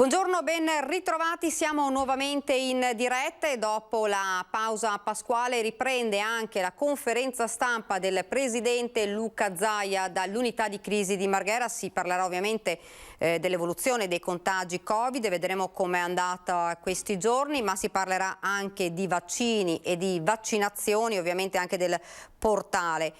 Buongiorno, ben ritrovati, siamo nuovamente in diretta e dopo la pausa pasquale riprende anche la conferenza stampa del presidente Luca Zaia dall'unità di crisi di Marghera. Si parlerà ovviamente dell'evoluzione dei contagi Covid, vedremo come è andata questi giorni, ma si parlerà anche di vaccini e di vaccinazioni, ovviamente anche del portale.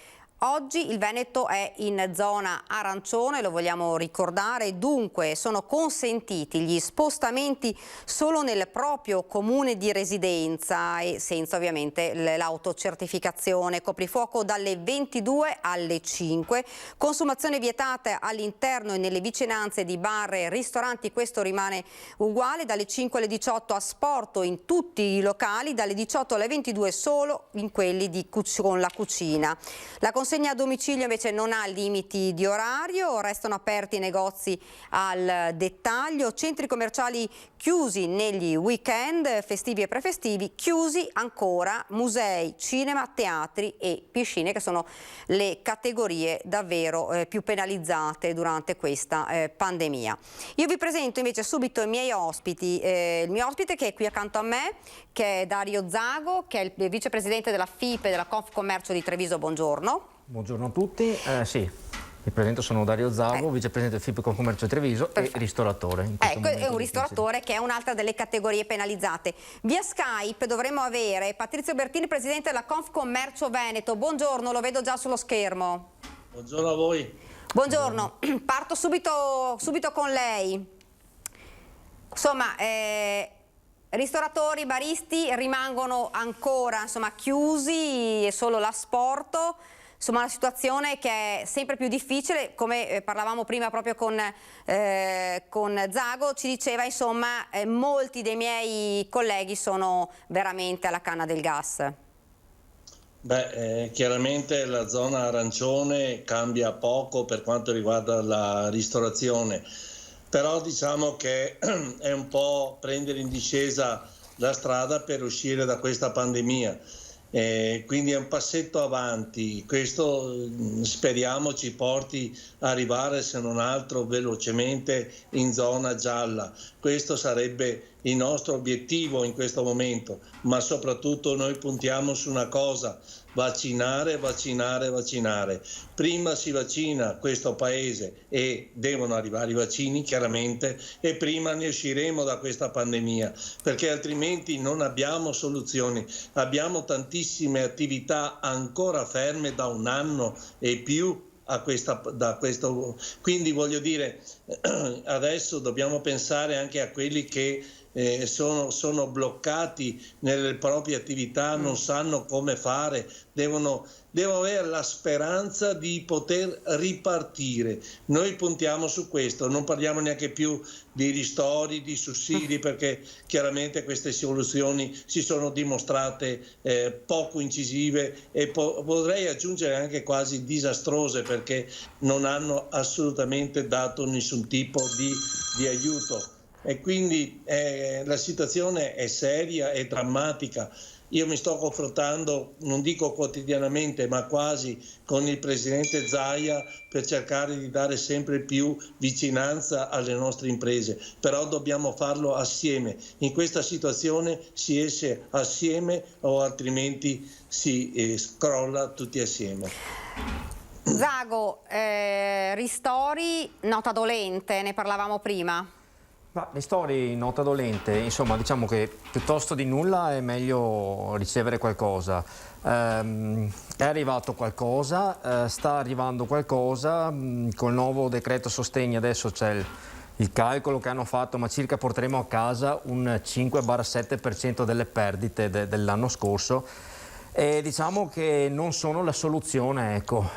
Oggi il Veneto è in zona arancione, lo vogliamo ricordare, dunque sono consentiti gli spostamenti solo nel proprio comune di residenza e senza ovviamente l'autocertificazione. Coprifuoco dalle 22 alle 5, consumazione vietata all'interno e nelle vicinanze di bar e ristoranti, questo rimane uguale, dalle 5 alle 18 asporto in tutti i locali, dalle 18 alle 22 solo in quelli con la cucina. La consegna a domicilio invece non ha limiti di orario, restano aperti i negozi al dettaglio, centri commerciali chiusi negli weekend, festivi e prefestivi, chiusi ancora musei, cinema, teatri e piscine, che sono le categorie davvero più penalizzate durante questa pandemia. Io vi presento invece subito i miei ospiti, il mio ospite che è qui accanto a me, che è Dario Zago, che è il vicepresidente della FIPE, della Confcommercio di Treviso. Buongiorno. Buongiorno a tutti, sì, mi presento, sono Dario Zago, vicepresidente del FIPE Confcommercio di Treviso. Perfetto. E ristoratore. Ecco, è un ristoratore che è un'altra delle categorie penalizzate. Via Skype dovremmo avere Patrizio Bertini, presidente della Confcommercio Veneto. Buongiorno, lo vedo già sullo schermo. Buongiorno a voi. Buongiorno, parto subito con lei. Insomma, ristoratori, baristi rimangono ancora chiusi, è solo l'asporto. Insomma, la situazione che è sempre più difficile, come parlavamo prima proprio con Zago, ci diceva, insomma, molti dei miei colleghi sono veramente alla canna del gas. Beh, chiaramente la zona arancione cambia poco per quanto riguarda la ristorazione, però diciamo che è un po' prendere in discesa la strada per uscire da questa pandemia. Quindi è un passetto avanti, questo speriamo ci porti a arrivare, se non altro velocemente, in zona gialla. Questo sarebbe il nostro obiettivo in questo momento, ma soprattutto noi puntiamo su una cosa: vaccinare, vaccinare, vaccinare. Prima si vaccina questo paese e devono arrivare i vaccini chiaramente, e prima ne usciremo da questa pandemia, perché altrimenti non abbiamo soluzioni. Abbiamo tantissime attività ancora ferme da un anno e più quindi voglio dire, adesso dobbiamo pensare anche a quelli che sono bloccati nelle proprie attività, non sanno come fare, devono avere la speranza di poter ripartire. Noi puntiamo su questo, non parliamo neanche più di ristori, di sussidi, perché chiaramente queste soluzioni si sono dimostrate poco incisive e potrei aggiungere anche quasi disastrose, perché non hanno assolutamente dato nessun tipo di aiuto. E quindi la situazione è seria e drammatica. Io mi sto confrontando, non dico quotidianamente, ma quasi, con il presidente Zaia per cercare di dare sempre più vicinanza alle nostre imprese, però dobbiamo farlo assieme. In questa situazione si esce assieme o altrimenti si scrolla tutti assieme. Zago, ristori, nota dolente, ne parlavamo prima. Ma ristori, nota dolente, insomma, diciamo che piuttosto di nulla è meglio ricevere qualcosa. È arrivato qualcosa, sta arrivando qualcosa, col nuovo decreto sostegni adesso c'è il calcolo che hanno fatto, ma circa porteremo a casa un 5-7% delle perdite dell'anno scorso. E diciamo che non sono la soluzione, ecco.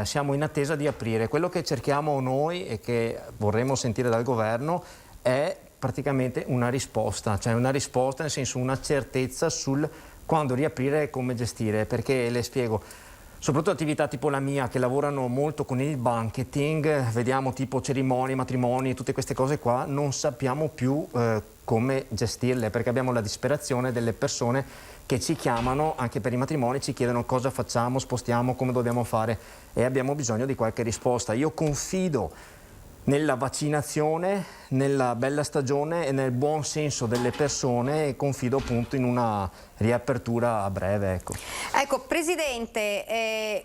Siamo in attesa di aprire. Quello che cerchiamo noi e che vorremmo sentire dal governo è praticamente una risposta, cioè una risposta nel senso una certezza sul quando riaprire e come gestire, perché le spiego, soprattutto attività tipo la mia che lavorano molto con il banqueting, vediamo tipo cerimonie, matrimoni, tutte queste cose qua, non sappiamo più come gestirle, perché abbiamo la disperazione delle persone che ci chiamano anche per i matrimoni, ci chiedono cosa facciamo, spostiamo, come dobbiamo fare, e abbiamo bisogno di qualche risposta. Io confido nella vaccinazione, nella bella stagione e nel buon senso delle persone, e confido appunto in una riapertura a breve. Ecco, Presidente,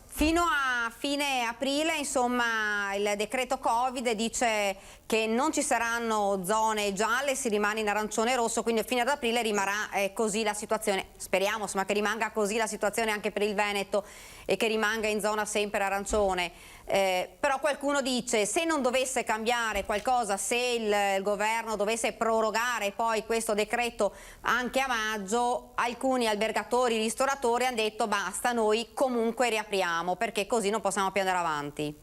fino a fine aprile, insomma, il decreto Covid dice che non ci saranno zone gialle, si rimane in arancione e rosso, quindi fino ad aprile rimarrà così la situazione. Speriamo insomma che rimanga così la situazione anche per il Veneto e che rimanga in zona sempre arancione. Però qualcuno dice, se non dovesse cambiare qualcosa, se il governo dovesse prorogare poi questo decreto anche a maggio, alcuni albergatori, ristoratori hanno detto basta, noi comunque riapriamo perché così non possiamo più andare avanti.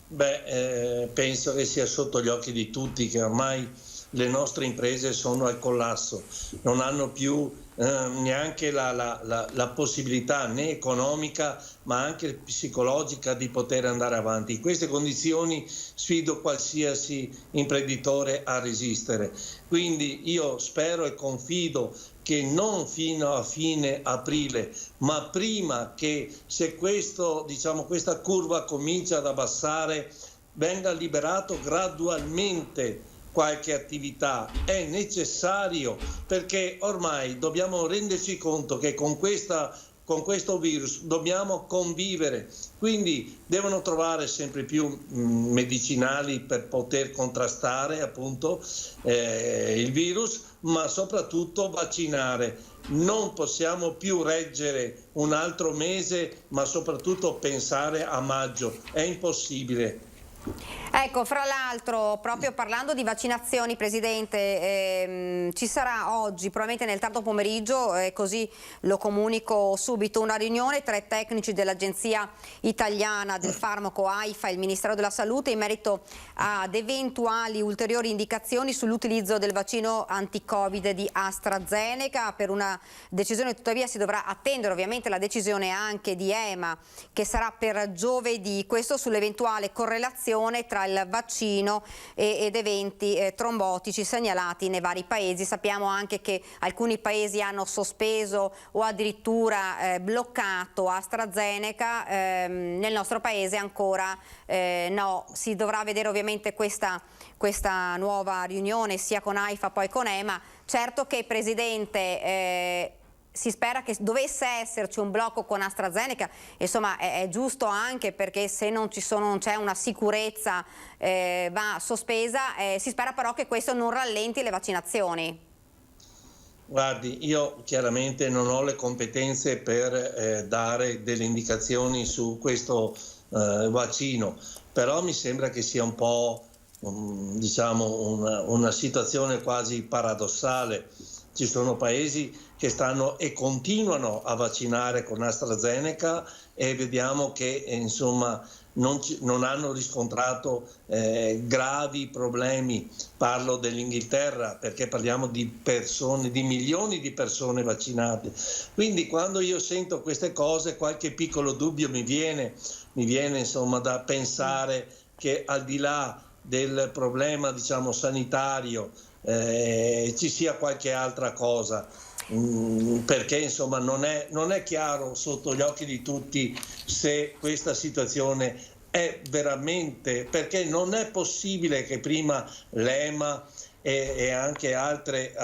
Penso che sia sotto gli occhi di tutti che ormai le nostre imprese sono al collasso, non hanno più neanche la possibilità né economica ma anche psicologica di poter andare avanti. In queste condizioni sfido qualsiasi imprenditore a resistere, quindi io spero e confido che non fino a fine aprile, ma prima che, se questa curva comincia ad abbassare, venga liberato gradualmente qualche attività. È necessario, perché ormai dobbiamo renderci conto che con questo virus dobbiamo convivere, quindi devono trovare sempre più medicinali per poter contrastare appunto il virus, ma soprattutto vaccinare. Non possiamo più reggere un altro mese, ma soprattutto pensare a maggio, è impossibile. Ecco, fra l'altro, proprio parlando di vaccinazioni, Presidente, ci sarà oggi, probabilmente nel tardo pomeriggio, così lo comunico subito, una riunione tra i tecnici dell'Agenzia Italiana del Farmaco AIFA e il Ministero della Salute in merito ad eventuali ulteriori indicazioni sull'utilizzo del vaccino anti-Covid di AstraZeneca. Per una decisione tuttavia si dovrà attendere ovviamente la decisione anche di EMA, che sarà per giovedì, questo sull'eventuale correlazione tra il vaccino ed eventi trombotici segnalati nei vari paesi. Sappiamo anche che alcuni paesi hanno sospeso o addirittura bloccato AstraZeneca, nel nostro paese ancora no. Si dovrà vedere ovviamente questa nuova riunione sia con AIFA poi con EMA. Certo che, Presidente, si spera che dovesse esserci un blocco con AstraZeneca, insomma è giusto anche perché se non c'è una sicurezza va sospesa, si spera però che questo non rallenti le vaccinazioni. Guardi, io chiaramente non ho le competenze per dare delle indicazioni su questo vaccino, però mi sembra che sia un po' una situazione quasi paradossale. Ci sono paesi che stanno e continuano a vaccinare con AstraZeneca e vediamo che insomma non hanno riscontrato gravi problemi. Parlo dell'Inghilterra perché parliamo di persone, di milioni di persone vaccinate. Quindi quando io sento queste cose qualche piccolo dubbio mi viene insomma da pensare che al di là del problema sanitario ci sia qualche altra cosa, perché insomma non è chiaro sotto gli occhi di tutti se questa situazione è veramente, perché non è possibile che prima l'EMA e anche altre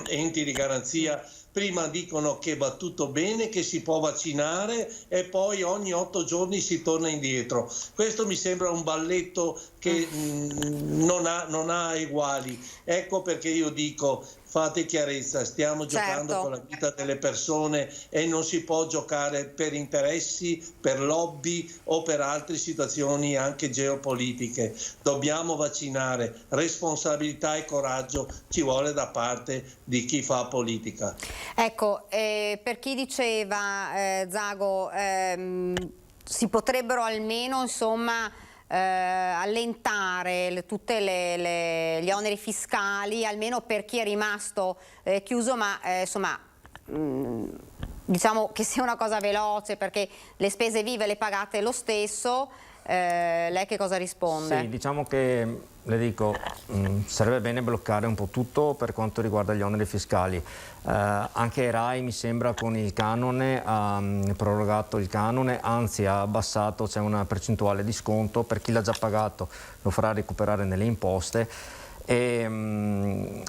enti di garanzia prima dicono che va tutto bene, che si può vaccinare e poi ogni 8 giorni si torna indietro. Questo mi sembra un balletto che non ha eguali. Ecco perché io dico fate chiarezza, stiamo giocando con la vita delle persone e non si può giocare per interessi, per lobby o per altre situazioni anche geopolitiche. Dobbiamo vaccinare, responsabilità e coraggio ci vuole da parte di chi fa politica. Ecco, per chi diceva, Zago, si potrebbero almeno insomma allentare tutti gli oneri fiscali, almeno per chi è rimasto chiuso, ma insomma diciamo che sia una cosa veloce perché le spese vive le pagate lo stesso. Lei che cosa risponde? Sì, diciamo che le dico, sarebbe bene bloccare un po' tutto per quanto riguarda gli oneri fiscali. Anche RAI mi sembra con il canone ha prorogato il canone, anzi ha abbassato, c'è una percentuale di sconto per chi l'ha già pagato, lo farà recuperare nelle imposte. E,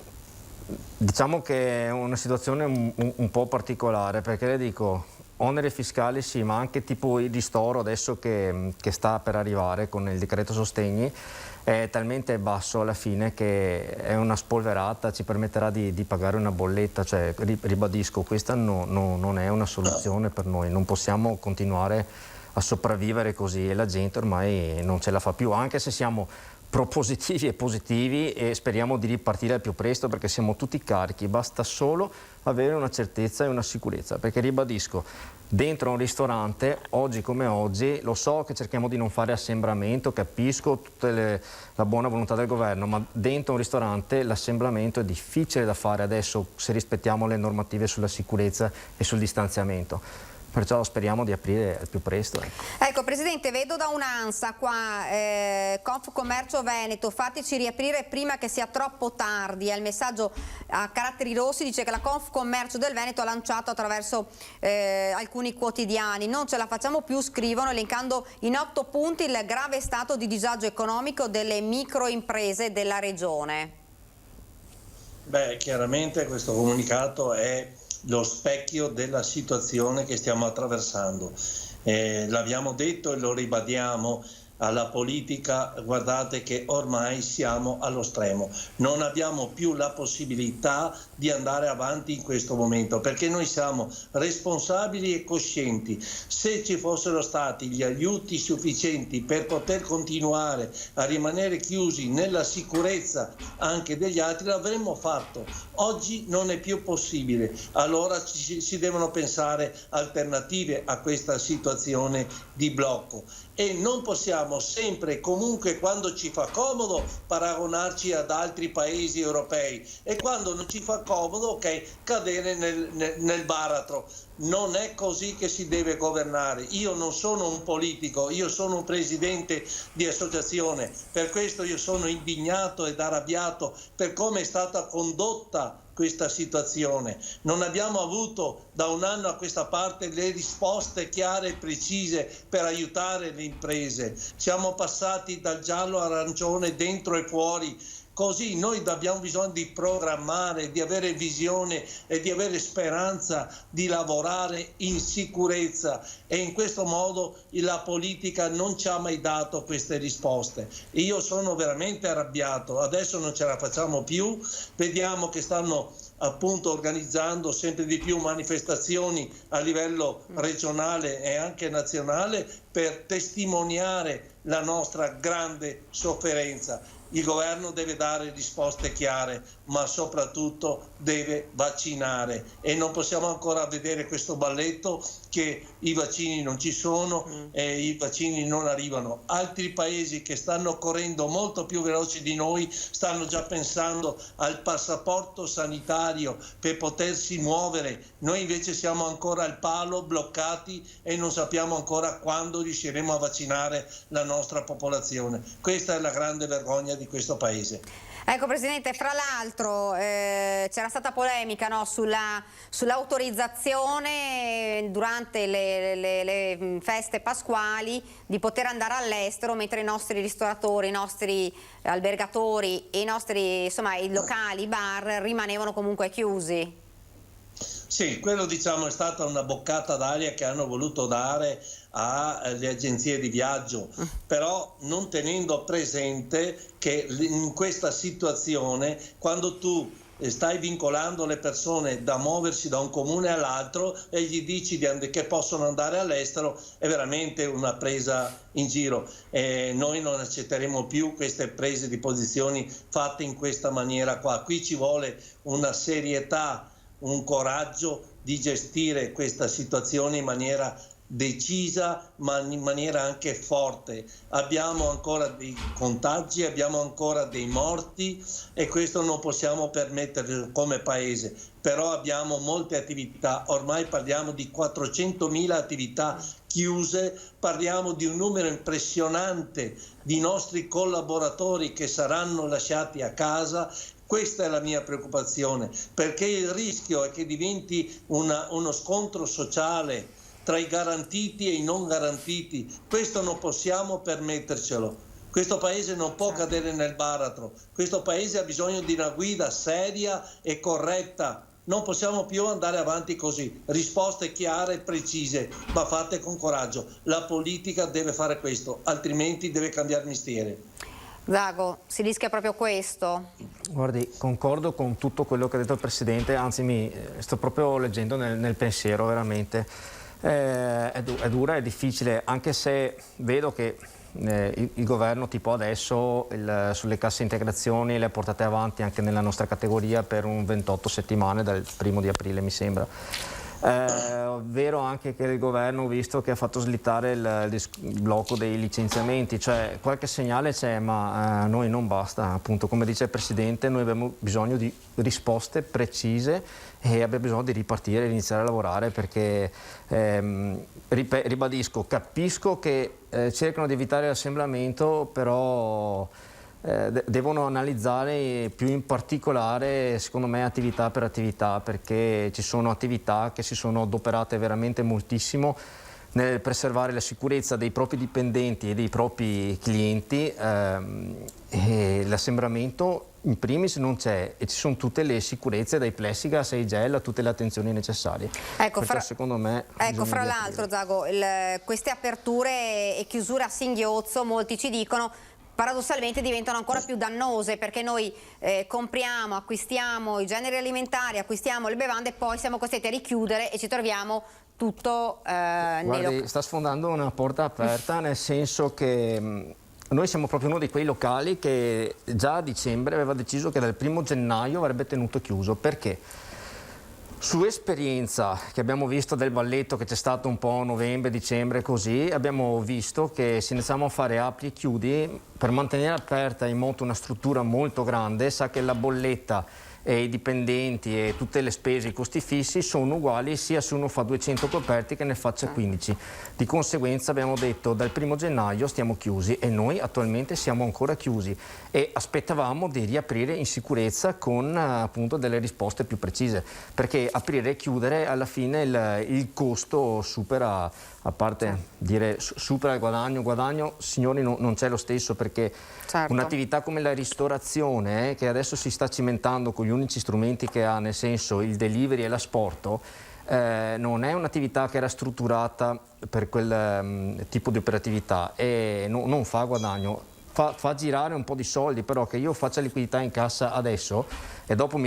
diciamo che è una situazione un po' particolare, perché le dico, oneri fiscali sì, ma anche tipo il ristoro adesso che sta per arrivare con il decreto sostegni è talmente basso alla fine che è una spolverata, ci permetterà di pagare una bolletta, cioè ribadisco, questa non è una soluzione per noi, non possiamo continuare a sopravvivere così e la gente ormai non ce la fa più, anche se siamo propositivi e positivi e speriamo di ripartire al più presto perché siamo tutti carichi, basta solo avere una certezza e una sicurezza, perché ribadisco, dentro un ristorante, oggi come oggi, lo so che cerchiamo di non fare assembramento, capisco tutta la buona volontà del governo, ma dentro un ristorante l'assembramento è difficile da fare adesso se rispettiamo le normative sulla sicurezza e sul distanziamento. Perciò speriamo di aprire al più presto. Ecco Presidente, vedo da un'ANSA qua, Confcommercio Veneto, fateci riaprire prima che sia troppo tardi. È il messaggio a caratteri rossi, dice che la Confcommercio del Veneto ha lanciato attraverso alcuni quotidiani. Non ce la facciamo più, scrivono, elencando in 8 punti il grave stato di disagio economico delle microimprese della regione. Beh, chiaramente questo comunicato è lo specchio della situazione che stiamo attraversando. L'abbiamo detto e lo ribadiamo alla politica, guardate che ormai siamo allo stremo, non abbiamo più la possibilità di andare avanti in questo momento perché noi siamo responsabili e coscienti. Se ci fossero stati gli aiuti sufficienti per poter continuare a rimanere chiusi nella sicurezza anche degli altri l'avremmo fatto. Oggi non è più possibile, allora si devono pensare alternative a questa situazione di blocco e non possiamo sempre e comunque quando ci fa comodo paragonarci ad altri paesi europei e quando non ci fa comodo, ok, cadere nel baratro. Non è così che si deve governare. Io non sono un politico, io sono un presidente di associazione, per questo io sono indignato ed arrabbiato per come è stata condotta questa situazione. Non abbiamo avuto da un anno a questa parte le risposte chiare e precise per aiutare le imprese. Siamo passati dal giallo all'arancione dentro e fuori. Così noi abbiamo bisogno di programmare, di avere visione e di avere speranza di lavorare in sicurezza e in questo modo la politica non ci ha mai dato queste risposte. Io sono veramente arrabbiato, adesso non ce la facciamo più, vediamo che stanno appunto organizzando sempre di più manifestazioni a livello regionale e anche nazionale per testimoniare la nostra grande sofferenza. Il governo deve dare risposte chiare, ma soprattutto deve vaccinare e non possiamo ancora vedere questo balletto che i vaccini non ci sono e i vaccini non arrivano. Altri paesi che stanno correndo molto più veloci di noi stanno già pensando al passaporto sanitario per potersi muovere. Noi invece siamo ancora al palo, bloccati e non sappiamo ancora quando riusciremo a vaccinare la nostra popolazione. Questa è la grande vergogna di questo paese. Ecco Presidente, fra l'altro c'era stata polemica, no, sull'autorizzazione durante le feste pasquali di poter andare all'estero mentre i nostri ristoratori, i nostri albergatori e i nostri, insomma, i locali, i bar rimanevano comunque chiusi. Sì, quello diciamo è stata una boccata d'aria che hanno voluto dare alle agenzie di viaggio, però non tenendo presente che in questa situazione quando tu stai vincolando le persone da muoversi da un comune all'altro e gli dici che possono andare all'estero è veramente una presa in giro. Noi non accetteremo più queste prese di posizioni fatte in questa maniera qua. Qui ci vuole una serietà, un coraggio di gestire questa situazione in maniera decisa ma in maniera anche forte. Abbiamo ancora dei contagi, abbiamo ancora dei morti e questo non possiamo permetterlo come paese, però abbiamo molte attività, ormai parliamo di 400.000 attività chiuse, parliamo di un numero impressionante di nostri collaboratori che saranno lasciati a casa. Questa è la mia preoccupazione, perché il rischio è che diventi uno scontro sociale tra i garantiti e i non garantiti. Questo non possiamo permettercelo. Questo paese non può cadere nel baratro. Questo paese ha bisogno di una guida seria e corretta. Non possiamo più andare avanti così. Risposte chiare e precise, ma fatte con coraggio. La politica deve fare questo, altrimenti deve cambiare mestiere. Zago, si rischia proprio questo? Guardi, concordo con tutto quello che ha detto il Presidente, anzi mi sto proprio leggendo nel pensiero veramente. È dura, è difficile, anche se vedo che il governo tipo adesso sulle casse integrazioni le ha portate avanti anche nella nostra categoria per un 28 settimane dal 1° aprile mi sembra. Vero anche che il governo, visto che ha fatto slittare il blocco dei licenziamenti, cioè qualche segnale c'è, ma a noi non basta, appunto come dice il Presidente, noi abbiamo bisogno di risposte precise e abbiamo bisogno di ripartire e iniziare a lavorare, perché ribadisco, capisco che cercano di evitare l'assemblamento, però devono analizzare più in particolare, secondo me, attività per attività, perché ci sono attività che si sono adoperate veramente moltissimo nel preservare la sicurezza dei propri dipendenti e dei propri clienti, e l'assembramento in primis non c'è e ci sono tutte le sicurezze, dai plessigas ai gel, a tutte le attenzioni necessarie. Ecco, secondo me, fra l'altro, Zago, queste aperture e chiusure a singhiozzo, molti ci dicono, paradossalmente diventano ancora più dannose, perché noi compriamo, acquistiamo i generi alimentari, acquistiamo le bevande e poi siamo costretti a richiudere e ci troviamo tutto Guardi, sta sfondando una porta aperta, nel senso che noi siamo proprio uno di quei locali che già a dicembre aveva deciso che dal 1° gennaio avrebbe tenuto chiuso. Perché? Su esperienza che abbiamo visto del balletto che c'è stato un po' a novembre, dicembre, così, abbiamo visto che se iniziamo a fare apri e chiudi, per mantenere aperta in moto una struttura molto grande, sa che la bolletta e i dipendenti e tutte le spese, i costi fissi sono uguali sia se uno fa 200 coperti che ne faccia 15. Di conseguenza abbiamo detto dal 1° gennaio stiamo chiusi, e noi attualmente siamo ancora chiusi e aspettavamo di riaprire in sicurezza con appunto delle risposte più precise, perché aprire e chiudere alla fine il costo supera, a parte dire supera il guadagno signori, non c'è lo stesso, perché un'attività come la ristorazione, che adesso si sta cimentando con gli unici strumenti che ha, nel senso il delivery e l'asporto, non è un'attività che era strutturata per quel tipo di operatività e non fa guadagno. Fa girare un po' di soldi, però che io faccia liquidità in cassa adesso e dopo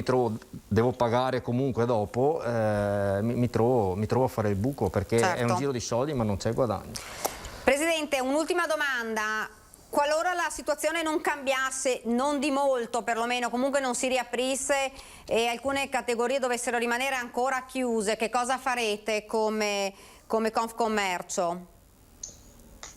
devo pagare comunque dopo, mi trovo a fare il buco, perché è un giro di soldi ma non c'è guadagno. Presidente, un'ultima domanda. Qualora la situazione non cambiasse, non di molto perlomeno, comunque non si riaprisse e alcune categorie dovessero rimanere ancora chiuse, che cosa farete come Confcommercio?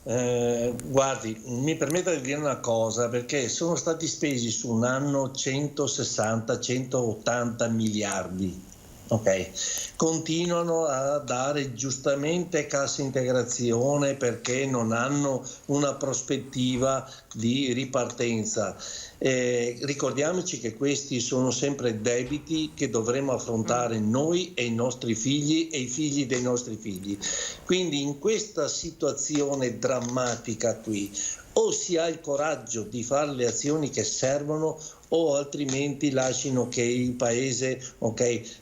Guardi, mi permetta di dire una cosa, perché sono stati spesi su un anno 160-180 miliardi. Ok, continuano a dare giustamente cassa integrazione perché non hanno una prospettiva di ripartenza. Ricordiamoci che questi sono sempre debiti che dovremo affrontare noi e i nostri figli e i figli dei nostri figli. Quindi in questa situazione drammatica qui o si ha il coraggio di fare le azioni che servono, o altrimenti lasciano che il paese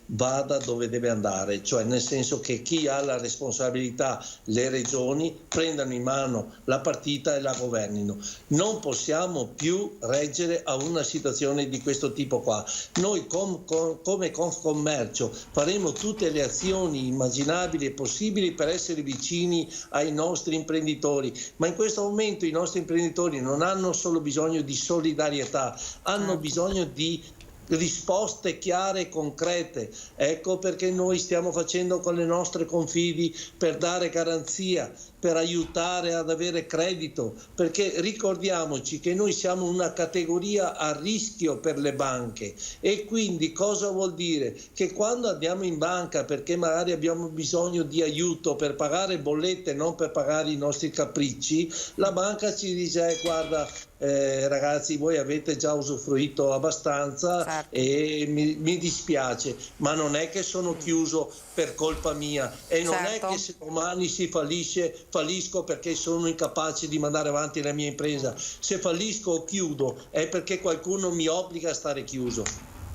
vada dove deve andare, cioè nel senso che chi ha la responsabilità, le regioni, prendano in mano la partita e la governino. Non possiamo più reggere a una situazione di questo tipo qua. Noi come Confcommercio faremo tutte le azioni immaginabili e possibili per essere vicini ai nostri imprenditori, ma in questo momento i nostri imprenditori non hanno solo bisogno di solidarietà, hanno bisogno di risposte chiare e concrete. Ecco perché noi stiamo facendo con le nostre confidi per dare garanzia per aiutare ad avere credito, perché ricordiamoci che noi siamo una categoria a rischio per le banche, e quindi cosa vuol dire? Che quando andiamo in banca perché magari abbiamo bisogno di aiuto per pagare bollette, non per pagare i nostri capricci, la banca ci dice guarda ragazzi, voi avete già usufruito abbastanza, certo, e mi dispiace, ma non è che sono chiuso per colpa mia, e non certo, è che se domani si fallisco perché sono incapace di mandare avanti la mia impresa. Se fallisco o chiudo è perché qualcuno mi obbliga a stare chiuso.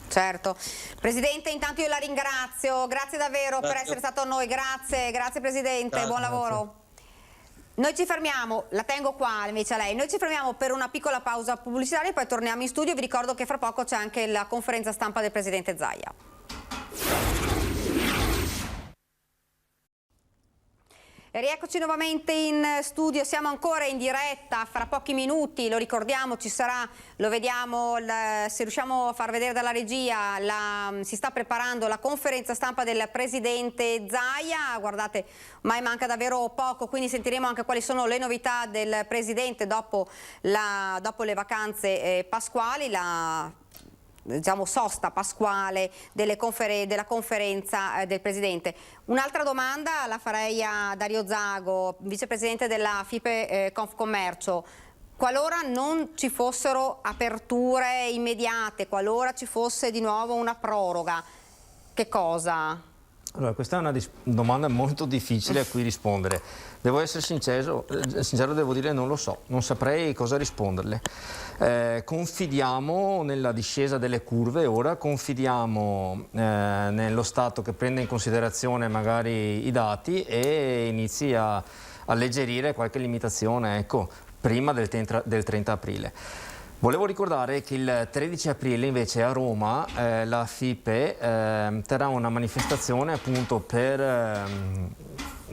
Certo. Presidente, intanto io la ringrazio, grazie davvero per essere stato con noi, grazie Presidente, Grazie. buon lavoro. Noi ci fermiamo, la tengo qua invece a lei, noi ci fermiamo per una piccola pausa pubblicitaria e poi torniamo in studio. Vi ricordo che fra poco c'è anche la conferenza stampa del Presidente Zaia. E rieccoci nuovamente in studio, siamo ancora in diretta, fra pochi minuti, lo ricordiamo, ci sarà, lo vediamo, se riusciamo a far vedere dalla regia, si sta preparando la conferenza stampa del Presidente Zaia, guardate, ormai manca davvero poco, quindi sentiremo anche quali sono le novità del Presidente dopo le vacanze pasquali, diciamo sosta pasquale della conferenza del Presidente. Un'altra domanda la farei a Dario Zago, vicepresidente della FIPE Confcommercio. Qualora non ci fossero aperture immediate, qualora ci fosse di nuovo una proroga, che cosa? Allora, questa è una domanda molto difficile a cui rispondere. Devo essere sincero, devo dire non lo so, non saprei cosa risponderle. Confidiamo nella discesa delle curve ora, confidiamo nello Stato che prende in considerazione magari i dati e inizi a alleggerire qualche limitazione, ecco, prima del 30 aprile. Volevo ricordare che il 13 aprile invece a Roma la FIPE terrà una manifestazione appunto per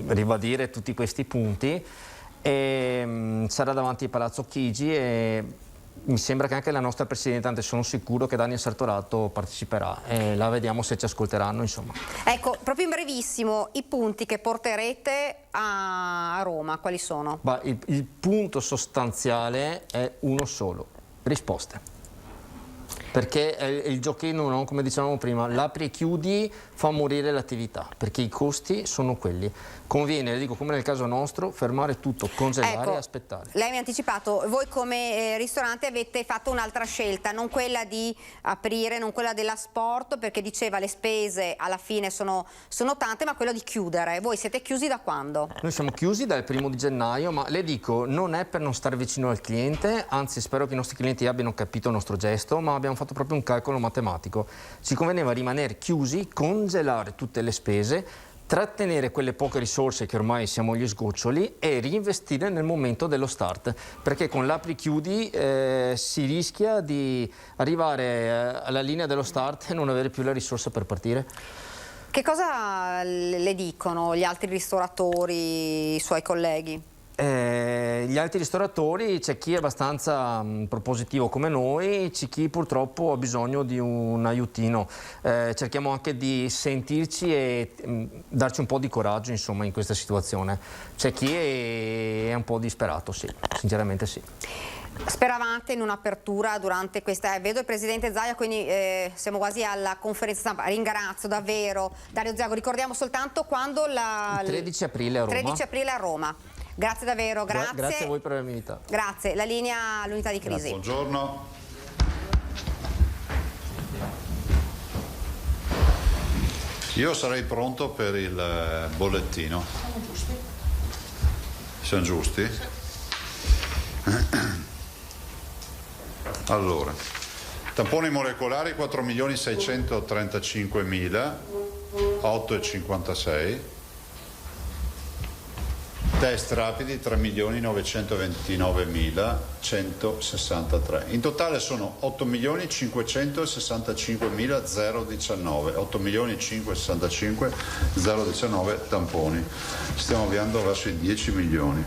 ribadire tutti questi punti e sarà davanti al Palazzo Chigi e mi sembra che anche la nostra Presidente, anzi sono sicuro che Daniel Sartorato parteciperà e la vediamo se ci ascolteranno, insomma. Ecco, proprio in brevissimo, i punti che porterete a Roma, quali sono? Il punto sostanziale è uno solo: risposte. Perché è il giochino, no? Come dicevamo prima, l'apri e chiudi fa morire l'attività, perché i costi sono quelli. Conviene, le dico come nel caso nostro, fermare tutto, congelare e aspettare. Lei mi ha anticipato, voi come ristorante avete fatto un'altra scelta, non quella di aprire, non quella dell'asporto, perché diceva le spese alla fine sono tante, ma quella di chiudere. Voi siete chiusi da quando? Noi siamo chiusi dal 1° di gennaio, ma le dico, non è per non stare vicino al cliente, anzi spero che i nostri clienti abbiano capito il nostro gesto, ma abbiamo fatto proprio un calcolo matematico. Ci conveneva rimanere chiusi, congelare tutte le spese, trattenere quelle poche risorse che ormai siamo agli sgoccioli e reinvestire nel momento dello start, perché con l'apri-chiudi si rischia di arrivare alla linea dello start e non avere più la risorsa per partire. Che cosa le dicono gli altri ristoratori, i suoi colleghi? Gli altri ristoratori, c'è chi è abbastanza propositivo come noi, c'è chi purtroppo ha bisogno di un aiutino. Cerchiamo anche di sentirci e darci un po' di coraggio, insomma, in questa situazione. C'è chi è un po' disperato, sì, sinceramente sì. Speravate in un'apertura durante questa... vedo il Presidente Zaia, quindi siamo quasi alla conferenza stampa. Ringrazio davvero Dario Zago. Ricordiamo soltanto quando il 13 aprile a Roma. 13 aprile a Roma. Grazie davvero, grazie. Grazie a voi per avermi invitato. Grazie. La linea all'unità di crisi. Buongiorno. Io sarei pronto per il bollettino. Siamo giusti? Allora, tamponi molecolari 4.635.000, 8,56. Test rapidi 3.929.163. In totale sono 8.565.019, 8.565.019 tamponi. Stiamo avviando verso i 10 milioni.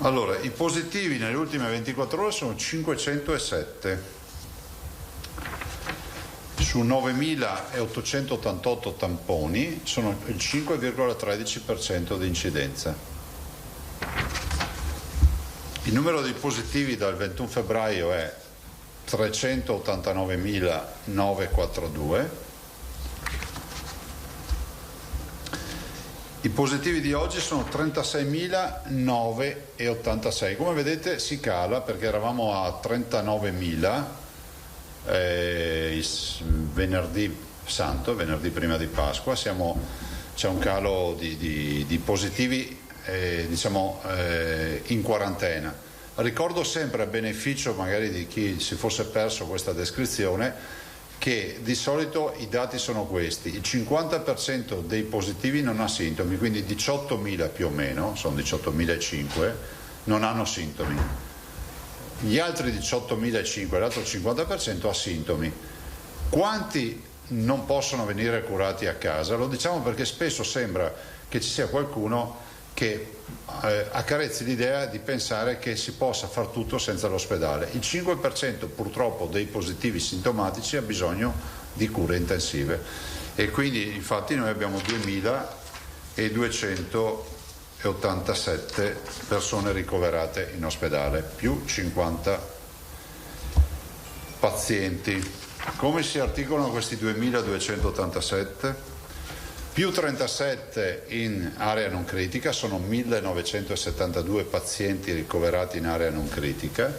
Allora, i positivi nelle ultime 24 ore sono 507. su 9.888 tamponi sono il 5,13% di incidenza. Il numero di positivi dal 21 febbraio è 389.942. I positivi di oggi sono 36.986. Come vedete si cala, perché eravamo a 39.000 venerdì santo, venerdì prima di Pasqua. C'è un calo di positivi in quarantena. Ricordo sempre, a beneficio magari di chi si fosse perso questa descrizione, che di solito i dati sono questi: il 50% dei positivi non ha sintomi, quindi 18.000 più o meno, sono 18.500, non hanno sintomi. Gli altri 18.500, l'altro 50% ha sintomi. Quanti non possono venire curati a casa? Lo diciamo perché spesso sembra che ci sia qualcuno che accarezzi l'idea di pensare che si possa far tutto senza l'ospedale. Il 5% purtroppo dei positivi sintomatici ha bisogno di cure intensive, e quindi infatti noi abbiamo 2.287 persone ricoverate in ospedale, più 50 pazienti. Come si articolano questi 2.287? Più 37 in area non critica, sono 1.972 pazienti ricoverati in area non critica,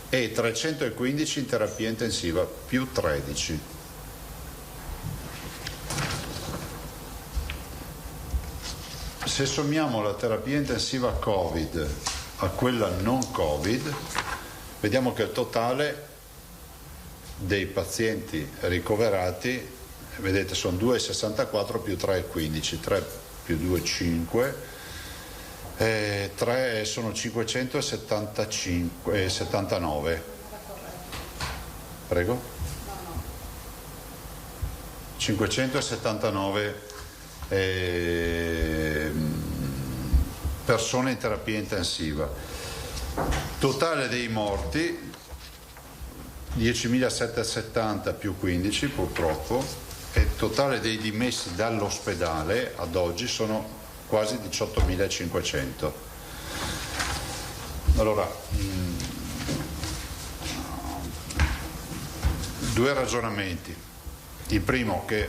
e 315 in terapia intensiva, più 13. Se sommiamo la terapia intensiva Covid a quella non Covid, vediamo che il totale dei pazienti ricoverati, vedete, sono 2,64 più 3,15, 3 più 2, 5, 3 sono 579. Prego? 579 persone in terapia intensiva. Totale dei morti 10.770 più 15 purtroppo, e totale dei dimessi dall'ospedale ad oggi sono quasi 18.500. Allora, due ragionamenti. Il primo, che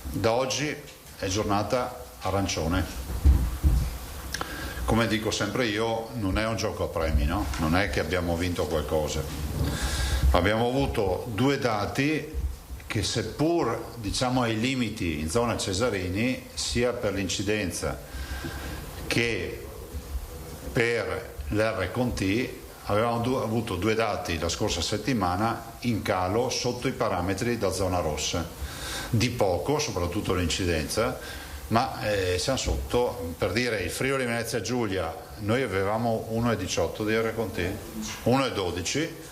da oggi è giornata arancione. Come dico sempre io, non è un gioco a premi, no? Non è che abbiamo vinto qualcosa. Abbiamo avuto due dati che, seppur diciamo ai limiti in zona Cesarini, sia per l'incidenza che per l'R con T, avevamo avuto due dati la scorsa settimana in calo sotto i parametri da zona rossa, di poco, soprattutto l'incidenza, ma siamo sotto. Per dire, il Friuli Venezia Giulia, noi avevamo 1,18 di R con T, 1,12,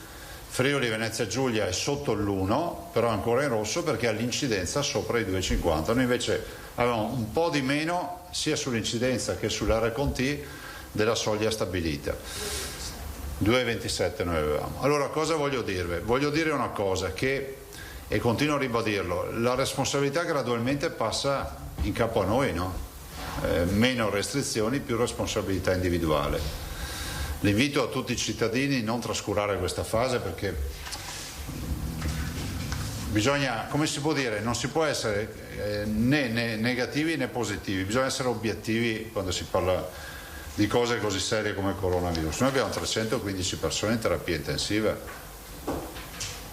Friuli Venezia Giulia è sotto l'1, però ancora in rosso perché ha l'incidenza sopra i 2,50. Noi invece avevamo un po' di meno sia sull'incidenza che sull'R con T della soglia stabilita. 2,27 noi avevamo. Allora, cosa voglio dirvi? Voglio dire una cosa, che, e continuo a ribadirlo, la responsabilità gradualmente passa in capo a noi, no? Meno restrizioni, più responsabilità individuale. L'invito a tutti i cittadini non trascurare questa fase, perché bisogna, come si può dire, non si può essere né negativi né positivi, bisogna essere obiettivi quando si parla di cose così serie come il coronavirus. Noi abbiamo 315 persone in terapia intensiva,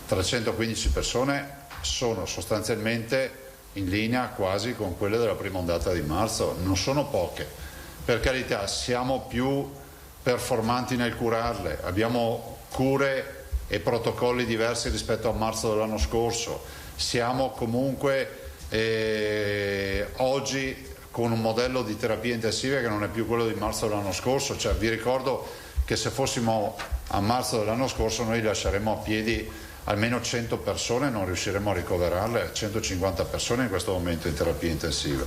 315 persone sono sostanzialmente in linea quasi con quelle della prima ondata di marzo, non sono poche, per carità, siamo più performanti nel curarle, abbiamo cure e protocolli diversi rispetto a marzo dell'anno scorso, siamo comunque oggi con un modello di terapia intensiva che non è più quello di marzo dell'anno scorso. Cioè, vi ricordo che se fossimo a marzo dell'anno scorso noi lasceremmo a piedi almeno 100 persone, non riusciremo a ricoverarle, 150 persone in questo momento in terapia intensiva,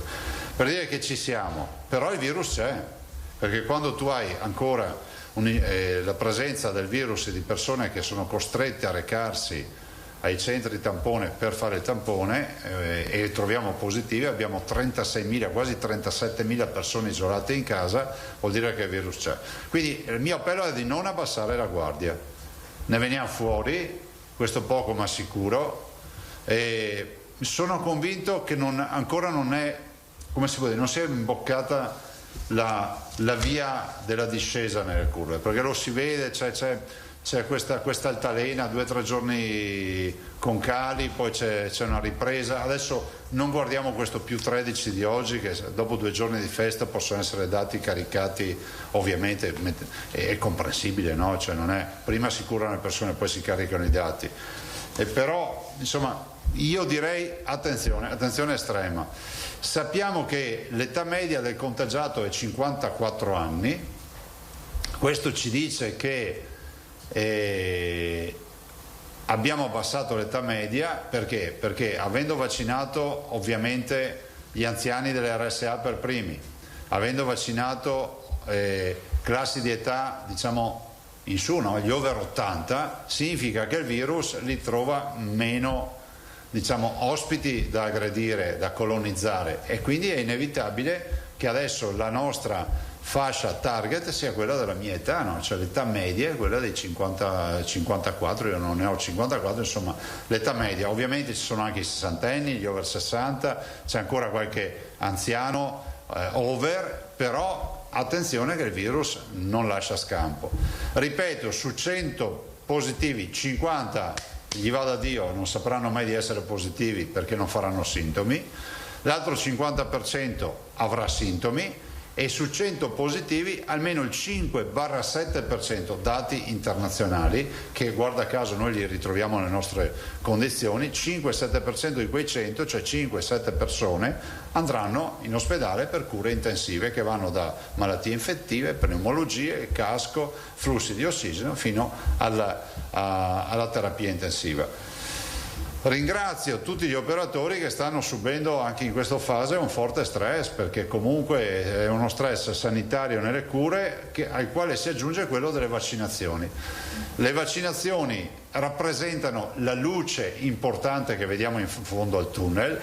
per dire che ci siamo. Però il virus c'è, perché quando tu hai ancora la presenza del virus e di persone che sono costrette a recarsi ai centri tampone per fare il tampone e troviamo positivi, abbiamo 36.000, quasi 37.000 persone isolate in casa, vuol dire che il virus c'è. Quindi il mio appello è di non abbassare la guardia, ne veniamo fuori, questo poco ma sicuro, e sono convinto che ancora non è, come si può dire, non si è imboccata la via della discesa nelle curve, perché lo si vede, c'è questa altalena, 2 o 3 giorni con cali, poi c'è una ripresa. Adesso non guardiamo questo più 13 di oggi, che dopo 2 giorni di festa possono essere dati caricati, ovviamente è comprensibile, no? Cioè non è, prima si curano le persone, poi si caricano i dati. Però insomma io direi attenzione estrema. Sappiamo che l'età media del contagiato è 54 anni, questo ci dice che abbiamo abbassato l'età media perché avendo vaccinato ovviamente gli anziani delle RSA per primi, avendo vaccinato classi di età diciamo in su, no? Gli over 80, significa che il virus li trova meno ospiti da aggredire, da colonizzare, e quindi è inevitabile che adesso la nostra fascia target sia quella della mia età, no? Cioè l'età media è quella dei 50-54, io non ne ho 54, insomma l'età media. Ovviamente ci sono anche i sessantenni, gli over 60, c'è ancora qualche anziano over, però attenzione che il virus non lascia scampo. Ripeto, su 100 positivi 50 gli vada Dio, non sapranno mai di essere positivi perché non faranno sintomi, l'altro 50% avrà sintomi, e su 100 positivi almeno il 5-7%, dati internazionali che guarda caso noi li ritroviamo nelle nostre condizioni, 5-7% di quei 100, cioè 5-7 persone, andranno in ospedale per cure intensive che vanno da malattie infettive, pneumologie, casco, flussi di ossigeno fino alla terapia intensiva. Ringrazio tutti gli operatori che stanno subendo anche in questa fase un forte stress, perché comunque è uno stress sanitario nelle cure al quale si aggiunge quello delle vaccinazioni. Le vaccinazioni rappresentano la luce importante che vediamo in fondo al tunnel.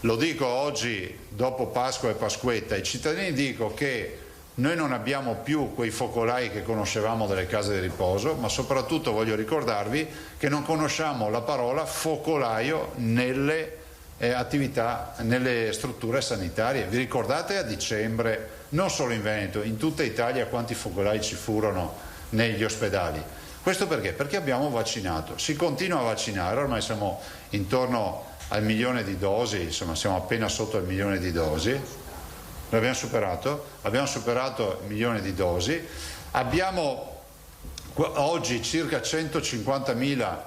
Lo dico oggi dopo Pasqua e Pasquetta, ai cittadini dico che noi non abbiamo più quei focolai che conoscevamo delle case di riposo, ma soprattutto voglio ricordarvi che non conosciamo la parola focolaio nelle attività, nelle strutture sanitarie. Vi ricordate a dicembre, non solo in Veneto, in tutta Italia quanti focolai ci furono negli ospedali? Questo perché? Perché abbiamo vaccinato, si continua a vaccinare, ormai siamo intorno al 1 milione di dosi, insomma siamo appena sotto il 1 milione di dosi. L'abbiamo superato, abbiamo superato il 1 milione di dosi, abbiamo oggi circa 150.000,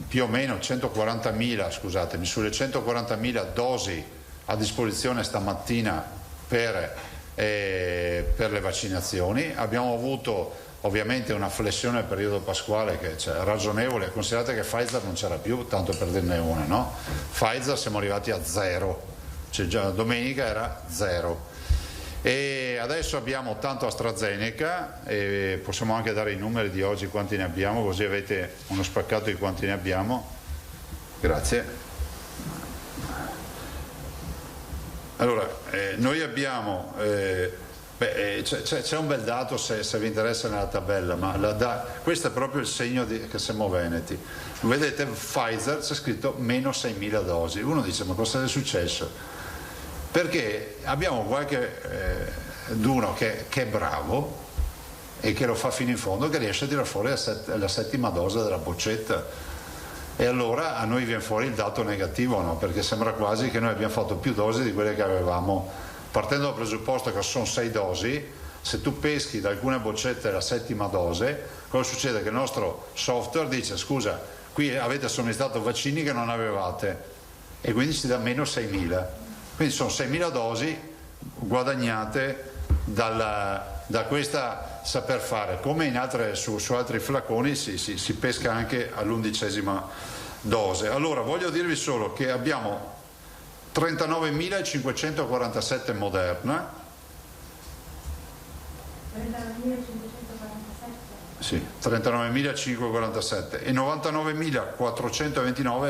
più o meno 140.000, scusatemi, sulle 140.000 dosi a disposizione stamattina per le vaccinazioni. Abbiamo avuto ovviamente una flessione nel periodo pasquale che è ragionevole, considerate che Pfizer non c'era più, tanto per dirne una, no? Pfizer siamo arrivati a 0. Cioè già domenica era 0 e adesso abbiamo tanto AstraZeneca e possiamo anche dare i numeri di oggi, quanti ne abbiamo, così avete uno spaccato di quanti ne abbiamo. Grazie. Allora noi abbiamo c'è un bel dato se vi interessa nella tabella, ma questo è proprio il segno che siamo veneti. Vedete, Pfizer c'è scritto meno 6.000 dosi. Uno dice ma cosa è successo? Perché abbiamo qualche d'uno che è bravo e che lo fa fino in fondo, che riesce a tirare fuori la settima dose della boccetta, e allora a noi viene fuori il dato negativo, no? Perché sembra quasi che noi abbiamo fatto più dosi di quelle che avevamo, partendo dal presupposto che sono 6 dosi. Se tu peschi da alcune boccette la settima dose, cosa succede? Che il nostro software dice scusa, qui avete somministrato vaccini che non avevate, e quindi ci dà meno 6.000. Quindi sono 6.000 dosi guadagnate da questa saper fare, come su altri flaconi si pesca anche all'11ª dose. Allora voglio dirvi solo che abbiamo 39.547 Moderna. 39.547? sì, 39.547 e 99.429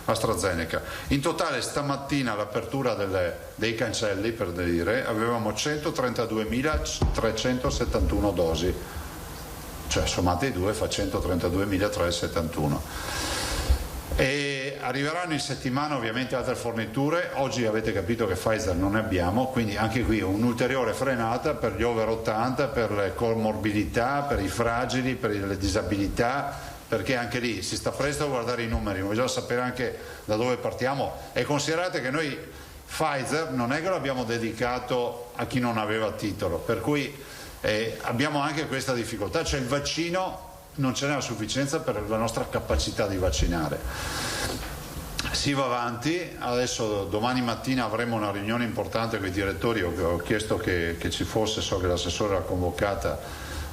AstraZeneca. In totale stamattina all'apertura dei cancelli, per dire, avevamo 132.371 dosi, cioè sommate i due fa 132.371. E arriveranno in settimana ovviamente altre forniture. Oggi avete capito che Pfizer non ne abbiamo, quindi anche qui un'ulteriore frenata per gli over 80, per le comorbidità, per i fragili, per le disabilità, perché anche lì si sta presto a guardare i numeri, ma bisogna sapere anche da dove partiamo. E considerate che noi Pfizer non è che l'abbiamo dedicato a chi non aveva titolo, per cui abbiamo anche questa difficoltà, cioè il vaccino non ce n'è a sufficienza per la nostra capacità di vaccinare. Si va avanti, adesso domani mattina avremo una riunione importante con i direttori, ho chiesto che ci fosse, so che l'assessore ha convocata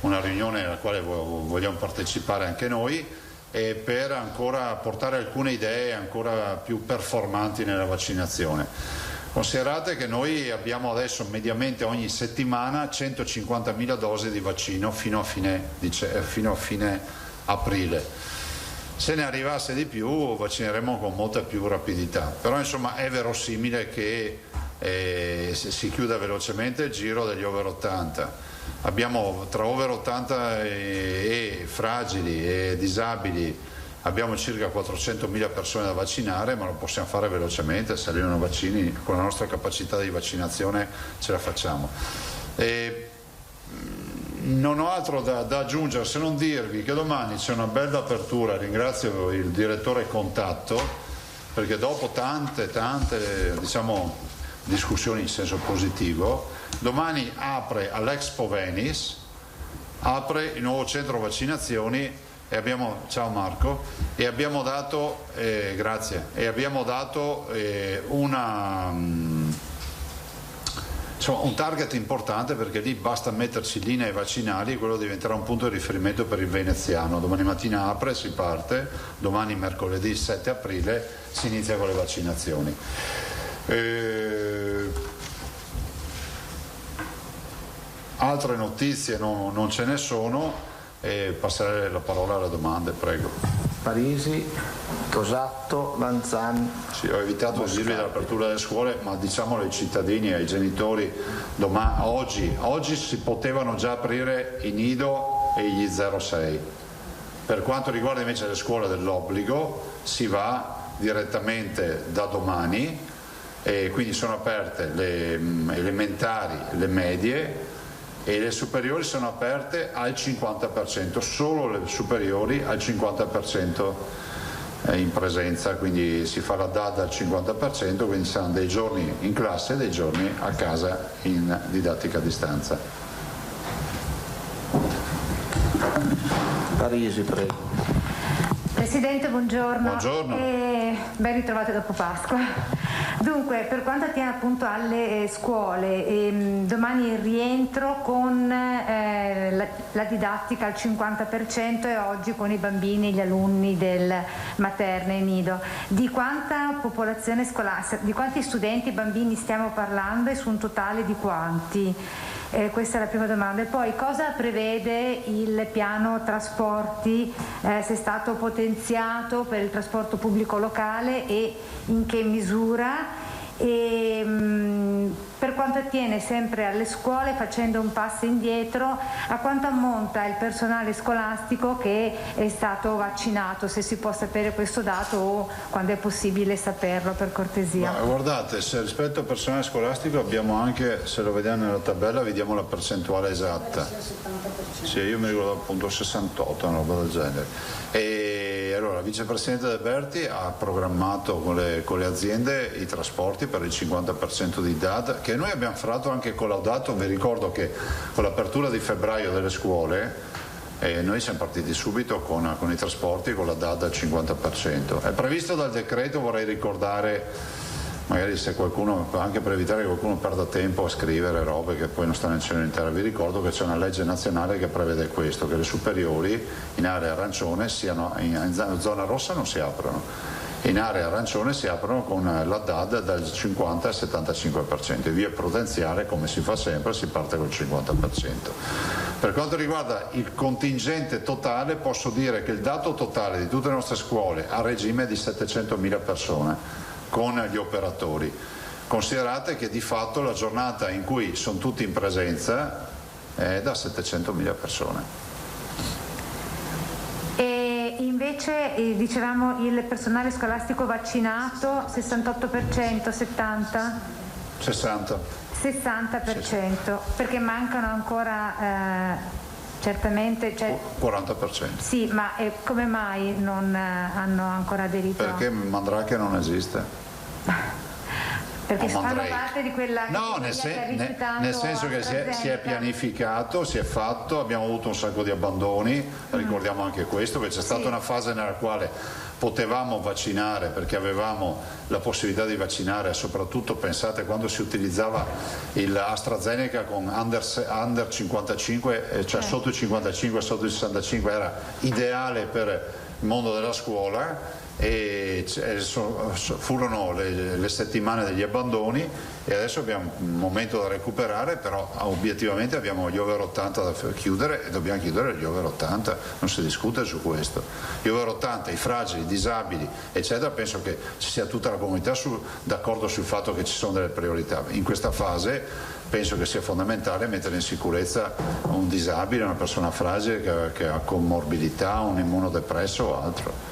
una riunione alla quale vogliamo partecipare anche noi, per ancora portare alcune idee ancora più performanti nella vaccinazione. Considerate che noi abbiamo adesso mediamente ogni settimana 150.000 dosi di vaccino fino a fine aprile. Se ne arrivasse di più vaccineremo con molta più rapidità, però insomma è verosimile che si chiuda velocemente il giro degli over 80. Abbiamo tra over 80 e fragili e disabili, abbiamo circa 400.000 persone da vaccinare, ma lo possiamo fare velocemente, se arrivano vaccini, con la nostra capacità di vaccinazione ce la facciamo. Non ho altro da aggiungere se non dirvi che domani c'è una bella apertura, ringrazio il direttore Contatto, perché dopo tante diciamo, discussioni in senso positivo, domani apre all'Expo Venice, apre il nuovo centro vaccinazioni. E abbiamo, ciao Marco, e abbiamo dato, grazie, e abbiamo dato un target importante, perché lì basta metterci linee vaccinali e quello diventerà un punto di riferimento per il veneziano. Domani mattina apre, si parte, domani mercoledì 7 aprile si inizia con le vaccinazioni. Altre notizie non ce ne sono. E passerei la parola alle domande, prego. Parisi, Tosato, Lanzani. Sì, ho evitato di dirvi dell'apertura delle scuole, ma diciamolo ai cittadini e ai genitori, oggi si potevano già aprire i nido e gli 06. Per quanto riguarda invece le scuole dell'obbligo, si va direttamente da domani, e quindi sono aperte le elementari, le medie, e le superiori sono aperte al 50%, solo le superiori al 50% in presenza, quindi si fa la DAD al 50%, quindi saranno dei giorni in classe e dei giorni a casa in didattica a distanza. Parisi, prego. Presidente, buongiorno. Buongiorno. Ben ritrovate dopo Pasqua. Dunque, per quanto attiene appunto alle scuole, domani il rientro con la didattica al 50% e oggi con i bambini e gli alunni del materno e nido. Di quanta popolazione scolastica, di quanti studenti e bambini stiamo parlando e su un totale di quanti? Questa è la prima domanda. E poi cosa prevede il piano trasporti, se è stato potenziato per il trasporto pubblico locale e in che misura? E per quanto attiene sempre alle scuole, facendo un passo indietro, a quanto ammonta il personale scolastico che è stato vaccinato, se si può sapere questo dato o quando è possibile saperlo, per cortesia. Ma guardate, se rispetto al personale scolastico abbiamo anche, se lo vediamo nella tabella, vediamo la percentuale esatta. Sì, io mi ricordo appunto 68, una roba del genere. E allora il vicepresidente De Berti ha programmato con le aziende i trasporti per il 50% di DAD, che noi abbiamo fatto anche collaudato. Vi ricordo che con l'apertura di febbraio delle scuole noi siamo partiti subito con i trasporti, con la DAD al 50%. È previsto dal decreto, vorrei ricordare, magari se qualcuno, anche per evitare che qualcuno perda tempo a scrivere robe che poi non stanno in cielo intero, vi ricordo che c'è una legge nazionale che prevede questo, che le superiori in area arancione siano in zona rossa non si aprono in area arancione si aprono con la DAD dal 50 al 75%, via prudenziale, come si fa sempre, si parte col 50%. Per quanto riguarda il contingente totale, posso dire che il dato totale di tutte le nostre scuole a regime è di 700.000 persone con gli operatori. Considerate che di fatto la giornata in cui sono tutti in presenza è da 700.000 persone. Invece dicevamo il personale scolastico vaccinato 68%, 70%? 60%. 60%, perché mancano ancora certamente... 40%. Sì, ma come mai non hanno ancora aderito? Perché Mandrake non esiste. Perché fanno parte di quella no, nel senso che si è pianificato, si è fatto, abbiamo avuto un sacco di abbandoni, ricordiamo anche questo, che c'è stata una fase nella quale potevamo vaccinare perché avevamo la possibilità di vaccinare, soprattutto pensate quando si utilizzava il AstraZeneca con under 55, cioè sotto i 55, sotto i 65, era ideale per il mondo della scuola. E furono le settimane degli abbandoni e adesso abbiamo un momento da recuperare, però obiettivamente abbiamo gli over 80 da chiudere e dobbiamo chiudere gli over 80, non si discute su questo. Gli over 80, i fragili, i disabili eccetera, penso che ci sia tutta la comunità d'accordo sul fatto che ci sono delle priorità. In questa fase penso che sia fondamentale mettere in sicurezza un disabile, una persona fragile che ha comorbidità, un immunodepresso o altro.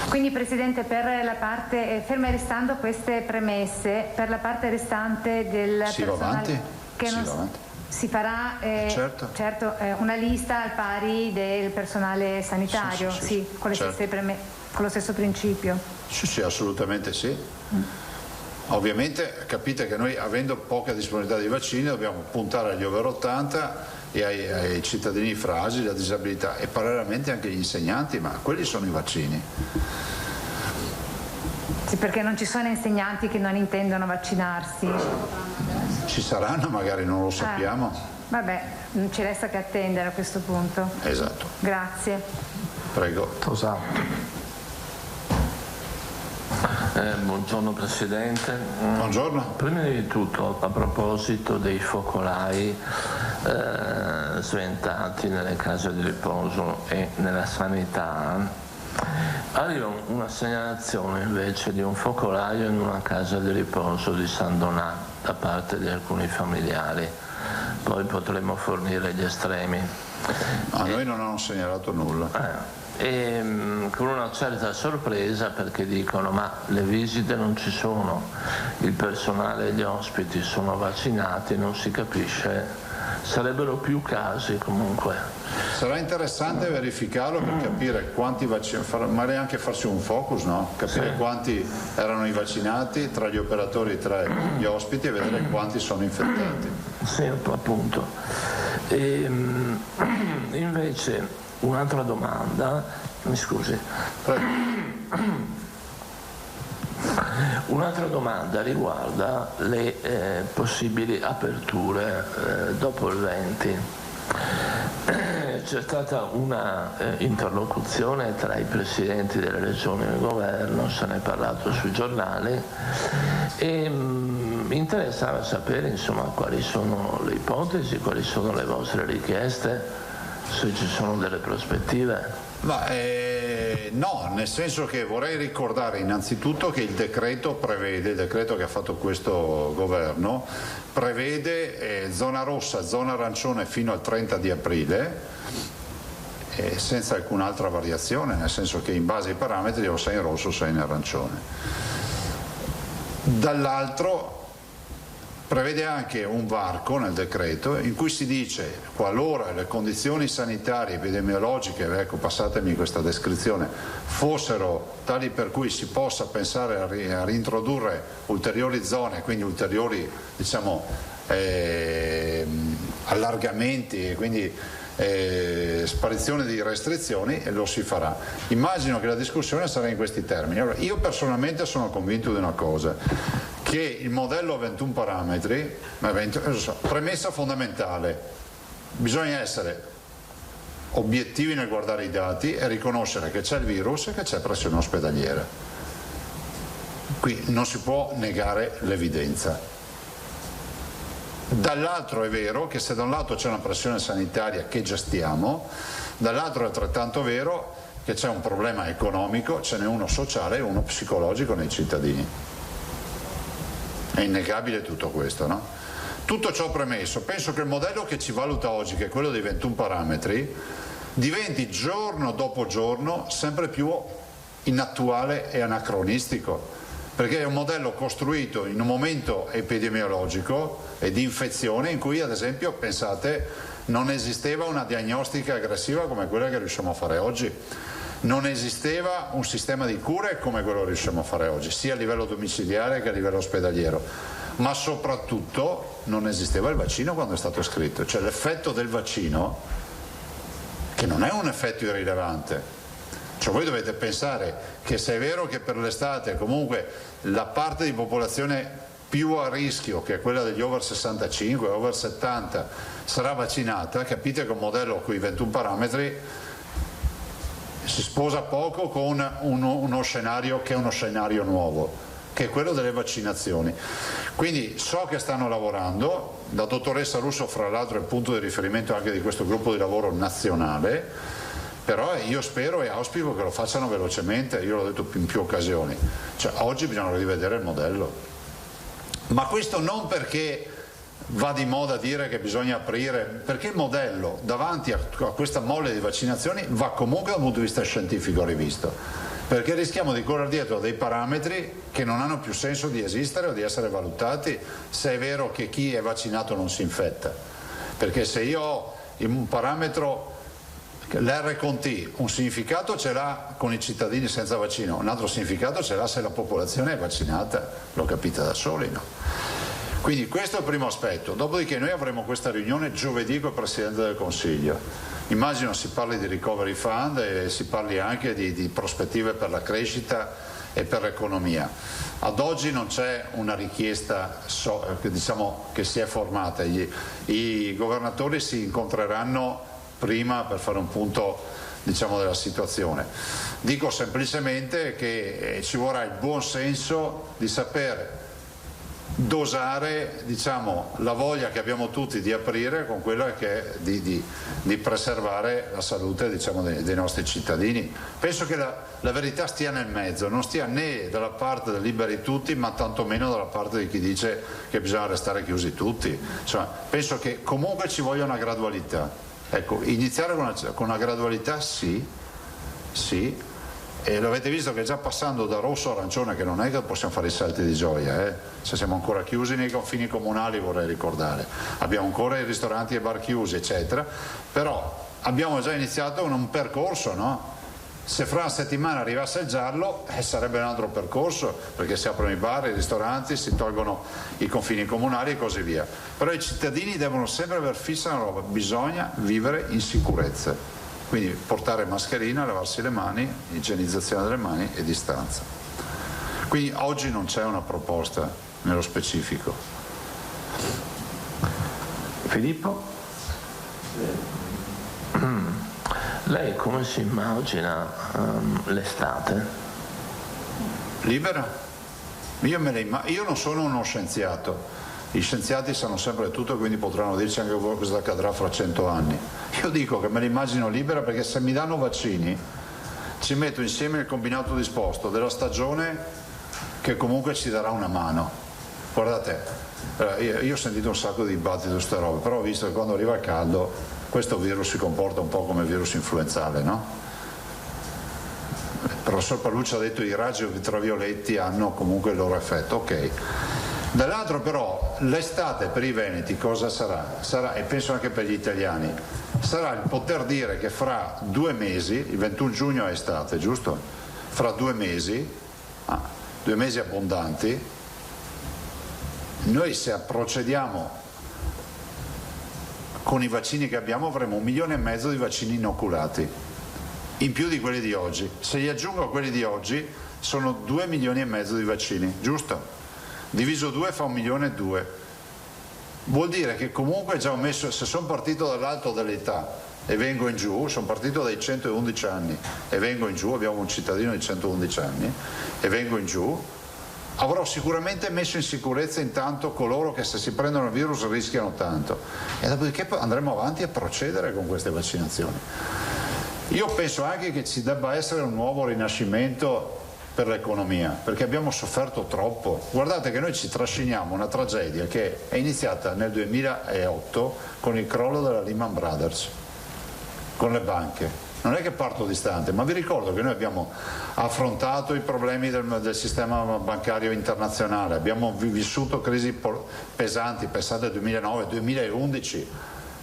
Quindi Presidente, per la parte, ferme restando queste premesse, per la parte restante del personale che si farà certo, una lista al pari del personale sanitario, sì, con le stesse con lo stesso principio. Sì, assolutamente sì. Ovviamente capite che noi, avendo poca disponibilità di vaccini, dobbiamo puntare agli over 80 e ai cittadini fragili, a disabilità, e parallelamente anche agli insegnanti, ma quelli sono i vaccini. Sì, perché non ci sono insegnanti che non intendono vaccinarsi. Ci saranno, magari non lo sappiamo. Vabbè, non ci resta che attendere a questo punto. Esatto. Grazie. Prego. Buongiorno Presidente. Buongiorno. Prima di tutto, a proposito dei focolai sventati nelle case di riposo e nella sanità, arriva una segnalazione invece di un focolaio in una casa di riposo di San Donà da parte di alcuni familiari. Poi potremo fornire gli estremi. A noi non hanno segnalato nulla. E con una certa sorpresa, perché dicono ma le visite non ci sono, il personale e gli ospiti sono vaccinati, non si capisce, sarebbero più casi comunque. Sarà interessante verificarlo per capire quanti vaccini, magari anche farsi un focus, no? Capire quanti erano i vaccinati tra gli operatori e tra gli ospiti e vedere quanti sono infettati. Sì, appunto. E, invece un'altra domanda, mi scusi. Un'altra domanda riguarda le possibili aperture dopo il 20. C'è stata una interlocuzione tra i presidenti delle regioni e il governo, se ne è parlato sui giornali e mi interessava sapere insomma quali sono le ipotesi, quali sono le vostre richieste, se ci sono delle prospettive. No, nel senso che vorrei ricordare innanzitutto che il decreto che ha fatto questo governo prevede zona rossa, zona arancione fino al 30 di aprile senza alcun'altra variazione, nel senso che in base ai parametri o sei in rosso o sei in arancione. Dall'altro prevede anche un varco nel decreto in cui si dice qualora le condizioni sanitarie epidemiologiche, ecco passatemi questa descrizione, fossero tali per cui si possa pensare a reintrodurre ulteriori zone, quindi ulteriori diciamo allargamenti e quindi sparizione di restrizioni, e lo si farà. Immagino che la discussione sarà in questi termini. Allora, io personalmente sono convinto di una cosa, che il modello a 21 parametri, premessa fondamentale, bisogna essere obiettivi nel guardare i dati e riconoscere che c'è il virus e che c'è pressione ospedaliera. Qui non si può negare l'evidenza. Dall'altro è vero che se da un lato c'è una pressione sanitaria che gestiamo, dall'altro è altrettanto vero che c'è un problema economico, ce n'è uno sociale e uno psicologico nei cittadini. È innegabile tutto questo, no? Tutto ciò premesso, penso che il modello che ci valuta oggi, che è quello dei 21 parametri, diventi giorno dopo giorno sempre più inattuale e anacronistico, perché è un modello costruito in un momento epidemiologico e di infezione in cui, ad esempio, pensate, non esisteva una diagnostica aggressiva come quella che riusciamo a fare oggi, non esisteva un sistema di cure come quello che riusciamo a fare oggi, sia a livello domiciliare che a livello ospedaliero, ma soprattutto non esisteva il vaccino quando è stato scritto, cioè l'effetto del vaccino, che non è un effetto irrilevante. Cioè voi dovete pensare che se è vero che per l'estate comunque la parte di popolazione più a rischio, che è quella degli over 65, over 70, sarà vaccinata, capite che un modello con i 21 parametri si sposa poco con uno scenario che è uno scenario nuovo, che è quello delle vaccinazioni. Quindi so che stanno lavorando, la dottoressa Russo fra l'altro è il punto di riferimento anche di questo gruppo di lavoro nazionale, però io spero e auspico che lo facciano velocemente, io l'ho detto in più occasioni, cioè oggi bisogna rivedere il modello, ma questo non perché va di moda dire che bisogna aprire, perché il modello davanti a questa molle di vaccinazioni va comunque dal punto di vista scientifico rivisto, perché rischiamo di correre dietro a dei parametri che non hanno più senso di esistere o di essere valutati se è vero che chi è vaccinato non si infetta, perché se io ho un parametro, l'R con T, un significato ce l'ha con i cittadini senza vaccino, un altro significato ce l'ha se la popolazione è vaccinata, lo capite da soli, no? Quindi questo è il primo aspetto, dopodiché noi avremo questa riunione giovedì con il Presidente del Consiglio, immagino si parli di recovery fund e si parli anche di prospettive per la crescita e per l'economia. Ad oggi non c'è una richiesta diciamo, che si è formata, i governatori si incontreranno prima per fare un punto, diciamo, della situazione. Dico semplicemente che ci vorrà il buon senso di saper dosare, diciamo, la voglia che abbiamo tutti di aprire con quella che è di preservare la salute, diciamo, dei nostri cittadini. Penso che la verità stia nel mezzo, non stia né dalla parte del liberi tutti, ma tantomeno dalla parte di chi dice che bisogna restare chiusi tutti. Insomma, penso che comunque ci voglia una gradualità. Ecco, iniziare con una gradualità sì, e l'avete visto che già passando da rosso a arancione, che non è che possiamo fare i salti di gioia, se siamo ancora chiusi nei confini comunali, vorrei ricordare, abbiamo ancora i ristoranti e bar chiusi eccetera, però abbiamo già iniziato un percorso, no? Se fra una settimana arrivasse il giallo sarebbe un altro percorso, perché si aprono i bar, i ristoranti, si tolgono i confini comunali e così via, però i cittadini devono sempre aver fissa una roba, bisogna vivere in sicurezza, quindi portare mascherina, lavarsi le mani, igienizzazione delle mani e distanza. Quindi oggi non c'è una proposta nello specifico. Filippo? Lei come si immagina l'estate? Libera? Io non sono uno scienziato, gli scienziati sanno sempre tutto, quindi potranno dirci anche cosa accadrà fra 100 anni. Io dico che me la immagino libera perché se mi danno vaccini ci metto insieme il combinato disposto della stagione che comunque ci darà una mano. Guardate, io ho sentito un sacco di dibattiti su queste robe, però ho visto che quando arriva il caldo questo virus si comporta un po' come il virus influenzale, no? Il professor Palucci ha detto che i raggi ultravioletti hanno comunque il loro effetto, ok. Dall'altro però l'estate per i veneti cosa sarà? Sarà, e penso anche per gli italiani, sarà il poter dire che fra 2 mesi, il 21 giugno è estate, giusto? Fra 2 mesi, 2 mesi abbondanti, noi se procediamo con i vaccini che abbiamo avremo 1,5 milioni di vaccini inoculati, in più di quelli di oggi. Se gli aggiungo quelli di oggi sono 2,5 milioni di vaccini, giusto? Diviso 2 fa 1,2 milioni. Vuol dire che comunque già ho messo, se sono partito dall'alto dell'età e vengo in giù, sono partito dai 111 anni e vengo in giù, abbiamo un cittadino di 111 anni e vengo in giù, avrò sicuramente messo in sicurezza intanto coloro che se si prendono il virus rischiano tanto, e dopodiché andremo avanti a procedere con queste vaccinazioni. Io penso anche che ci debba essere un nuovo rinascimento per l'economia, perché abbiamo sofferto troppo. Guardate che noi ci trasciniamo una tragedia che è iniziata nel 2008 con il crollo della Lehman Brothers, con le banche. Non è che parto distante, ma vi ricordo che noi abbiamo affrontato i problemi del sistema bancario internazionale, abbiamo vissuto crisi pesanti, pensate al 2009-2011,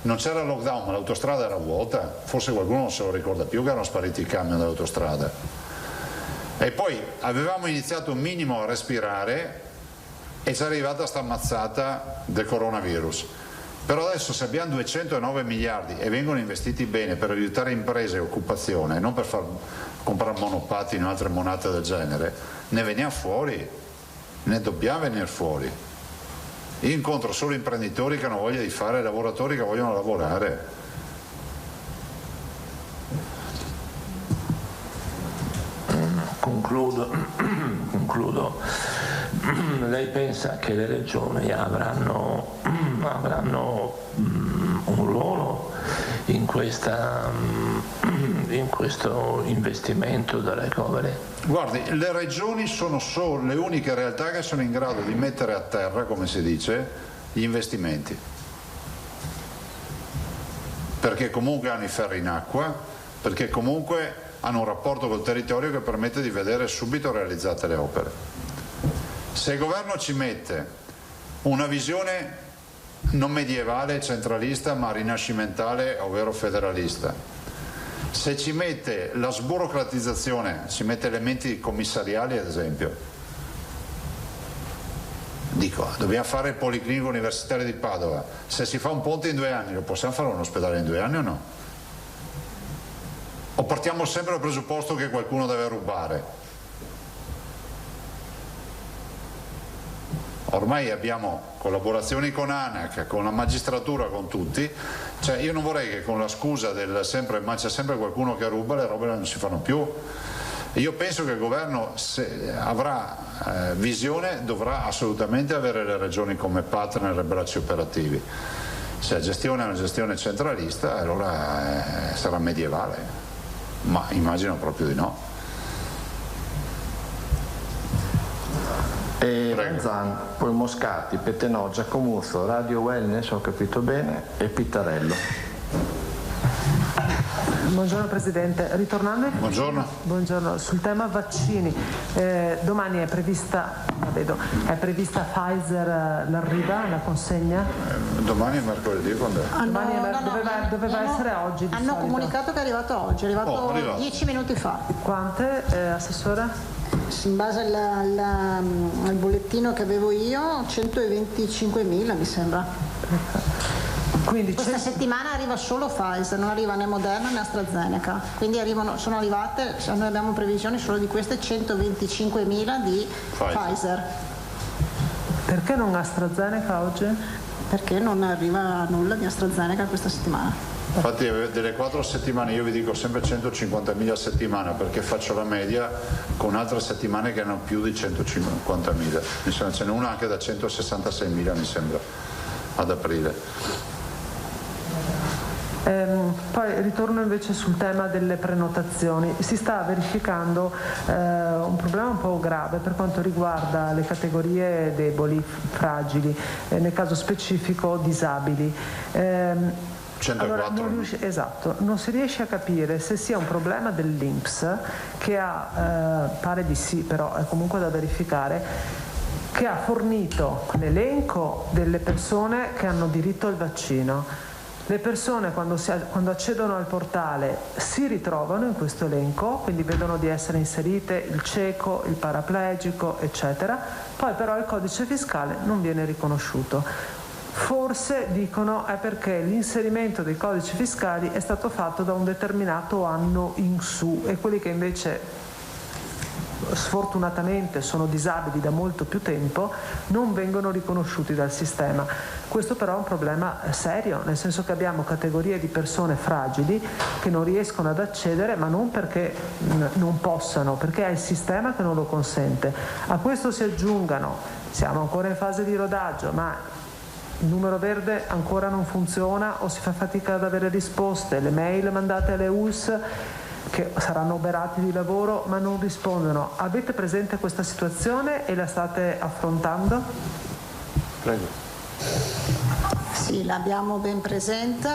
non c'era lockdown ma l'autostrada era vuota, forse qualcuno non se lo ricorda più che erano spariti i camion dall'autostrada. E poi avevamo iniziato un minimo a respirare e ci è arrivata sta mazzata del coronavirus. Però adesso se abbiamo 209 miliardi e vengono investiti bene per aiutare imprese e occupazione, non per far comprare monopattini o altre monate del genere, ne veniamo fuori, ne dobbiamo venire fuori. Io incontro solo imprenditori che hanno voglia di fare, lavoratori che vogliono lavorare. Concludo. Lei pensa che le regioni avranno un ruolo in questo investimento da recovery? Guardi, le regioni sono solo le uniche realtà che sono in grado di mettere a terra, come si dice, gli investimenti, perché comunque hanno i ferri in acqua, perché comunque hanno un rapporto col territorio che permette di vedere subito realizzate le opere. Se il governo ci mette una visione non medievale centralista ma rinascimentale, ovvero federalista, se ci mette la sburocratizzazione, ci mette elementi commissariali ad esempio, dico, dobbiamo fare il Policlinico Universitario di Padova, se si fa un ponte in 2 anni lo possiamo fare un ospedale in 2 anni o no? O partiamo sempre dal presupposto che qualcuno deve rubare? Ormai abbiamo collaborazioni con ANAC, con la magistratura, con tutti, cioè io non vorrei che con la scusa del sempre, ma c'è sempre qualcuno che ruba, le robe non si fanno più. Io penso che il governo, se avrà visione, dovrà assolutamente avere le regioni come partner e bracci operativi. Se la gestione è una gestione centralista, allora sarà medievale, ma immagino proprio di no. Lanzan, poi Moscati, Pettenò, Giacomuzzo, Radio Wellness, ho capito bene, e Pittarello. Buongiorno Presidente, ritornando Buongiorno. Sul tema vaccini, domani è prevista Pfizer l'arriva, la consegna? Domani è mercoledì, quando è? Doveva essere oggi. Hanno comunicato che è arrivato oggi, è arrivato 10 minuti fa. Quante, Assessora? In base al bollettino che avevo io, 125.000 mi sembra. Quindi questa settimana arriva solo Pfizer, non arriva né Moderna né AstraZeneca, quindi sono arrivate, noi abbiamo previsioni solo di queste 125.000 di Pfizer. Perché non AstraZeneca oggi? Perché non arriva nulla di AstraZeneca questa settimana. Infatti delle 4 settimane io vi dico sempre 150.000 a settimana, perché faccio la media con altre settimane che hanno più di 150.000, mi sembra ce n'è una anche da 166.000 mi sembra ad aprile. Poi ritorno invece sul tema delle prenotazioni. Si sta verificando un problema un po' grave per quanto riguarda le categorie deboli, fragili, nel caso specifico disabili. 104. Non si riesce a capire se sia un problema dell'INPS che pare di sì, però è comunque da verificare, che ha fornito l'elenco delle persone che hanno diritto al vaccino. Le persone quando accedono al portale si ritrovano in questo elenco, quindi vedono di essere inserite il cieco, il paraplegico, eccetera, poi però il codice fiscale non viene riconosciuto. Forse dicono è perché l'inserimento dei codici fiscali è stato fatto da un determinato anno in su e quelli che invece sfortunatamente sono disabili da molto più tempo, non vengono riconosciuti dal sistema. Questo però è un problema serio, nel senso che abbiamo categorie di persone fragili che non riescono ad accedere, ma non perché non possano, perché è il sistema che non lo consente. A questo si aggiungano, siamo ancora in fase di rodaggio, ma il numero verde ancora non funziona o si fa fatica ad avere risposte, le mail mandate alle ULS che saranno oberati di lavoro ma non rispondono. Avete presente questa situazione e la state affrontando? Prego. Sì, l'abbiamo ben presente,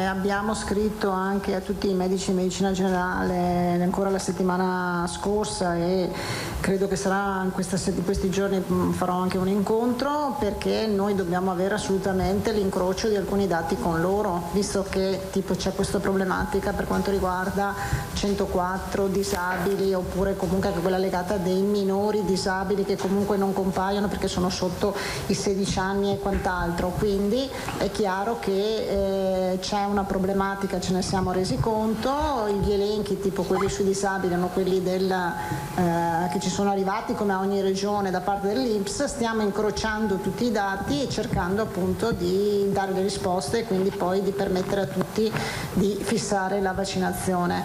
abbiamo scritto anche a tutti i medici di medicina generale ancora la settimana scorsa e credo che sarà in questi giorni farò anche un incontro, perché noi dobbiamo avere assolutamente l'incrocio di alcuni dati con loro, visto che tipo c'è questa problematica per quanto riguarda 104 disabili, oppure comunque anche quella legata a dei minori disabili che comunque non compaiono perché sono sotto i 16 anni e quant'altro. Quindi è chiaro che c'è una problematica, ce ne siamo resi conto. Gli elenchi tipo quelli sui disabili erano quelli che ci sono arrivati come a ogni regione da parte dell'INPS. Stiamo incrociando tutti i dati e cercando appunto di dare le risposte e quindi poi di permettere a tutti di fissare la vaccinazione.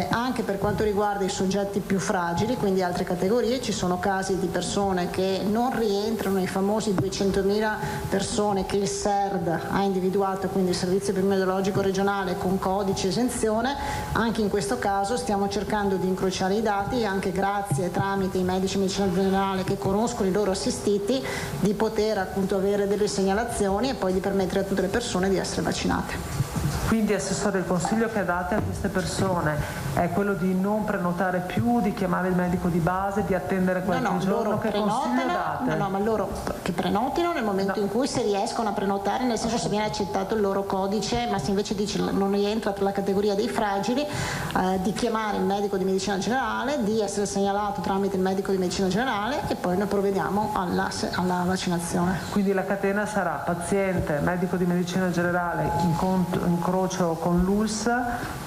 Anche per quanto riguarda i soggetti più fragili, quindi altre categorie, ci sono casi di persone che non rientrano nei famosi 200.000 persone che il SERD ha individuato, quindi il Servizio Epidemiologico Regionale, con codice esenzione. Anche in questo caso stiamo cercando di incrociare i dati, anche grazie tramite i medici di medicina generale che conoscono i loro assistiti, di poter appunto avere delle segnalazioni e poi di permettere a tutte le persone di essere vaccinate. Quindi, Assessore, il consiglio che date a queste persone è quello di non prenotare più, di chiamare il medico di base, di attendere qualche giorno? Che consiglio date? No, ma loro che prenotino nel momento in cui, se riescono a prenotare, nel senso se viene accettato il loro codice, ma se invece dice non rientra tra la categoria dei fragili, di chiamare il medico di medicina generale, di essere segnalato tramite il medico di medicina generale e poi noi provvediamo alla vaccinazione. Quindi la catena sarà paziente, medico di medicina generale, incrocio con l'ULS,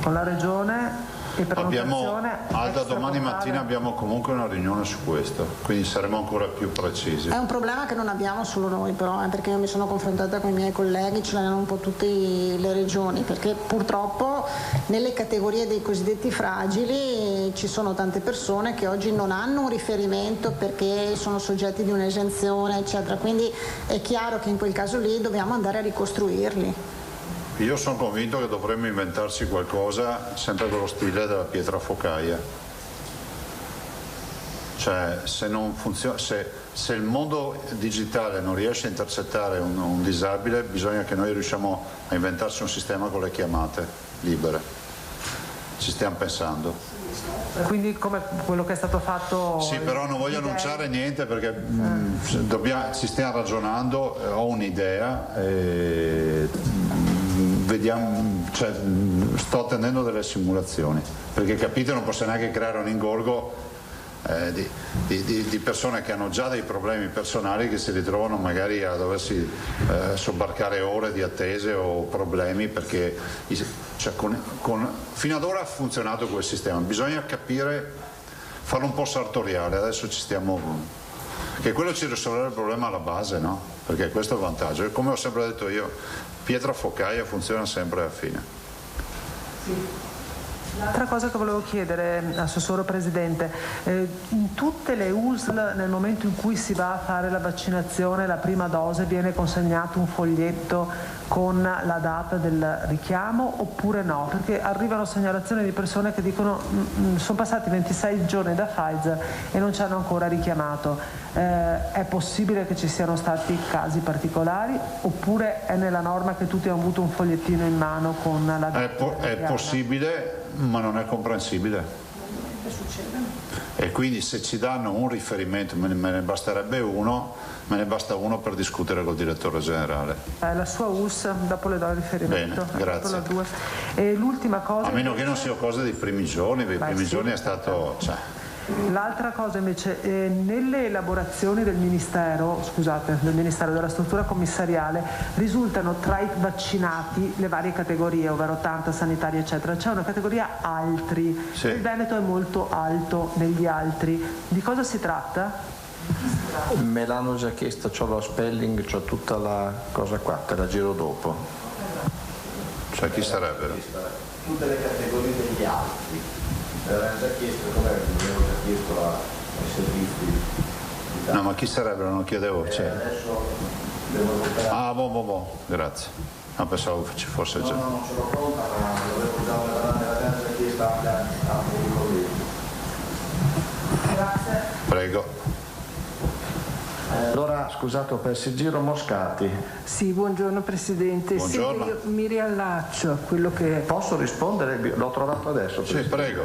con la regione e prenotazione. Alda, domani mattina abbiamo comunque una riunione su questo, quindi saremo ancora più precisi. È un problema che non abbiamo solo noi però, perché io mi sono confrontata con i miei colleghi, ce l'hanno un po' tutte le regioni, perché purtroppo nelle categorie dei cosiddetti fragili ci sono tante persone che oggi non hanno un riferimento perché sono soggetti di un'esenzione eccetera, quindi è chiaro che in quel caso lì dobbiamo andare a ricostruirli. Io sono convinto che dovremmo inventarci qualcosa sempre con lo stile della pietra focaia. Cioè, se non funziona, se il mondo digitale non riesce a intercettare un disabile, bisogna che noi riusciamo a inventarci un sistema con le chiamate libere. Ci stiamo pensando. Quindi come quello che è stato fatto? Sì, però non voglio annunciare niente perché ci stiamo ragionando, ho un'idea. Vediamo, cioè, sto attendendo delle simulazioni, perché capite, non posso neanche creare un ingorgo di persone che hanno già dei problemi personali, che si ritrovano magari a doversi sobbarcare ore di attese o problemi, perché cioè, fino ad ora ha funzionato quel sistema, bisogna capire, farlo un po' sartoriale, adesso ci stiamo, che quello ci risolverà il problema alla base, no? Perché questo è il vantaggio, e come ho sempre detto io, pietra focaia funziona sempre alla fine. Sì. L'altra cosa che volevo chiedere, Assessore Presidente, in tutte le USL nel momento in cui si va a fare la vaccinazione, la prima dose, viene consegnato un foglietto con la data del richiamo oppure no? Perché arrivano segnalazioni di persone che dicono sono passati 26 giorni da Pfizer e non ci hanno ancora richiamato. È possibile che ci siano stati casi particolari oppure è nella norma che tutti hanno avuto un fogliettino in mano con la data? È possibile, ma non è comprensibile. E quindi se ci danno un riferimento, me ne basterebbe uno, me ne basta uno per discutere col direttore generale. La sua US, dopo le do il riferimento. Bene, grazie. E l'ultima cosa... A meno che non siano cose dei primi giorni, giorni è stato... Cioè... L'altra cosa invece, nelle elaborazioni del Ministero della struttura commissariale risultano tra i vaccinati le varie categorie, ovvero 80 sanitari eccetera. C'è una categoria altri, sì. Il Veneto è molto alto negli altri. Di cosa si tratta? Me l'hanno già chiesto, c'ho lo spelling, c'ho tutta la cosa qua, te la giro dopo. Cioè chi sarebbero? Tutte le categorie degli altri. L'hanno già chiesto, come avevo già chiesto ai servizi. No, ma chi sarebbero? Non chiedevo. Adesso devo recuperare. Boh, grazie. No, pensavo ci fosse già. No, non ce l'ho pronta, ma l'avevo già chiesta anche ai colleghi. Grazie. Prego. Allora, scusate, ho perso il giro. Moscati. Sì, buongiorno Presidente. Buongiorno. Sì, io mi riallaccio a quello che... Posso rispondere? L'ho trovato adesso. Presidente. Sì, prego.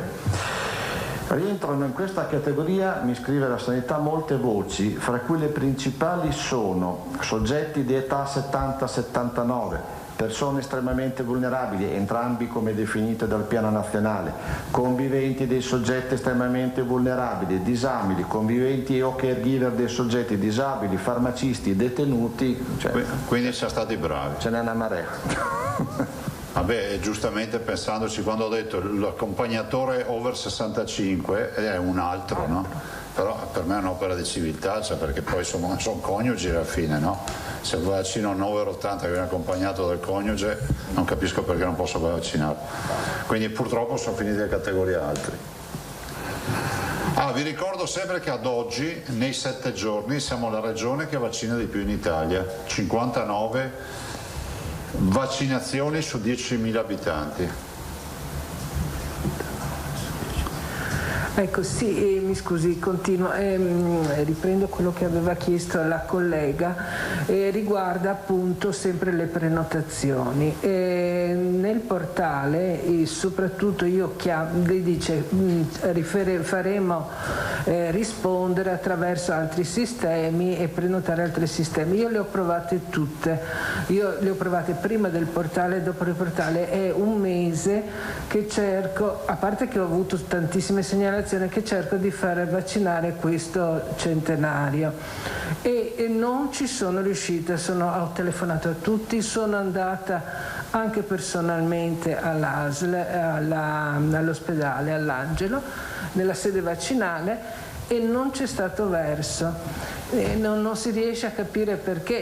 Rientrano in questa categoria, mi scrive la sanità, molte voci, fra cui le principali sono soggetti di età 70-79, persone estremamente vulnerabili, entrambi come definite dal piano nazionale, conviventi dei soggetti estremamente vulnerabili, disabili, conviventi o caregiver dei soggetti disabili, farmacisti, detenuti. Cioè, quindi siamo stati bravi. Ce n'è una marea. Vabbè, giustamente pensandoci, quando ho detto l'accompagnatore over 65 è un altro, no? Però per me è un'opera di civiltà, cioè perché poi sono coniugi alla fine, no? Se vaccino un over 80 che viene accompagnato dal coniuge, non capisco perché non posso vaccinare. Quindi purtroppo sono finiti le categorie altri. Vi ricordo sempre che ad oggi, nei 7 giorni, siamo la regione che vaccina di più in Italia, 59 vaccinazioni su 10.000 abitanti. Ecco, sì, mi scusi, continuo, riprendo quello che aveva chiesto la collega, riguarda appunto sempre le prenotazioni. Nel portale, soprattutto io lei dice faremo rispondere attraverso altri sistemi e prenotare altri sistemi. Io le ho provate tutte, io le ho provate prima del portale e dopo il portale. È un mese che cerco, a parte che ho avuto tantissime segnalazioni, che cerco di fare vaccinare questo centenario e non ci sono riuscita. Ho telefonato a tutti, sono andata anche personalmente all'ASL, all'ospedale, all'Angelo, nella sede vaccinale, e non c'è stato verso. Non si riesce a capire perché.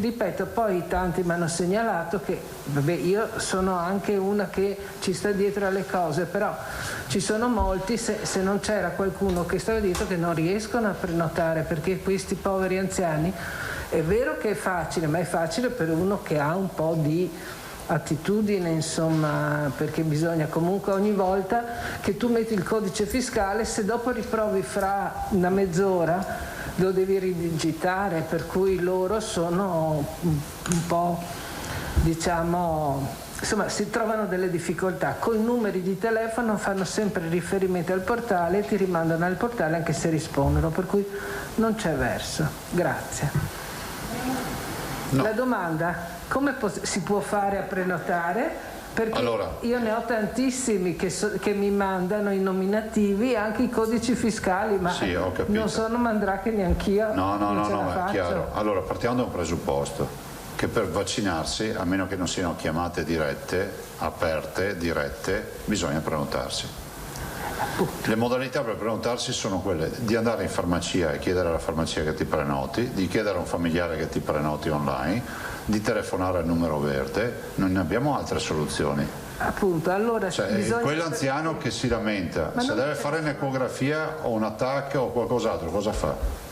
Ripeto, poi tanti mi hanno segnalato che, vabbè, io sono anche una che ci sta dietro alle cose, però ci sono molti, se non c'era qualcuno che stava dietro, che non riescono a prenotare, perché questi poveri anziani, è vero che è facile, ma è facile per uno che ha un po' di attitudine, insomma, perché bisogna comunque ogni volta che tu metti il codice fiscale, se dopo riprovi fra una mezz'ora lo devi ridigitare, per cui loro sono un po', diciamo, insomma, si trovano delle difficoltà. Con i numeri di telefono fanno sempre riferimento al portale e ti rimandano al portale anche se rispondono, per cui non c'è verso. Grazie. No. La domanda: come si può fare a prenotare? Perché allora, io ne ho tantissimi che mi mandano i nominativi, anche i codici fiscali, ma sì, non sono mandrache neanch'io. No, è chiaro. Allora, partiamo da un presupposto, che per vaccinarsi, a meno che non siano chiamate dirette, aperte, dirette, bisogna prenotarsi. Le modalità per prenotarsi sono quelle di andare in farmacia e chiedere alla farmacia che ti prenoti, di chiedere a un familiare che ti prenoti online, di telefonare al numero verde. Non ne abbiamo altre soluzioni. Appunto, allora quell'anziano che si lamenta, se deve fare un'ecografia o un attacco o qualcos'altro, cosa fa?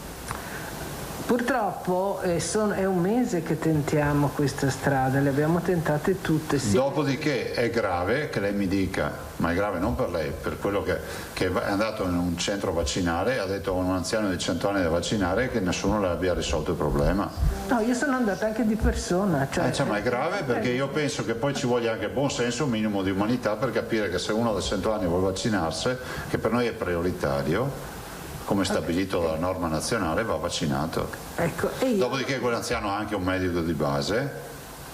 Purtroppo è un mese che tentiamo questa strada, le abbiamo tentate tutte. Sì. Dopodiché è grave che lei mi dica, ma è grave non per lei, per quello che è andato in un centro vaccinale e ha detto a un anziano di 100 anni da vaccinare che nessuno le abbia risolto il problema. No, io sono andata anche di persona. Ma è grave perché io penso che poi ci voglia anche buon senso, un minimo di umanità per capire che se uno da 100 anni vuole vaccinarsi, che per noi è prioritario, come stabilito dalla norma nazionale, va vaccinato. Ecco, Dopodiché quell'anziano ha anche un medico di base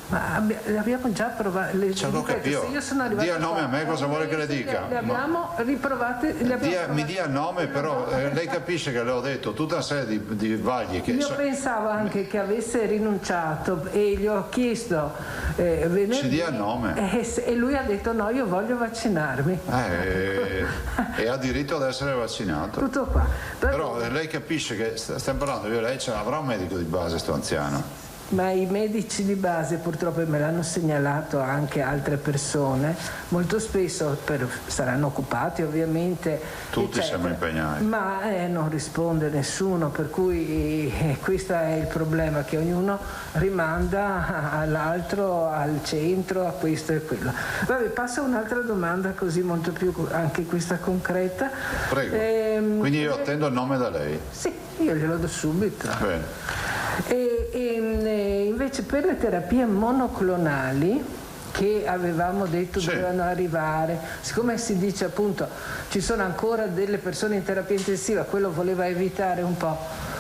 Ma abbiamo già provato. Io sono arrivata. Dia nome a me, cosa vuole che le dica? Le abbiamo riprovate. Mi dia il nome, però lei capisce che le ho detto tutta una serie di vagli che... Io pensavo anche che avesse rinunciato e gli ho chiesto venerdì. Ci dia il nome. E lui ha detto no, io voglio vaccinarmi. E ha diritto ad essere vaccinato. Tutto qua. Però lei capisce che stiamo parlando, lei avrà un medico di base sto anziano. Ma i medici di base purtroppo me l'hanno segnalato anche altre persone, molto spesso saranno occupati ovviamente. Tutti siamo impegnati. Ma non risponde nessuno, per cui questo è il problema, che ognuno rimanda all'altro, al centro, a questo e quello. Vabbè, passo a un'altra domanda così molto più, anche questa concreta. Prego. Quindi io attendo il nome da lei. Sì, io glielo do subito. Bene. Invece per le terapie monoclonali che avevamo detto dovevano arrivare, siccome si dice appunto ci sono ancora delle persone in terapia intensiva, quello voleva evitare un po'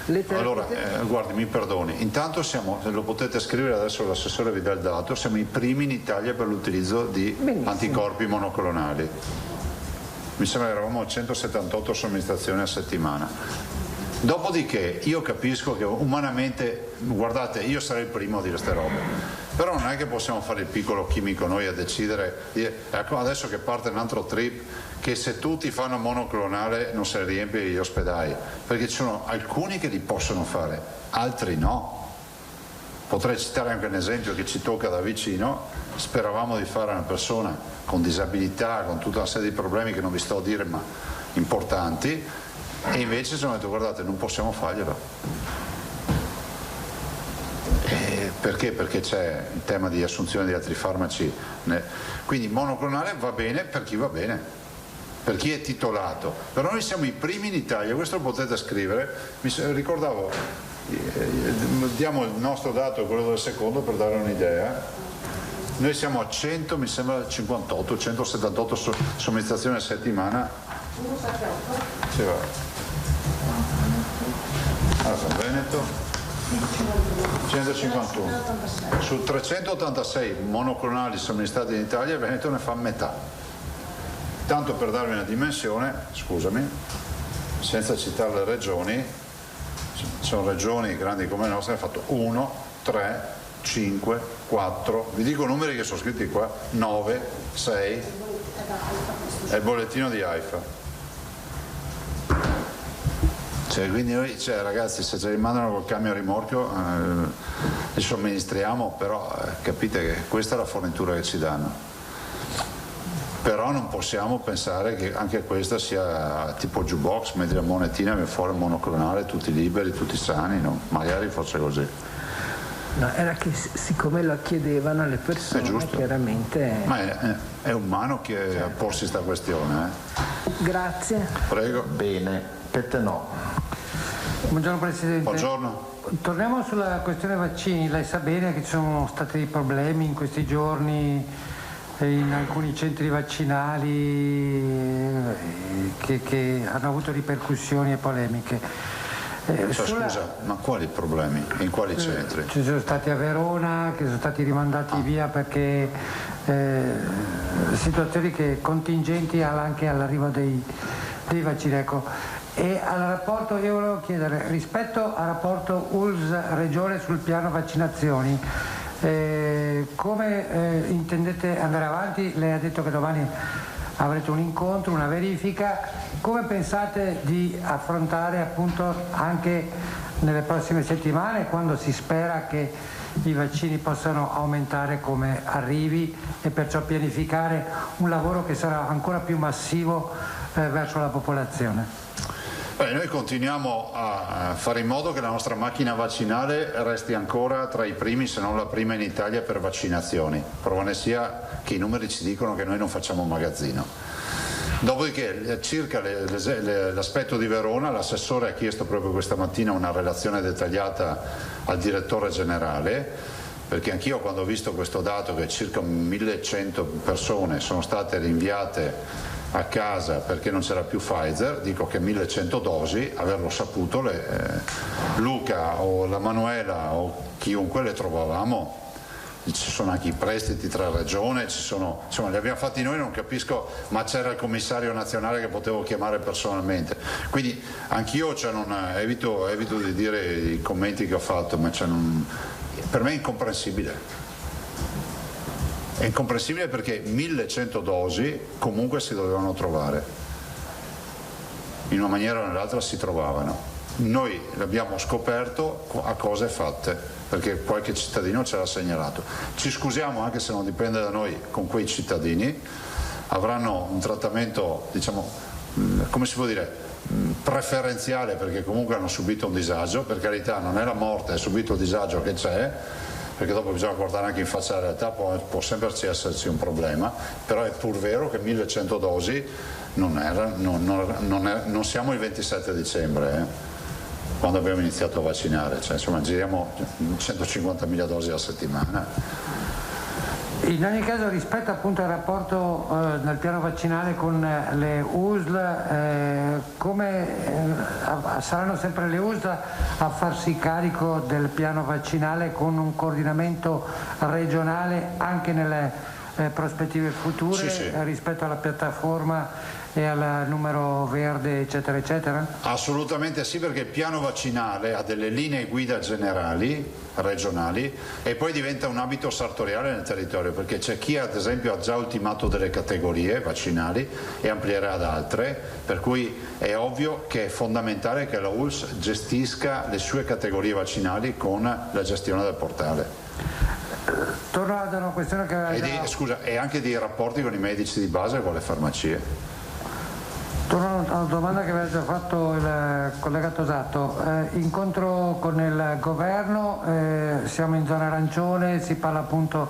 le terapie. Allora, guardi, mi perdoni, intanto lo potete scrivere adesso, l'assessore vi dà il dato, siamo i primi in Italia per l'utilizzo di anticorpi monoclonali. Mi sembra che eravamo a 178 somministrazioni a settimana. Dopodiché io capisco che umanamente, guardate, io sarei il primo a dire queste robe, però non è che possiamo fare il piccolo chimico noi a decidere, ecco adesso che parte un altro trip, che se tutti fanno monoclonale non se ne riempie gli ospedali, perché ci sono alcuni che li possono fare, altri no. Potrei citare anche un esempio che ci tocca da vicino, speravamo di fare una persona con disabilità, con tutta una serie di problemi che non vi sto a dire ma importanti, e invece ci hanno detto guardate non possiamo farglielo. Perché? Perché c'è il tema di assunzione di altri farmaci, quindi monoclonale va bene per chi va bene, per chi è titolato, però noi siamo i primi in Italia, questo lo potete scrivere, ricordavo, diamo il nostro dato, quello del secondo per dare un'idea. Noi siamo a 100, mi sembra 58, 178 somministrazioni a settimana. 178? Sì, va. Allora, Veneto 151 su 386 monoclonali somministrati in Italia, Veneto ne fa metà. Tanto per darvi una dimensione, scusami, senza citare le regioni, sono regioni grandi come le nostre, hanno fatto 1, 3, 5, 4, vi dico numeri che sono scritti qua, 9, 6, è il bollettino di AIFA. Quindi noi, ragazzi, se ci rimandano col camion rimorchio li somministriamo, però capite che questa è la fornitura che ci danno. Però non possiamo pensare che anche questa sia tipo jukebox, metti la monetina, viene fuori monoclonale, tutti liberi, tutti sani, no? Magari fosse così. No, era che siccome lo chiedevano le persone, chiaramente... Ma è umano che porsi questa questione. Grazie. Prego. Bene, per te no. Buongiorno Presidente. Buongiorno. Torniamo sulla questione vaccini. Lei sa bene che ci sono stati dei problemi in questi giorni in alcuni centri vaccinali che hanno avuto ripercussioni e polemiche. Scusa, ma quali problemi? In quali centri? Ci sono stati a Verona che sono stati rimandati via perché situazioni contingenti anche all'arrivo dei vaccini. Ecco. E al rapporto, io volevo chiedere, rispetto al rapporto ULSS-Regione sul piano vaccinazioni, come intendete andare avanti? Lei ha detto che domani avrete un incontro, una verifica, come pensate di affrontare appunto anche nelle prossime settimane, quando si spera che i vaccini possano aumentare come arrivi e perciò pianificare un lavoro che sarà ancora più massivo verso la popolazione? Noi continuiamo a fare in modo che la nostra macchina vaccinale resti ancora tra i primi, se non la prima in Italia per vaccinazioni. Prova ne sia che i numeri ci dicono che noi non facciamo un magazzino. Dopodiché, circa l'aspetto di Verona, l'assessore ha chiesto proprio questa mattina una relazione dettagliata al direttore generale, perché anch'io quando ho visto questo dato che circa 1100 persone sono state rinviate a casa perché non c'era più Pfizer, dico che 1100 dosi, averlo saputo, Luca o la Manuela o chiunque le trovavamo ci sono anche i prestiti tra regione, insomma li abbiamo fatti noi, non capisco, ma c'era il commissario nazionale che potevo chiamare personalmente, quindi anch'io evito di dire i commenti che ho fatto, ma per me è incomprensibile. È incomprensibile perché 1100 dosi comunque si dovevano trovare, in una maniera o nell'altra si trovavano. Noi l'abbiamo scoperto a cose fatte, perché qualche cittadino ce l'ha segnalato. Ci scusiamo anche se non dipende da noi con quei cittadini, avranno un trattamento, diciamo, come si può dire, preferenziale, perché comunque hanno subito un disagio, per carità non è la morte, è subito il disagio che c'è, perché dopo bisogna guardare anche in faccia la realtà, può sempre esserci un problema, però è pur vero che 1100 dosi non siamo il 27 dicembre, quando abbiamo iniziato a vaccinare, cioè, insomma giriamo 150.000 dosi a settimana. In ogni caso, rispetto appunto al rapporto del piano vaccinale con le USL, saranno sempre le USL a farsi carico del piano vaccinale con un coordinamento regionale anche nelle prospettive future, sì. Rispetto alla piattaforma e al numero verde, eccetera eccetera? Assolutamente sì, perché il piano vaccinale ha delle linee guida generali regionali e poi diventa un abito sartoriale nel territorio, perché c'è chi ad esempio ha già ultimato delle categorie vaccinali e amplierà ad altre, per cui è ovvio che è fondamentale che la ULSS gestisca le sue categorie vaccinali con la gestione del portale. Torno ad una questione che e anche di rapporti con i medici di base e con le farmacie. Torno a una domanda che aveva già fatto il collega Tosato. Incontro con il governo, siamo in zona arancione, si parla appunto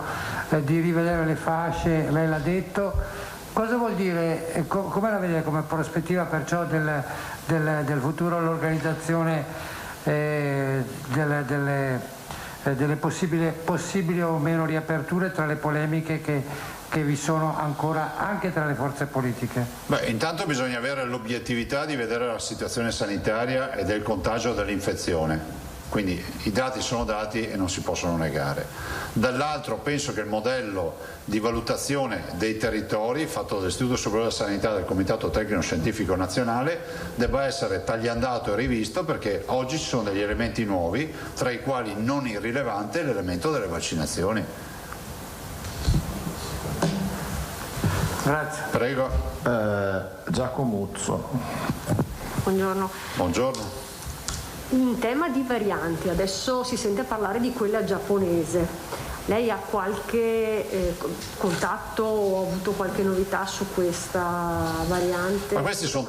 di rivedere le fasce, lei l'ha detto. Cosa vuol dire, come la vede come prospettiva perciò del futuro l'organizzazione delle possibili o meno riaperture tra le polemiche che vi sono ancora anche tra le forze politiche? Beh, intanto bisogna avere l'obiettività di vedere la situazione sanitaria e del contagio dell'infezione, quindi i dati sono dati e non si possono negare. Dall'altro penso che il modello di valutazione dei territori fatto dall'Istituto Superiore della Sanità del Comitato Tecnico Scientifico Nazionale debba essere tagliandato e rivisto, perché oggi ci sono degli elementi nuovi, tra i quali non irrilevante l'elemento delle vaccinazioni. Grazie. Prego. Giacomuzzo. Buongiorno. Buongiorno. In tema di varianti, adesso si sente parlare di quella giapponese. Lei ha qualche contatto o ha avuto qualche novità su questa variante? Ma questi sono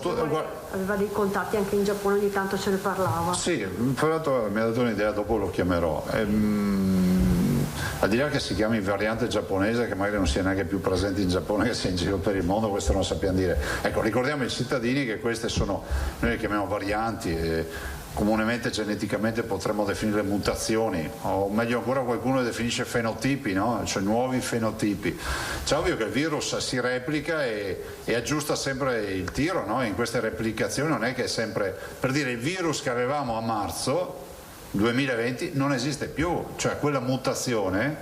aveva dei contatti anche in Giappone, ogni tanto se ne parlava. Sì, mi ha dato un'idea, dopo lo chiamerò. Al di là che si chiami variante giapponese, che magari non sia neanche più presente in Giappone, che sia in giro per il mondo, questo non sappiamo dire. Ecco, ricordiamo ai cittadini che queste sono, noi le chiamiamo varianti, comunemente geneticamente potremmo definire mutazioni, o meglio ancora qualcuno le definisce fenotipi, no? Cioè nuovi fenotipi. C'è ovvio che il virus si replica e aggiusta sempre il tiro, no? In queste replicazioni non è che è sempre, per dire, il virus che avevamo a marzo 2020 non esiste più, cioè quella mutazione,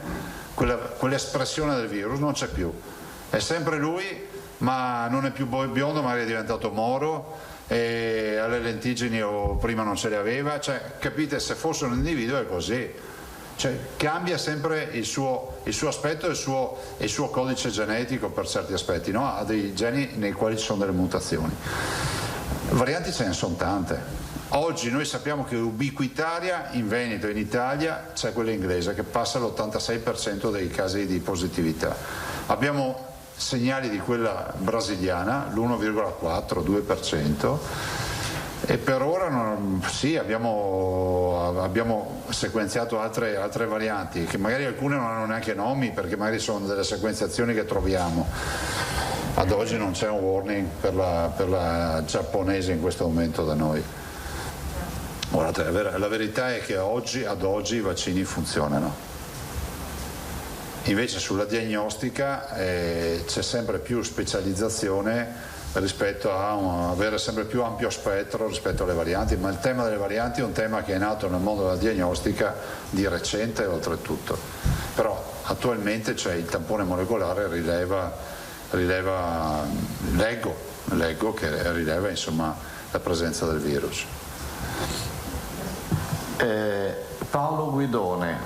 quell'espressione del virus non c'è più, è sempre lui, ma non è più biondo, magari è diventato moro e alle lentiggini o prima non ce le aveva, cioè capite, se fosse un individuo è così, cioè cambia sempre il suo aspetto e il suo codice genetico per certi aspetti, no? Ha dei geni nei quali ci sono delle mutazioni. Varianti ce ne sono tante. Oggi noi sappiamo che ubiquitaria in Veneto e in Italia c'è quella inglese che passa l'86% dei casi di positività. Abbiamo segnali di quella brasiliana, l'1,4-2%, e per ora sì, abbiamo sequenziato altre varianti, che magari alcune non hanno neanche nomi, perché magari sono delle sequenziazioni che troviamo. Ad oggi non c'è un warning per la giapponese in questo momento da noi. Guardate, la verità è che ad oggi i vaccini funzionano. Invece sulla diagnostica c'è sempre più specializzazione rispetto a avere sempre più ampio spettro rispetto alle varianti, ma il tema delle varianti è un tema che è nato nel mondo della diagnostica di recente oltretutto. Però attualmente il tampone molecolare leggo che rileva insomma la presenza del virus. Paolo Guidone.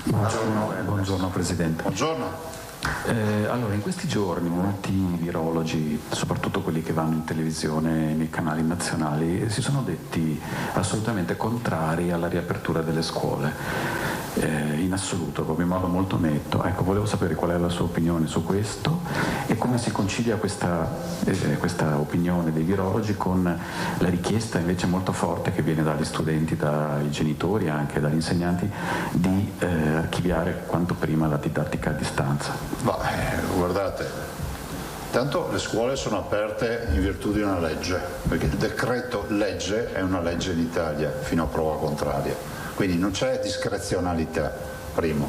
Buongiorno Presidente. Buongiorno. Allora, in questi giorni molti virologi, soprattutto quelli che vanno in televisione nei canali nazionali, si sono detti assolutamente contrari alla riapertura delle scuole, in assoluto, proprio in modo molto netto. Ecco, volevo sapere qual è la sua opinione su questo e come si concilia questa opinione dei virologi con la richiesta invece molto forte che viene dagli studenti, dai genitori e anche dagli insegnanti di archiviare quanto prima la didattica a distanza. Guardate, tanto le scuole sono aperte in virtù di una legge, perché il decreto legge è una legge in Italia fino a prova contraria, quindi non c'è discrezionalità, primo.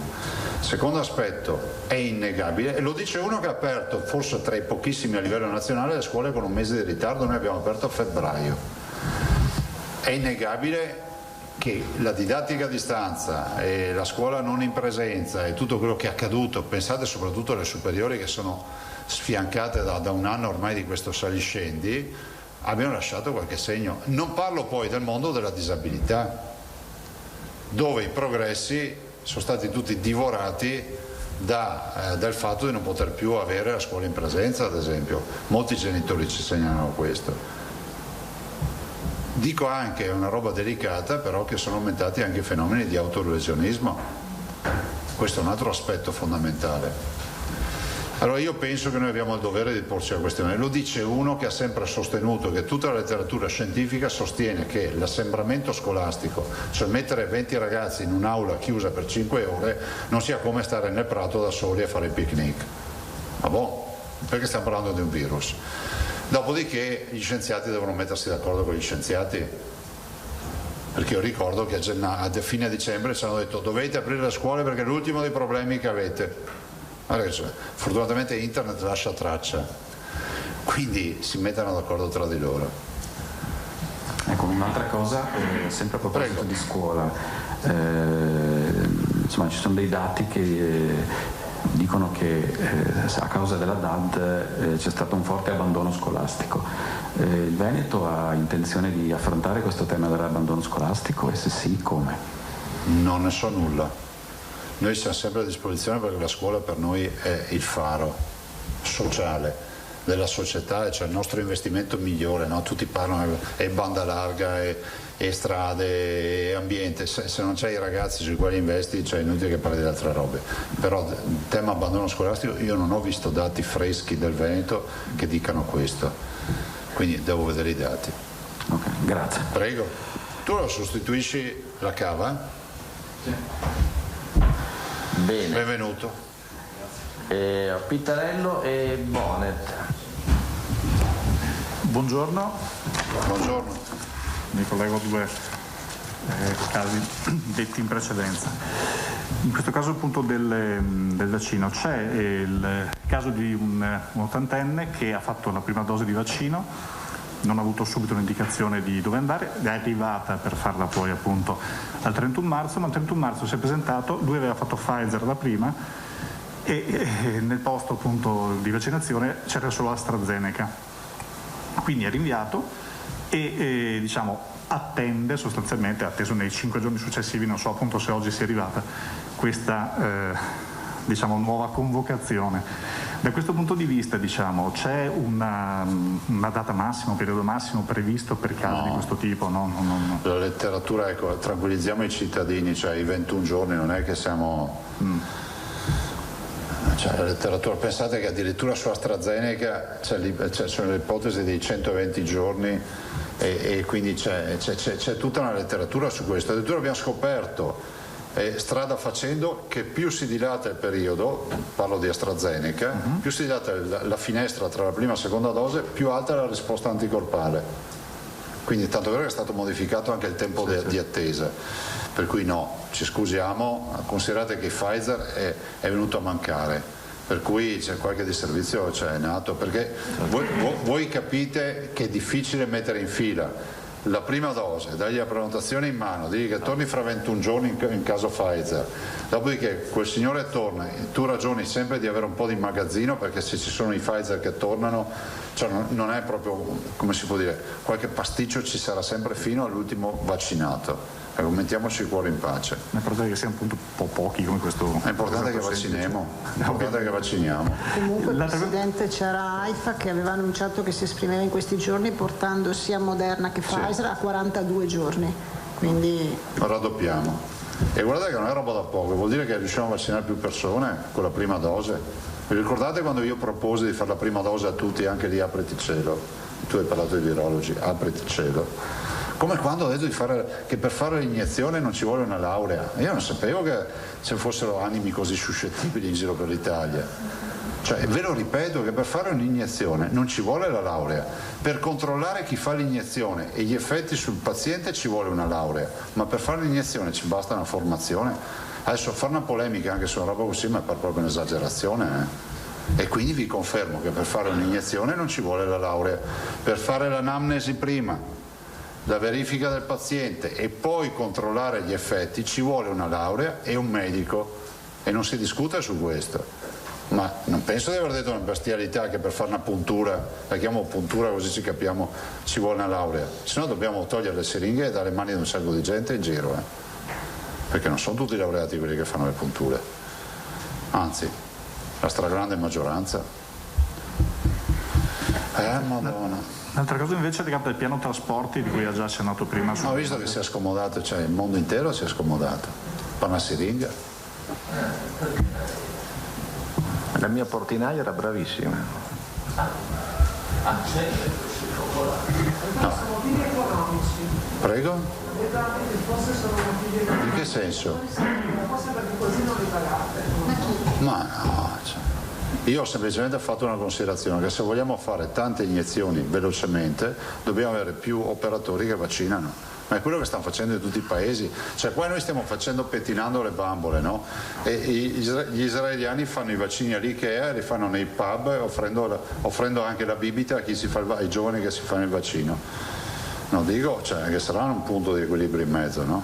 Secondo aspetto, è innegabile, e lo dice uno che ha aperto forse tra i pochissimi a livello nazionale le scuole con un mese di ritardo, noi abbiamo aperto a febbraio. È innegabile che la didattica a distanza e la scuola non in presenza e tutto quello che è accaduto, pensate soprattutto alle superiori che sono sfiancate da un anno ormai di questo saliscendi, abbiano lasciato qualche segno. Non parlo poi del mondo della disabilità, dove i progressi sono stati tutti divorati dal fatto di non poter più avere la scuola in presenza, ad esempio. Molti genitori ci segnalano questo. Dico anche, è una roba delicata, però che sono aumentati anche i fenomeni di autolesionismo. Questo è un altro aspetto fondamentale. Allora io penso che noi abbiamo il dovere di porci la questione. Lo dice uno che ha sempre sostenuto che tutta la letteratura scientifica sostiene che l'assembramento scolastico, cioè mettere 20 ragazzi in un'aula chiusa per 5 ore, non sia come stare nel prato da soli a fare il picnic. Ma perché stiamo parlando di un virus? Dopodiché gli scienziati devono mettersi d'accordo con gli scienziati, perché io ricordo che a fine dicembre ci hanno detto dovete aprire le scuole perché è l'ultimo dei problemi che avete. Fortunatamente internet lascia traccia, quindi si mettano d'accordo tra di loro. Ecco, un'altra cosa, sempre a proposito di scuola, insomma ci sono dei dati che dicono che a causa della DAD c'è stato un forte abbandono scolastico. Il Veneto ha intenzione di affrontare questo tema dell'abbandono scolastico e se sì, come? Non ne so nulla. Noi siamo sempre a disposizione perché la scuola per noi è il faro sociale della società, cioè il nostro investimento migliore, no? Tutti parlano è banda larga, e strade, e ambiente, se non c'hai i ragazzi sui quali investi è inutile che parli di altre robe. Però il tema abbandono scolastico io non ho visto dati freschi del Veneto che dicano questo, quindi devo vedere i dati. Ok, grazie. Prego. Tu lo sostituisci la cava? Sì. Bene. Benvenuto. Pittarello e Bonet. Buongiorno. Buongiorno. Mi collego a due casi detti in precedenza. In questo caso appunto del vaccino c'è il caso di un ottantenne che ha fatto la prima dose di vaccino, non ha avuto subito un'indicazione di dove andare, è arrivata per farla poi appunto al 31 marzo, ma il 31 marzo si è presentato, lui aveva fatto Pfizer la prima e nel posto appunto di vaccinazione c'era solo AstraZeneca, quindi è rinviato e diciamo attende sostanzialmente, ha atteso nei 5 giorni successivi, non so appunto se oggi sia arrivata questa diciamo nuova convocazione. Da questo punto di vista diciamo c'è una data massima, un periodo massimo previsto per casi di questo tipo? No. La letteratura, ecco, tranquillizziamo i cittadini, cioè i 21 giorni non è che siamo... Cioè, la letteratura, pensate che addirittura su AstraZeneca c'è l'ipotesi dei 120 giorni e quindi c'è tutta una letteratura su questo. Addirittura abbiamo scoperto strada facendo che più si dilata il periodo, parlo di AstraZeneca, più si dilata la finestra tra la prima e la seconda dose, più alta è la risposta anticorpale. Quindi tanto vero che è stato modificato anche il tempo di attesa, per cui no, ci scusiamo, considerate che Pfizer è venuto a mancare, per cui c'è qualche disservizio, è nato, perché voi capite che è difficile mettere in fila la prima dose, dagli la prenotazione in mano, digli che torni fra 21 giorni in caso Pfizer, dopodiché quel signore torna, tu ragioni sempre di avere un po' di magazzino, perché se ci sono i Pfizer che tornano, cioè non è proprio, come si può dire, qualche pasticcio ci sarà sempre fino all'ultimo vaccinato. Mettiamoci il cuore in pace. L'importante è che siano appunto un po' pochi come questo. È importante che vacciniamo. È importante che vacciniamo. Comunque Presidente, c'era AIFA che aveva annunciato che si esprimeva in questi giorni portando sia Moderna che Pfizer a 42 giorni. Quindi raddoppiamo. E guardate che non è roba da poco, vuol dire che riusciamo a vaccinare più persone con la prima dose. Vi ricordate quando io proposi di fare la prima dose a tutti, anche lì apriti il cielo? Tu hai parlato di virologi, apriti il cielo. Come quando ho detto che per fare l'iniezione non ci vuole una laurea. Io non sapevo che ci fossero animi così suscettibili in giro per l'Italia. Cioè, ve lo ripeto che per fare un'iniezione non ci vuole la laurea. Per controllare chi fa l'iniezione e gli effetti sul paziente ci vuole una laurea, ma per fare l'iniezione ci basta una formazione. Adesso fare una polemica anche su una roba così mi pare proprio un'esagerazione. E quindi vi confermo che per fare un'iniezione non ci vuole la laurea. Per fare l'anamnesi prima, la verifica del paziente e poi controllare gli effetti ci vuole una laurea e un medico, e non si discute su questo. Ma non penso di aver detto una bestialità che per fare una puntura, la chiamo puntura così ci capiamo, ci vuole una laurea, se no dobbiamo togliere le siringhe e dare le mani ad un sacco di gente in giro, perché non sono tutti laureati quelli che fanno le punture, anzi la stragrande maggioranza. Madonna. L'altra cosa invece riguarda il piano trasporti di cui ha già accennato prima. Ho visto che si è scomodato, cioè il mondo intero si è scomodato. Per una siringa. La mia portinaia era bravissima. No. Prego? In che senso? Ma no, cioè. Io ho semplicemente fatto una considerazione, che se vogliamo fare tante iniezioni velocemente dobbiamo avere più operatori che vaccinano, ma è quello che stanno facendo in tutti i paesi. Cioè qua noi stiamo pettinando le bambole, no? E gli israeliani fanno i vaccini all'Ikea e li fanno nei pub offrendo anche la bibita a chi si fa ai giovani che si fanno il vaccino. No, dico, cioè, che sarà un punto di equilibrio in mezzo, no?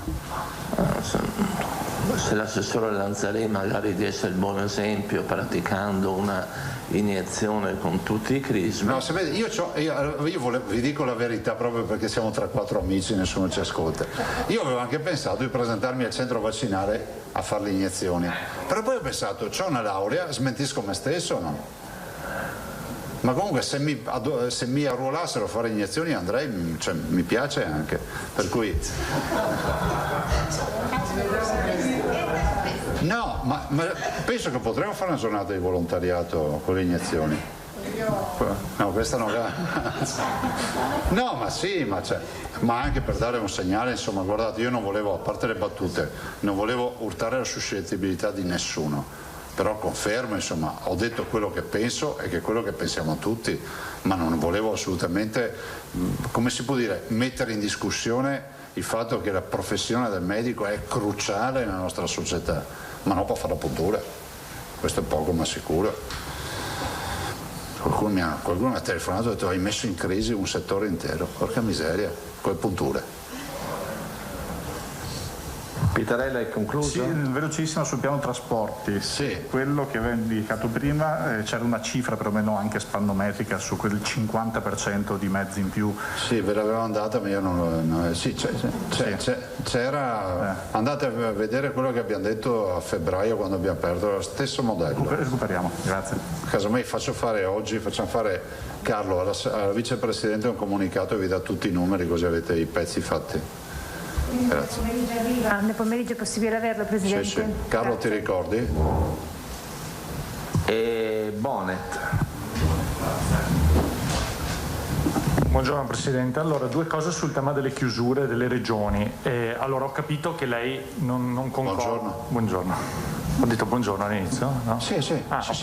Se l'assessore Lanzarè magari desse il buon esempio praticando una iniezione con tutti i crismi. No, sapete, io vi dico la verità proprio perché siamo tra quattro amici e nessuno ci ascolta. Io avevo anche pensato di presentarmi al centro vaccinale a fare le iniezioni, però poi ho pensato, c'ho una laurea, smentisco me stesso o no? Ma comunque se mi arruolassero a fare iniezioni andrei, cioè, mi piace anche, per cui... No, ma penso che potremmo fare una giornata di volontariato con le iniezioni. No, questa non è. No, ma sì, ma anche per dare un segnale, insomma, guardate, io non volevo, a parte le battute, non volevo urtare la suscettibilità di nessuno, però confermo, insomma, ho detto quello che penso e che è quello che pensiamo tutti, ma non volevo assolutamente, come si può dire, mettere in discussione il fatto che la professione del medico è cruciale nella nostra società, ma non può fare la puntura, questo è poco ma sicuro. Qualcuno mi ha telefonato e ha detto hai messo in crisi un settore intero, porca miseria, con le punture. Pitarella è concluso? Sì, velocissimo sul piano trasporti. Sì. Quello che avevo indicato prima, c'era una cifra perlomeno anche spannometrica su quel 50% di mezzi in più. Sì, ve l'avevo andata, ma io non sì, c'era. Andate a vedere quello che abbiamo detto a febbraio quando abbiamo aperto lo stesso modello. Recuperiamo, grazie. Casomai facciamo fare, Carlo, alla vicepresidente un comunicato e vi dà tutti i numeri così avete i pezzi fatti. Grazie. Nel pomeriggio è possibile averlo, Presidente? Sì. Carlo, ti ricordi? E Bonet. Buongiorno Presidente, allora due cose sul tema delle chiusure delle regioni. Allora ho capito che lei non concorda. Buongiorno. Ho detto buongiorno all'inizio? No? Sì,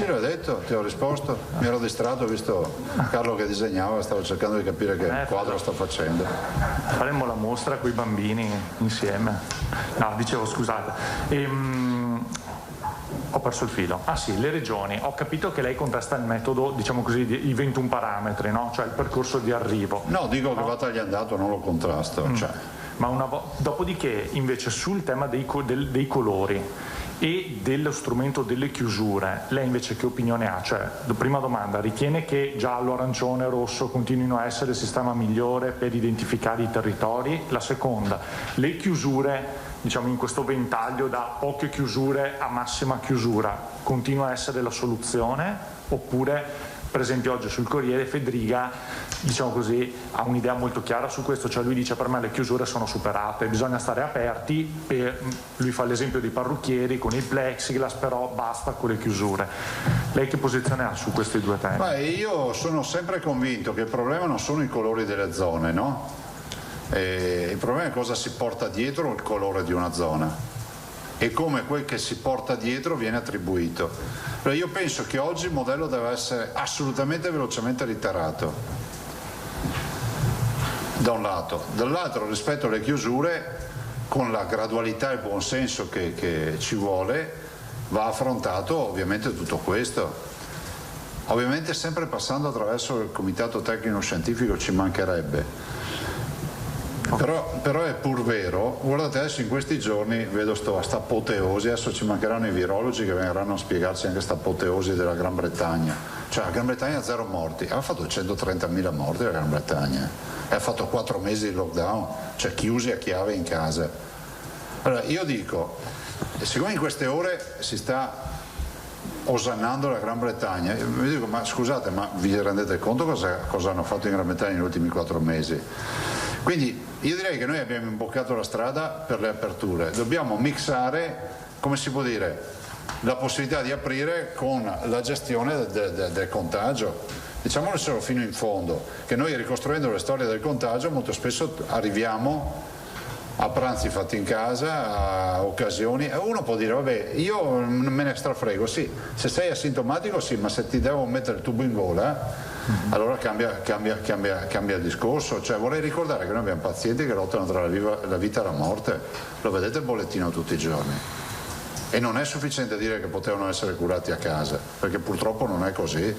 l'ho detto, ti ho risposto, mi ero distratto, ho visto Carlo che disegnava, stavo cercando di capire che quadro sta facendo. Faremmo la mostra con i bambini insieme. No, dicevo scusate. Ho perso il filo. Ah sì, le regioni. Ho capito che lei contesta il metodo, diciamo così, i 21 parametri, no? Cioè il percorso di arrivo. No, dico che va tagliandato, non lo contrasto. Cioè. Ma dopodiché invece sul tema dei colori e dello strumento delle chiusure, lei invece che opinione ha? Cioè, prima domanda, ritiene che giallo, arancione, rosso continuino a essere il sistema migliore per identificare i territori? La seconda, le chiusure, diciamo in questo ventaglio da poche chiusure a massima chiusura, continua a essere la soluzione? Oppure, per esempio oggi sul Corriere Fedriga, diciamo così, ha un'idea molto chiara su questo, cioè lui dice per me le chiusure sono superate, bisogna stare aperti, e lui fa l'esempio dei parrucchieri con il plexiglass, però basta con le chiusure. Lei che posizione ha su questi due temi? Beh, io sono sempre convinto che il problema non sono i colori delle zone, no? Il problema è cosa si porta dietro il colore di una zona e come quel che si porta dietro viene attribuito. Allora io penso che oggi il modello deve essere assolutamente velocemente ritirato, da un lato. Dall'altro, rispetto alle chiusure, con la gradualità e il buonsenso che ci vuole, va affrontato ovviamente tutto questo. Ovviamente sempre passando attraverso il comitato tecnico scientifico, ci mancherebbe. Però è pur vero, guardate adesso in questi giorni vedo sta apoteosi, adesso ci mancheranno i virologi che verranno a spiegarci anche questa apoteosi della Gran Bretagna, cioè la Gran Bretagna ha 0 morti, ha fatto 130.000 morti la Gran Bretagna e ha fatto 4 mesi di lockdown, cioè chiusi a chiave in casa. Allora io dico, siccome in queste ore si sta osannando la Gran Bretagna, vi dico, ma scusate, ma vi rendete conto cosa hanno fatto in Gran Bretagna negli ultimi 4 mesi? Quindi io direi che noi abbiamo imboccato la strada per le aperture, dobbiamo mixare, come si può dire, la possibilità di aprire con la gestione del contagio. Diciamolo solo fino in fondo, che noi ricostruendo le storie del contagio molto spesso arriviamo a pranzi fatti in casa, a occasioni, e uno può dire vabbè io me ne strafrego, sì, se sei asintomatico sì, ma se ti devo mettere il tubo in gola allora cambia il discorso. Cioè vorrei ricordare che noi abbiamo pazienti che lottano tra la vita e la morte, lo vedete il bollettino tutti i giorni, e non è sufficiente dire che potevano essere curati a casa, perché purtroppo non è così,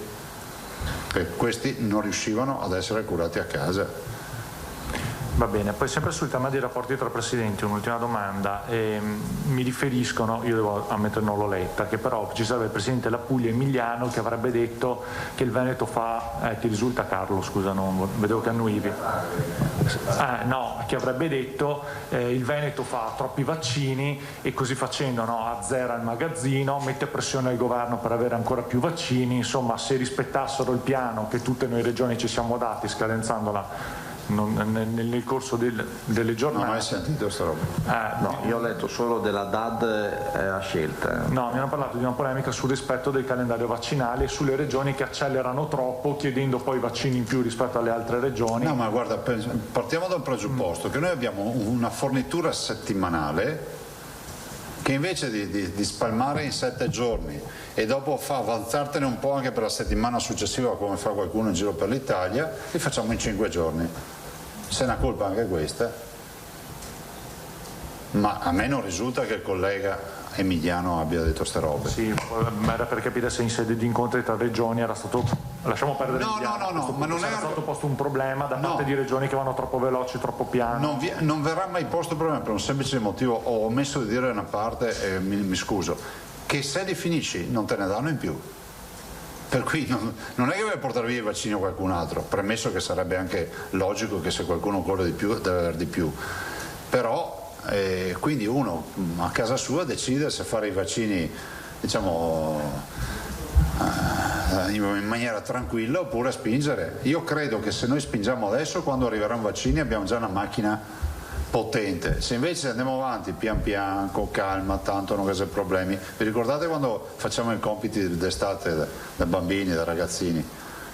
che questi non riuscivano ad essere curati a casa. Va bene, poi sempre sul tema dei rapporti tra presidenti, un'ultima domanda. Mi riferiscono, io devo ammettere non l'ho letta, che però ci sarebbe il presidente della Puglia Emiliano che avrebbe detto che il Veneto fa, ti risulta Carlo, scusa, non vedevo che annuivi. No, che avrebbe detto il Veneto fa troppi vaccini e così facendo azzera il magazzino, mette pressione al governo per avere ancora più vaccini, insomma se rispettassero il piano che tutte noi regioni ci siamo dati scadenzandola nel corso delle giornate. Non ho mai sentito questa roba. No, io ho letto solo della DAD a scelta. No, mi hanno parlato di una polemica sul rispetto del calendario vaccinale e sulle regioni che accelerano troppo chiedendo poi vaccini in più rispetto alle altre regioni. No, ma guarda, partiamo dal presupposto che noi abbiamo una fornitura settimanale che invece di spalmare in 7 giorni e dopo avanzartene un po' anche per la settimana successiva come fa qualcuno in giro per l'Italia, li facciamo in 5 giorni. Se è una colpa anche questa, ma a me non risulta che il collega Emiliano abbia detto ste robe. Sì, era per capire se in sede di incontri tra regioni era stato, lasciamo perdere no, ma non era stato posto un problema da parte di regioni che vanno troppo veloci, troppo piano. Non verrà mai posto il problema per un semplice motivo, ho omesso di dire una parte e mi scuso, che se li finisci non te ne danno in più. Per cui non è che vuoi portare via i vaccini a qualcun altro, premesso che sarebbe anche logico che se qualcuno corre di più deve avere di più, però quindi uno a casa sua decide se fare i vaccini diciamo in maniera tranquilla oppure spingere. Io credo che se noi spingiamo adesso, quando arriveranno i vaccini abbiamo già una macchina potente. Se invece andiamo avanti pian piano, con calma, tanto non c'è problemi. Vi ricordate quando facciamo i compiti d'estate da bambini, da ragazzini?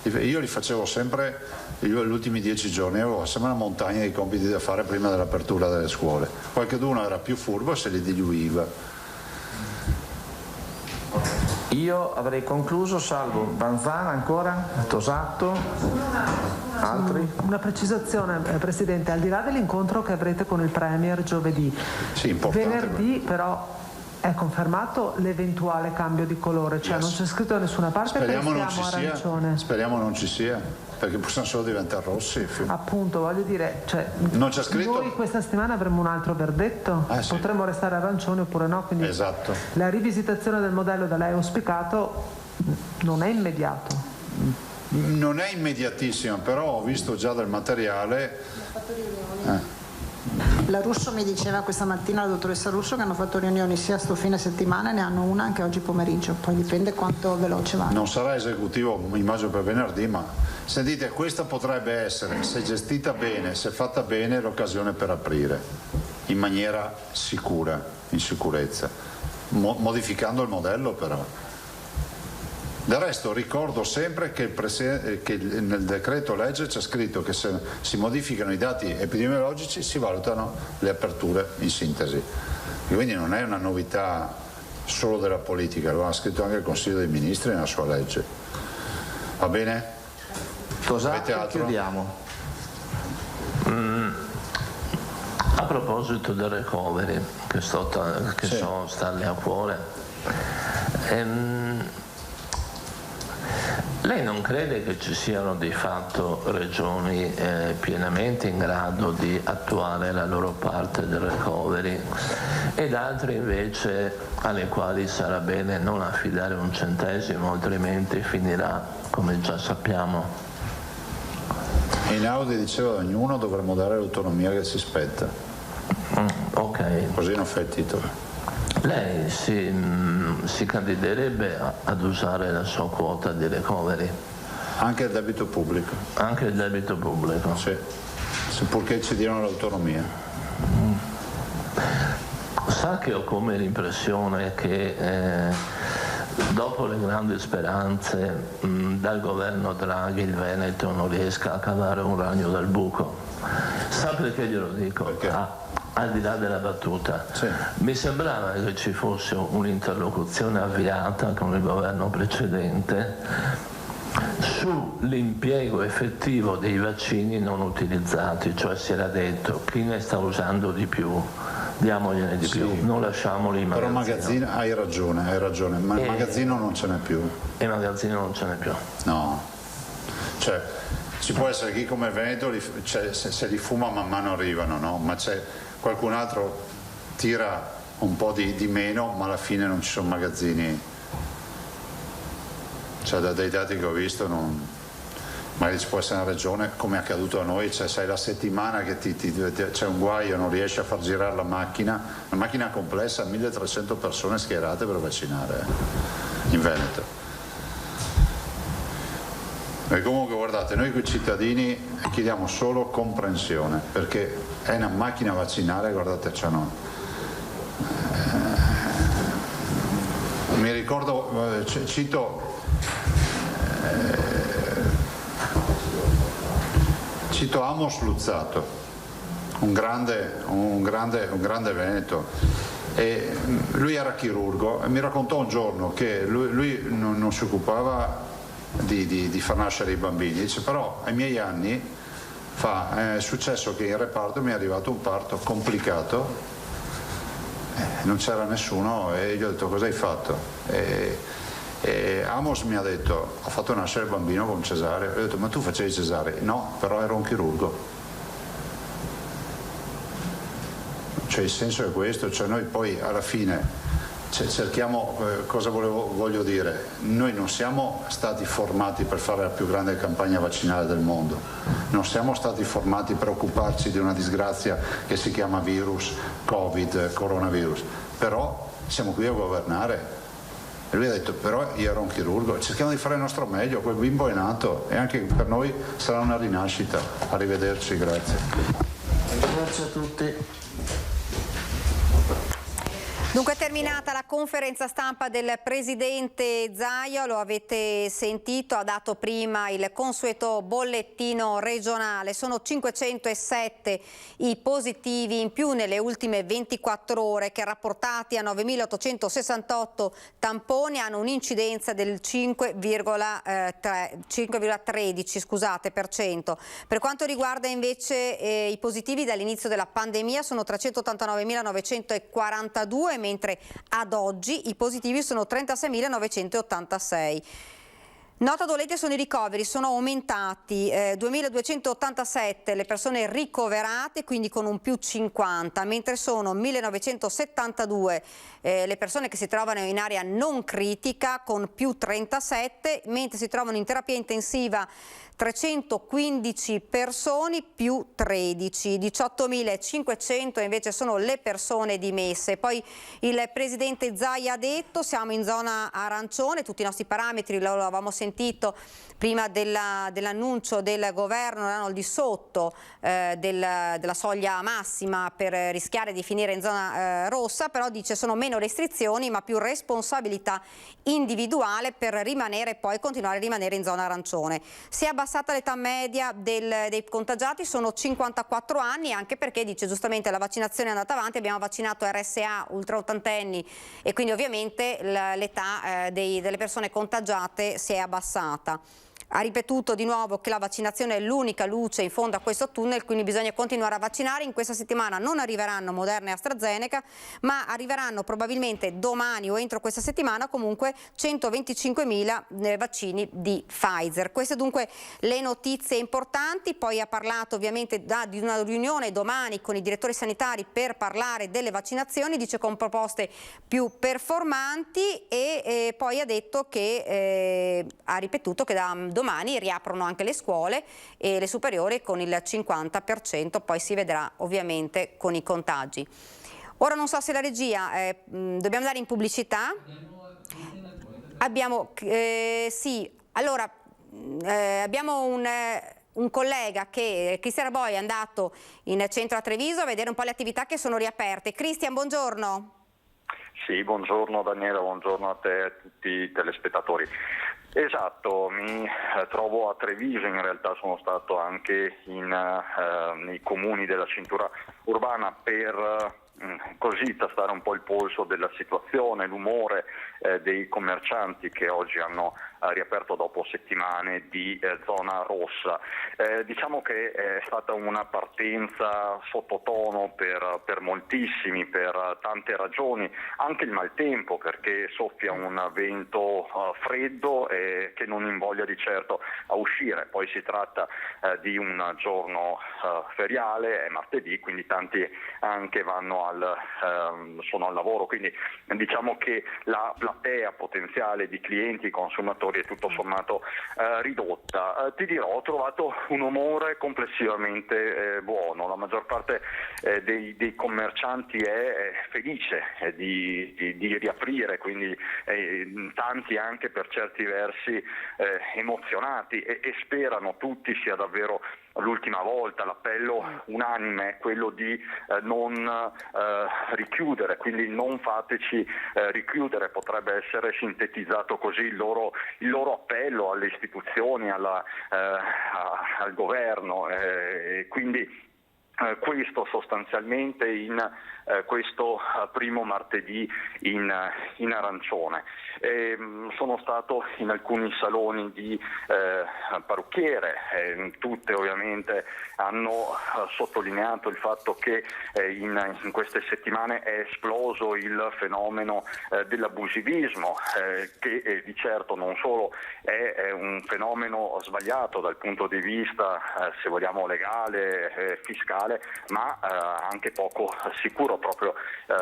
Io li facevo sempre, gli ultimi 10 giorni avevo sempre una montagna di compiti da fare prima dell'apertura delle scuole. Qualcuno era più furbo e se li diluiva. Io avrei concluso, salvo Banzana ancora, Tosato, altri? Una precisazione, Presidente, al di là dell'incontro che avrete con il Premier giovedì, sì, importante, venerdì però È confermato l'eventuale cambio di colore, cioè non c'è scritto da nessuna parte che siamo arancione. Speriamo non ci sia, perché possono solo diventare rossi. Appunto, voglio dire, cioè, non c'è scritto. Noi questa settimana avremo un altro verdetto, sì. Potremmo restare arancioni oppure no, quindi esatto. La rivisitazione del modello da lei auspicato non è immediato. Non è immediatissima, però ho visto già del materiale. La Russo mi diceva questa mattina, la dottoressa Russo, che hanno fatto riunioni sia sto fine settimana, ne hanno una anche oggi pomeriggio, poi dipende quanto veloce va. Non sarà esecutivo, immagino, per venerdì, ma sentite, questa potrebbe essere, se gestita bene, se fatta bene, l'occasione per aprire in maniera sicura, in sicurezza, modificando il modello però. Del resto ricordo sempre che, che nel decreto legge c'è scritto che se si modificano i dati epidemiologici si valutano le aperture in sintesi. Quindi non è una novità solo della politica, lo ha scritto anche il Consiglio dei Ministri nella sua legge. Va bene? Tosatti, chiudiamo. A proposito del recovery, che so starle a cuore, lei non crede che ci siano di fatto regioni pienamente in grado di attuare la loro parte del recovery ed altre invece alle quali sarà bene non affidare un centesimo, altrimenti finirà come già sappiamo? Einaudi diceva che ognuno dovremmo dare l'autonomia che si spetta. Ok. Così non fa il titolo. Lei si candiderebbe ad usare la sua quota di recovery? Anche il debito pubblico. Anche il debito pubblico? Sì, purché ci diano l'autonomia. Sa che ho come l'impressione che dopo le grandi speranze dal governo Draghi il Veneto non riesca a cavare un ragno dal buco. Sa perché glielo dico? Perché? Al di là della battuta, sì. Mi sembrava che ci fosse un'interlocuzione avviata con il governo precedente sull'impiego effettivo dei vaccini non utilizzati, cioè si era detto chi ne sta usando di più diamogliene di più, non lasciamoli in magazzino. Però magazzino, hai ragione, ma il magazzino non ce n'è più. E il magazzino non ce n'è più? No, cioè ci può essere chi come il Veneto se li fuma man mano arrivano, no? Ma c'è qualcun altro tira un po' di meno, ma alla fine non ci sono magazzini. Cioè dai dati che ho visto magari ci può essere una regione come è accaduto a noi, cioè sai la settimana che c'è un guaio, non riesci a far girare la macchina complessa, 1300 persone schierate per vaccinare in Veneto. E comunque guardate, noi coi cittadini chiediamo solo comprensione, perché è una macchina vaccinale, guardate, mi ricordo, cito Amos Luzzato, un grande veneto, e lui era chirurgo e mi raccontò un giorno che lui non si occupava di far nascere i bambini, dice però ai miei anni è successo che in reparto mi è arrivato un parto complicato, non c'era nessuno e gli ho detto cosa hai fatto? E Amos mi ha detto ho fatto nascere il bambino con cesareo. Ho detto ma tu facevi cesareo? No, però ero un chirurgo. Cioè il senso è questo, cioè noi poi alla fine cerchiamo, cosa voglio dire, noi non siamo stati formati per fare la più grande campagna vaccinale del mondo, non siamo stati formati per occuparci di una disgrazia che si chiama virus, Covid, coronavirus, però siamo qui a governare. E lui ha detto però io ero un chirurgo, cerchiamo di fare il nostro meglio, quel bimbo è nato e anche per noi sarà una rinascita. Arrivederci, grazie. Grazie a tutti. Dunque è terminata la conferenza stampa del Presidente Zaia, lo avete sentito, ha dato prima il consueto bollettino regionale, sono 507 i positivi in più nelle ultime 24 ore che rapportati a 9.868 tamponi hanno un'incidenza del 5,13%. Per quanto riguarda invece i positivi dall'inizio della pandemia sono 389.942, mentre ad oggi i positivi sono 36.986. Nota dolente sono i ricoveri, sono aumentati, 2.287 le persone ricoverate, quindi con un più 50, mentre sono 1.972 le persone che si trovano in area non critica con più 37, mentre si trovano in terapia intensiva 315 persone più 13, 18.500 invece sono le persone dimesse. Poi il presidente Zaia ha detto siamo in zona arancione, tutti i nostri parametri lo avevamo sentito prima dell'annuncio del governo, erano al di sotto della soglia massima per rischiare di finire in zona rossa, però dice sono meno restrizioni ma più responsabilità individuale per rimanere poi continuare a rimanere in zona arancione. Si è abbassata l'età media dei contagiati, sono 54 anni, anche perché dice giustamente la vaccinazione è andata avanti, abbiamo vaccinato RSA, ultra ottantenni e quindi ovviamente l'età delle persone contagiate si è abbassata. Ha ripetuto di nuovo che la vaccinazione è l'unica luce in fondo a questo tunnel, quindi bisogna continuare a vaccinare. In questa settimana non arriveranno Moderna e AstraZeneca, ma arriveranno probabilmente domani o entro questa settimana comunque 125.000 vaccini di Pfizer. Queste dunque le notizie importanti. Poi ha parlato ovviamente di una riunione domani con i direttori sanitari per parlare delle vaccinazioni, dice con proposte più performanti e poi ha detto che ha ripetuto che da domani riaprono anche le scuole e le superiori con il 50%, poi si vedrà ovviamente con i contagi. Ora non so se la regia, dobbiamo andare in pubblicità? Abbiamo, sì, allora abbiamo un collega che, Cristian Raboy, è andato in centro a Treviso a vedere un po' le attività che sono riaperte. Cristian, buongiorno. Sì, buongiorno Daniela, buongiorno a te e a tutti i telespettatori. Esatto, mi trovo a Treviso, in realtà sono stato anche nei comuni della cintura urbana per così tastare un po' il polso della situazione, l'umore dei commercianti che oggi hanno riaperto dopo settimane di zona rossa. Diciamo che è stata una partenza sottotono per moltissimi, per tante ragioni, anche il maltempo perché soffia un vento freddo che non invoglia di certo a uscire. Poi si tratta di un giorno feriale, è martedì, quindi tanti anche sono al lavoro, quindi diciamo che la platea potenziale di clienti, consumatori è tutto sommato ridotta. Ti dirò, ho trovato un umore complessivamente buono, la maggior parte dei commercianti è felice di riaprire, quindi tanti anche per certi versi emozionati e sperano tutti sia davvero l'ultima volta. L'appello unanime è quello di non richiudere, quindi non fateci richiudere, potrebbe essere sintetizzato così il loro appello alle istituzioni, al governo, quindi questo sostanzialmente in questo primo martedì in arancione. Sono stato in alcuni saloni di parrucchiere, tutte ovviamente hanno sottolineato il fatto che in queste settimane è esploso il fenomeno dell'abusivismo, che di certo non solo è un fenomeno sbagliato dal punto di vista, se vogliamo, legale, fiscale, ma anche poco sicuro proprio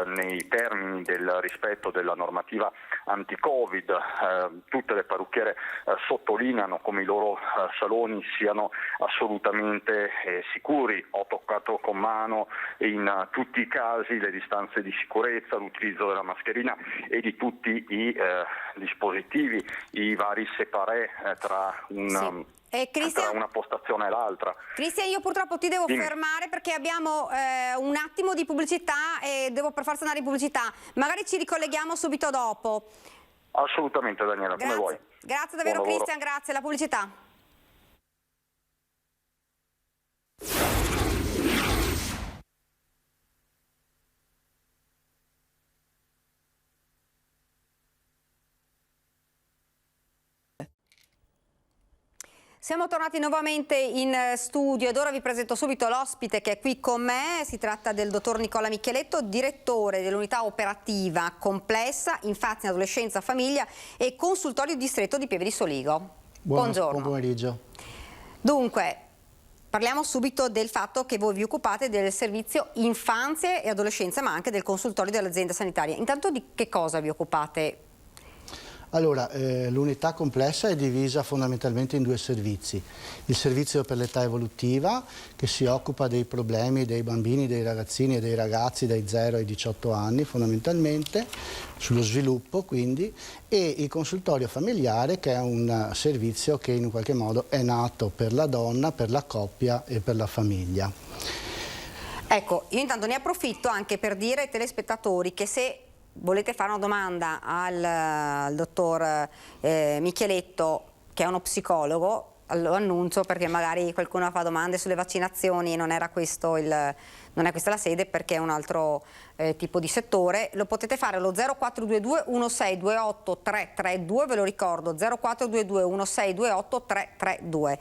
nei termini del rispetto della normativa anti-Covid. Tutte le parrucchiere sottolineano come i loro saloni siano assolutamente sicuri. Ho toccato con mano in tutti i casi le distanze di sicurezza, l'utilizzo della mascherina e di tutti i dispositivi, i vari separé tra tra una postazione e l'altra. Cristian, io purtroppo ti devo fermare perché abbiamo un attimo di pubblicità e devo per forza andare in pubblicità. Magari ci ricolleghiamo subito dopo. Assolutamente Daniela, come vuoi. Grazie davvero Cristian, grazie. La pubblicità. Siamo tornati nuovamente in studio ed ora vi presento subito l'ospite che è qui con me. Si tratta del dottor Nicola Micheletto, direttore dell'unità operativa complessa, infanzia, adolescenza, famiglia e consultorio distretto di Pieve di Soligo. Buongiorno. Buon pomeriggio. Dunque, parliamo subito del fatto che voi vi occupate del servizio infanzia e adolescenza, ma anche del consultorio dell'azienda sanitaria. Intanto di che cosa vi occupate? Allora, l'unità complessa è divisa fondamentalmente in due servizi. Il servizio per l'età evolutiva, che si occupa dei problemi dei bambini, dei ragazzini e dei ragazzi dai 0 ai 18 anni fondamentalmente, sullo sviluppo quindi, e il consultorio familiare, che è un servizio che in qualche modo è nato per la donna, per la coppia e per la famiglia. Ecco, io intanto ne approfitto anche per dire ai telespettatori che se volete fare una domanda al dottor Micheletto, che è uno psicologo, lo annuncio perché magari qualcuno fa domande sulle vaccinazioni e non è questa la sede perché è un altro tipo di settore, lo potete fare allo 0422 1628 332, ve lo ricordo, 0422 1628 332.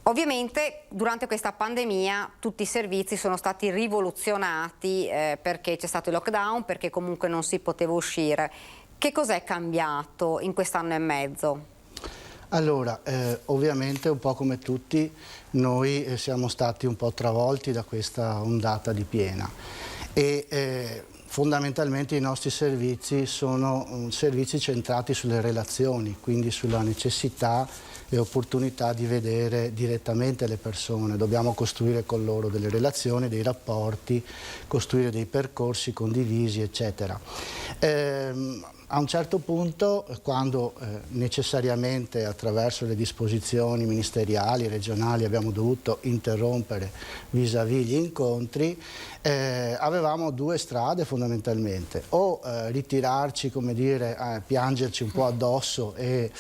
Ovviamente durante questa pandemia tutti i servizi sono stati rivoluzionati perché c'è stato il lockdown, perché comunque non si poteva uscire. Che cos'è cambiato in quest'anno e mezzo? Allora, ovviamente un po' come tutti noi siamo stati un po' travolti da questa ondata di piena e fondamentalmente i nostri servizi sono servizi centrati sulle relazioni, quindi sulla necessità e opportunità di vedere direttamente le persone. Dobbiamo costruire con loro delle relazioni, dei rapporti, costruire dei percorsi condivisi, eccetera. A un certo punto, quando necessariamente attraverso le disposizioni ministeriali, regionali, abbiamo dovuto interrompere vis-à-vis gli incontri, avevamo due strade fondamentalmente: o ritirarci, come dire, piangerci un po' addosso e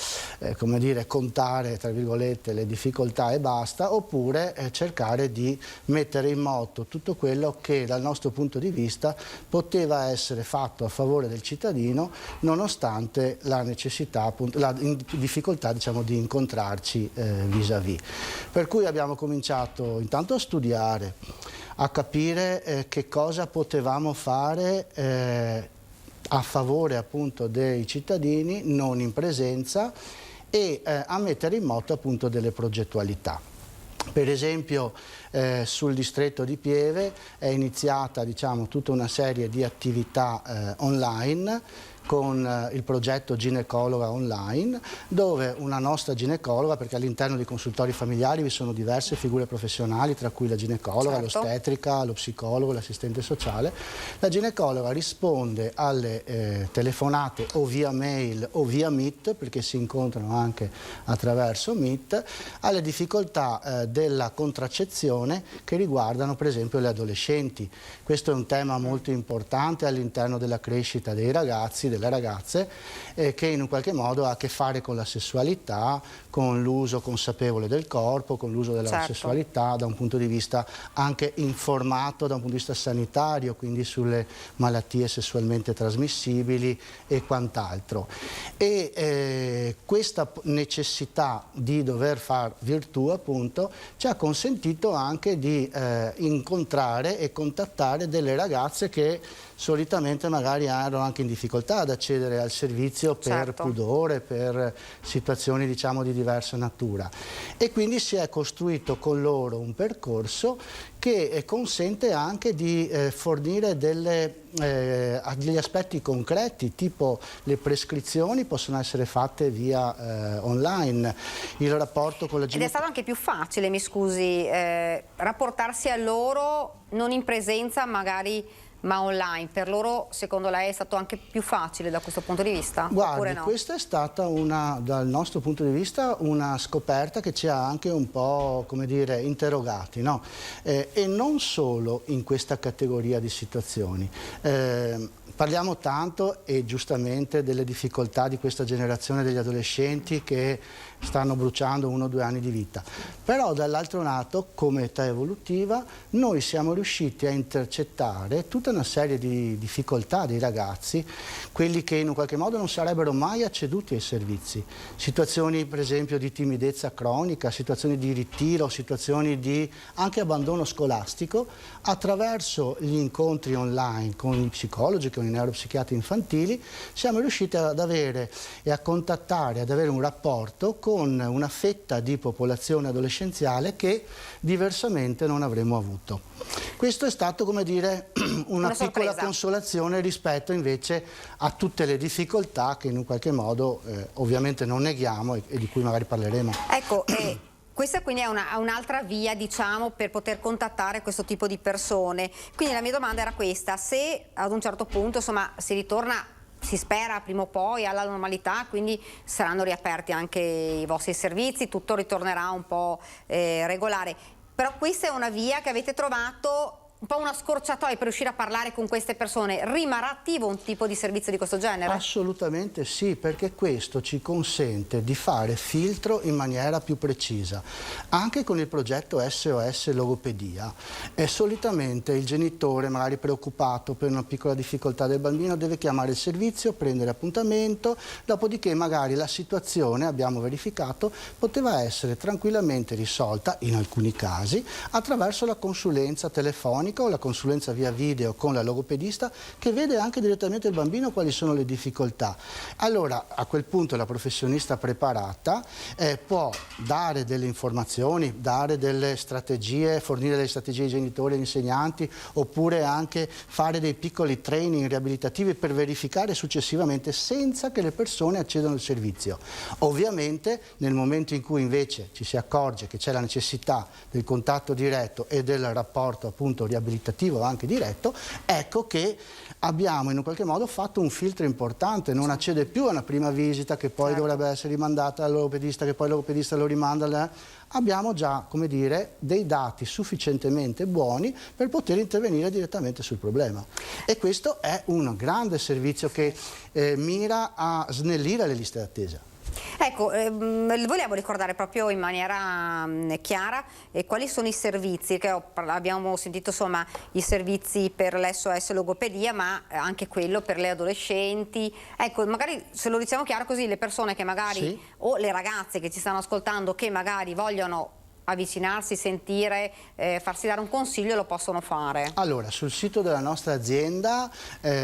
come dire, contare tra virgolette le difficoltà e basta, oppure cercare di mettere in moto tutto quello che dal nostro punto di vista poteva essere fatto a favore del cittadino, nonostante la necessità, appunto, la difficoltà, diciamo, di incontrarci vis-à-vis. Per cui abbiamo cominciato intanto a studiare, a capire che cosa potevamo fare a favore appunto dei cittadini non in presenza e a mettere in moto appunto delle progettualità. Per esempio sul distretto di Pieve è iniziata, diciamo, tutta una serie di attività online con il progetto Ginecologa Online, dove una nostra ginecologa, perché all'interno dei consultori familiari vi sono diverse figure professionali, tra cui la ginecologa, certo, l'ostetrica, lo psicologo, l'assistente sociale, la ginecologa risponde alle telefonate o via mail o via Meet, perché si incontrano anche attraverso Meet, alle difficoltà della contraccezione che riguardano per esempio le adolescenti. Questo è un tema molto importante all'interno della crescita dei ragazzi, delle ragazze, che in un qualche modo ha a che fare con la sessualità, con l'uso consapevole del corpo, con l'uso della certo, sessualità da un punto di vista anche informato, da un punto di vista sanitario, quindi sulle malattie sessualmente trasmissibili e quant'altro. E questa necessità di dover far virtù appunto ci ha consentito anche di incontrare e contattare delle ragazze che solitamente magari erano anche in difficoltà ad accedere al servizio per certo, pudore, per situazioni diciamo di diversa natura, e quindi si è costruito con loro un percorso che consente anche di fornire degli aspetti concreti, tipo le prescrizioni possono essere fatte via online, il rapporto con la ed è stato anche più facile, mi scusi, rapportarsi a loro non in presenza magari ma online. Per loro, secondo lei, è stato anche più facile da questo punto di vista? Guardi, no? Questa è stata dal nostro punto di vista una scoperta che ci ha anche un po', come dire, interrogati, no? E non solo in questa categoria di situazioni. Parliamo tanto e giustamente delle difficoltà di questa generazione degli adolescenti che stanno bruciando 1 o 2 anni di vita, però dall'altro lato, come età evolutiva, noi siamo riusciti a intercettare tutta una serie di difficoltà dei ragazzi, quelli che in un qualche modo non sarebbero mai acceduti ai servizi. Situazioni per esempio di timidezza cronica, situazioni di ritiro, situazioni di anche abbandono scolastico, attraverso gli incontri online con i psicologi, con i neuropsichiatri infantili, siamo riusciti ad avere e a contattare, ad avere un rapporto con una fetta di popolazione adolescenziale che diversamente non avremmo avuto. Questo è stato, come dire, una piccola consolazione rispetto invece a tutte le difficoltà che in un qualche modo ovviamente non neghiamo e di cui magari parleremo. Ecco, questa quindi è un'altra via, diciamo, per poter contattare questo tipo di persone. Quindi la mia domanda era questa: se ad un certo punto, insomma, si ritorna, si spera prima o poi, alla normalità, quindi saranno riaperti anche i vostri servizi, tutto ritornerà un po' regolare. Però questa è una via che avete trovato, un po' una scorciatoia per riuscire a parlare con queste persone. Rimarrà attivo un tipo di servizio di questo genere? Assolutamente sì, perché questo ci consente di fare filtro in maniera più precisa. Anche con il progetto SOS Logopedia, solitamente il genitore, magari preoccupato per una piccola difficoltà del bambino, deve chiamare il servizio, prendere appuntamento, dopodiché magari la situazione, abbiamo verificato, poteva essere tranquillamente risolta, in alcuni casi, attraverso la consulenza telefonica o la consulenza via video con la logopedista, che vede anche direttamente il bambino quali sono le difficoltà. Allora a quel punto la professionista preparata può dare delle informazioni, dare delle strategie, fornire delle strategie ai genitori e agli insegnanti, oppure anche fare dei piccoli training riabilitativi per verificare successivamente, senza che le persone accedano al servizio. Ovviamente nel momento in cui invece ci si accorge che c'è la necessità del contatto diretto e del rapporto appunto riabilitativo anche diretto, ecco che abbiamo in un qualche modo fatto un filtro importante. Non accede più a una prima visita che poi dovrebbe essere rimandata al logopedista, che poi il logopedista lo rimanda. Abbiamo già, come dire, dei dati sufficientemente buoni per poter intervenire direttamente sul problema, e questo è un grande servizio che mira a snellire le liste d'attesa. Ecco, volevo ricordare proprio in maniera chiara quali sono i servizi, che abbiamo sentito, insomma, i servizi per l'SOS Logopedia, ma anche quello per le adolescenti. Ecco, magari se lo diciamo chiaro, così le persone che magari, o le ragazze che ci stanno ascoltando, che magari vogliono avvicinarsi, sentire, farsi dare un consiglio, lo possono fare? Allora, sul sito della nostra azienda,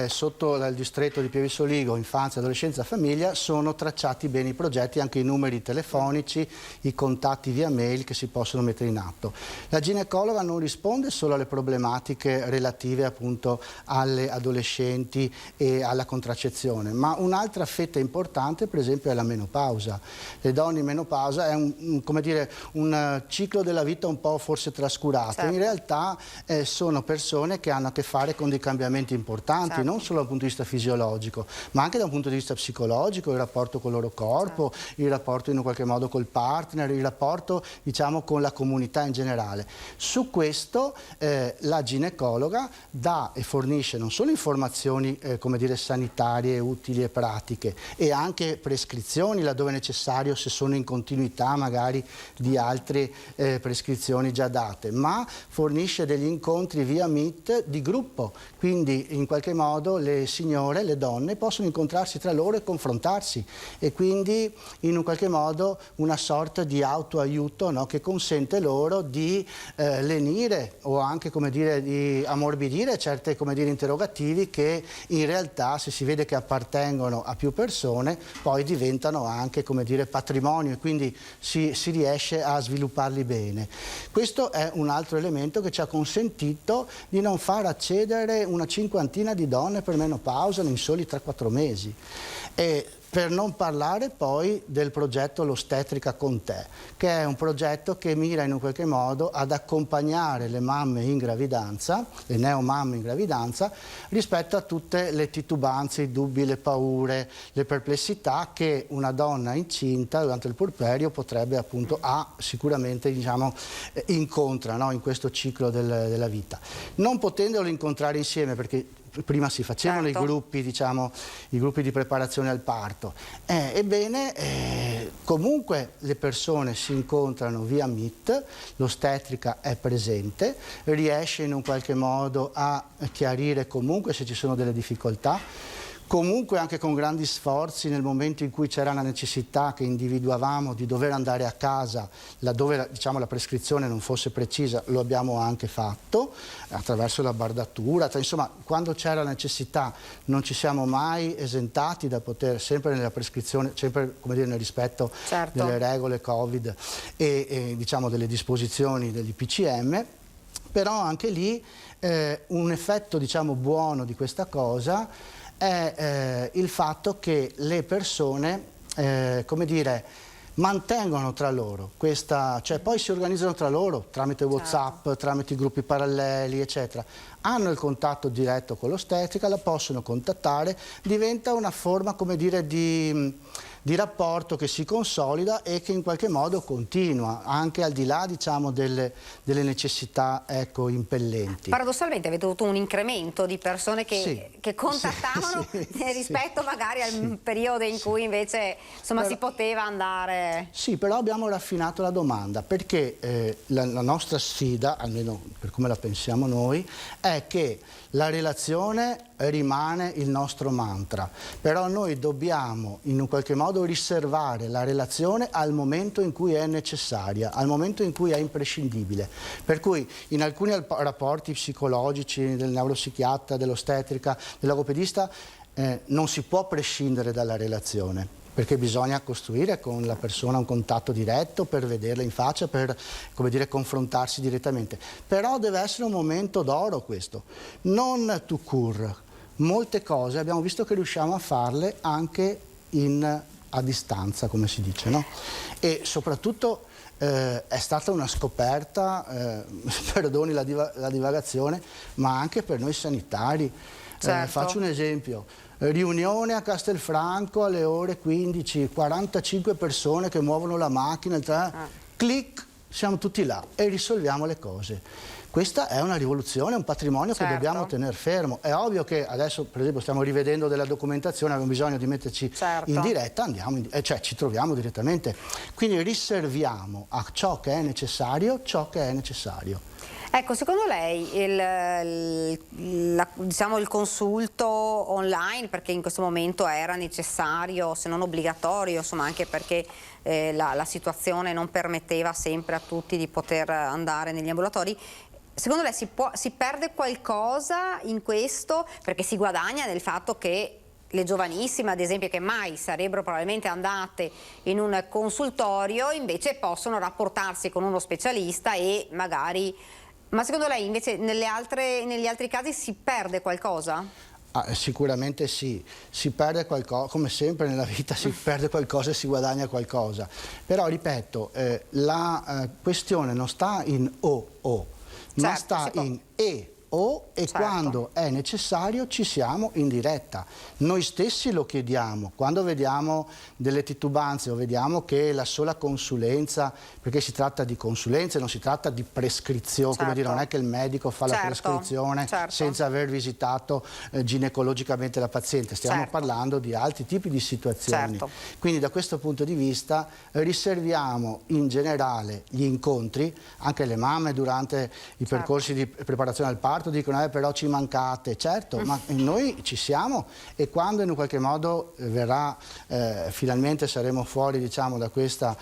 sotto il distretto di Pieve Soligo, Infanzia, Adolescenza, Famiglia, sono tracciati bene i progetti, anche i numeri telefonici, i contatti via mail che si possono mettere in atto. La ginecologa non risponde solo alle problematiche relative appunto alle adolescenti e alla contraccezione, ma un'altra fetta importante per esempio è la menopausa. Le donne in menopausa è come dire, un ciclo della vita un po' forse trascurato. Certo. In realtà sono persone che hanno a che fare con dei cambiamenti importanti, certo, non solo dal punto di vista fisiologico, ma anche dal punto di vista psicologico, il rapporto con il loro corpo, certo, il rapporto in un qualche modo col partner, il rapporto, diciamo, con la comunità in generale. Su questo la ginecologa dà e fornisce non solo informazioni come dire sanitarie, utili e pratiche, e anche prescrizioni laddove necessario, se sono in continuità magari di altri prescrizioni già date, ma fornisce degli incontri via Meet di gruppo, quindi in qualche modo le signore, le donne possono incontrarsi tra loro e confrontarsi, e quindi in un qualche modo una sorta di autoaiuto, no, che consente loro di lenire o anche, come dire, di ammorbidire certe, come dire, interrogativi che in realtà, se si vede che appartengono a più persone, poi diventano anche, come dire, patrimonio, e quindi si riesce a sviluppare bene. Questo è un altro elemento che ci ha consentito di non far accedere una cinquantina di donne per menopausa in soli 3-4 mesi. E per non parlare poi del progetto L'Ostetrica con te, che è un progetto che mira in un qualche modo ad accompagnare le mamme in gravidanza, le neomamme in gravidanza, rispetto a tutte le titubanze, i dubbi, le paure, le perplessità che una donna incinta durante il puerperio potrebbe appunto sicuramente, diciamo, incontra, no, in questo ciclo della vita. Non potendolo incontrare insieme, perché prima si facevano i gruppi, diciamo, i gruppi di preparazione al parto. Ebbene, comunque le persone si incontrano via Meet, l'ostetrica è presente, riesce in un qualche modo a chiarire comunque se ci sono delle difficoltà. Comunque anche con grandi sforzi, nel momento in cui c'era una necessità che individuavamo di dover andare a casa laddove, diciamo, la prescrizione non fosse precisa, lo abbiamo anche fatto attraverso la bardatura, insomma quando c'era necessità non ci siamo mai esentati da poter, sempre nella prescrizione, sempre, come dire, nel rispetto delle regole Covid e diciamo delle disposizioni degli PCM, però anche lì un effetto, diciamo, buono di questa cosa è il fatto che le persone, come dire, mantengono tra loro questa, cioè poi si organizzano tra loro tramite WhatsApp, tramite gruppi paralleli, eccetera. Hanno il contatto diretto con l'ostetrica, la possono contattare, diventa una forma, come dire, di rapporto che si consolida e che in qualche modo continua, anche al di là, diciamo, delle necessità, ecco, impellenti. Paradossalmente avete avuto un incremento di persone che contattavano rispetto magari al periodo in cui invece, insomma, si poteva andare... Sì, però abbiamo raffinato la domanda, perché la nostra sfida, almeno per come la pensiamo noi, è che la relazione rimane il nostro mantra, però noi dobbiamo in un qualche modo riservare la relazione al momento in cui è necessaria, al momento in cui è imprescindibile. Per cui in alcuni rapporti psicologici del neuropsichiatra, dell'ostetrica, del logopedista non si può prescindere dalla relazione, perché bisogna costruire con la persona un contatto diretto per vederla in faccia, per, come dire, confrontarsi direttamente. Però deve essere un momento d'oro questo, non tout court. Molte cose abbiamo visto che riusciamo a farle anche a distanza, come si dice, no? E soprattutto è stata una scoperta, perdoni la divagazione, ma anche per noi sanitari. Faccio un esempio. Riunione a Castelfranco alle ore 15, 45 persone che muovono la macchina, clic, siamo tutti là e risolviamo le cose. Questa è una rivoluzione, un patrimonio che dobbiamo tenere fermo. È ovvio che adesso, per esempio, stiamo rivedendo della documentazione, abbiamo bisogno di metterci in diretta, cioè ci troviamo direttamente. Quindi riserviamo a ciò che è necessario, ciò che è necessario. Ecco, secondo lei diciamo il consulto online, perché in questo momento era necessario, se non obbligatorio, insomma, anche perché la situazione non permetteva sempre a tutti di poter andare negli ambulatori, secondo lei si perde qualcosa in questo, perché si guadagna nel fatto che le giovanissime, ad esempio, che mai sarebbero probabilmente andate in un consultorio, invece possono rapportarsi con uno specialista e magari... Ma secondo lei invece negli altri casi si perde qualcosa? Sicuramente sì, si perde qualcosa, come sempre nella vita si perde qualcosa e si guadagna qualcosa. Però ripeto, la questione non sta in o, ma sta in e quando è necessario ci siamo in diretta. Noi stessi lo chiediamo, quando vediamo delle titubanze o vediamo che la sola consulenza, perché si tratta di consulenze, non si tratta di prescrizione, come dire, non è che il medico fa la prescrizione senza aver visitato ginecologicamente la paziente, stiamo parlando di altri tipi di situazioni. Quindi da questo punto di vista riserviamo in generale gli incontri, anche le mamme durante i percorsi di preparazione al parto dicono però ci mancate, ma noi ci siamo e quando in un qualche modo verrà, finalmente saremo fuori, diciamo, da questa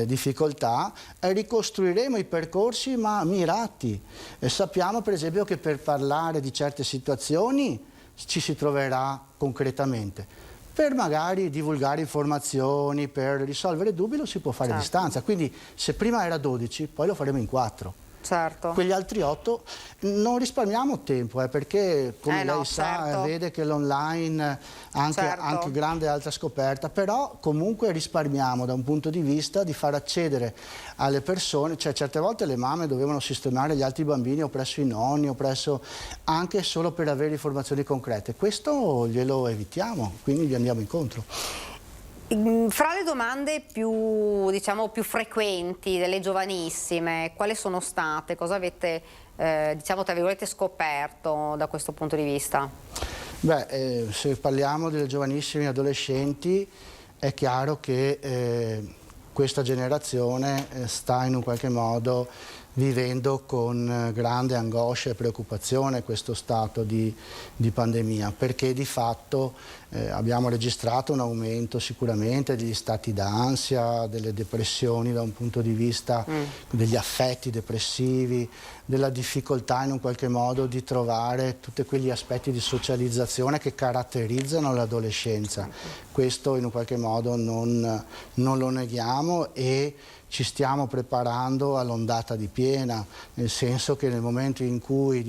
difficoltà, ricostruiremo i percorsi ma mirati. Sappiamo per esempio che per parlare di certe situazioni ci si troverà concretamente. Per magari divulgare informazioni, per risolvere dubbi lo si può fare a distanza, quindi se prima era 12 poi lo faremo in 4. Quegli altri 8 non risparmiamo tempo, perché come lei sa vede che l'online anche grande altra scoperta, però comunque risparmiamo da un punto di vista di far accedere alle persone, cioè certe volte le mamme dovevano sistemare gli altri bambini o presso i nonni o presso, anche solo per avere informazioni concrete. Questo glielo evitiamo, quindi gli andiamo incontro. Fra le domande più frequenti delle giovanissime, quali sono state? Cosa avete diciamo tra virgolette scoperto da questo punto di vista? Beh, se parliamo delle giovanissimi adolescenti è chiaro che questa generazione sta in un qualche modo vivendo con grande angoscia e preoccupazione questo stato di pandemia, perché di fatto abbiamo registrato un aumento sicuramente degli stati d'ansia, delle depressioni da un punto di vista degli affetti depressivi, della difficoltà in un qualche modo di trovare tutti quegli aspetti di socializzazione che caratterizzano l'adolescenza. Questo in un qualche modo non lo neghiamo e ci stiamo preparando all'ondata di piena, nel senso che nel momento in cui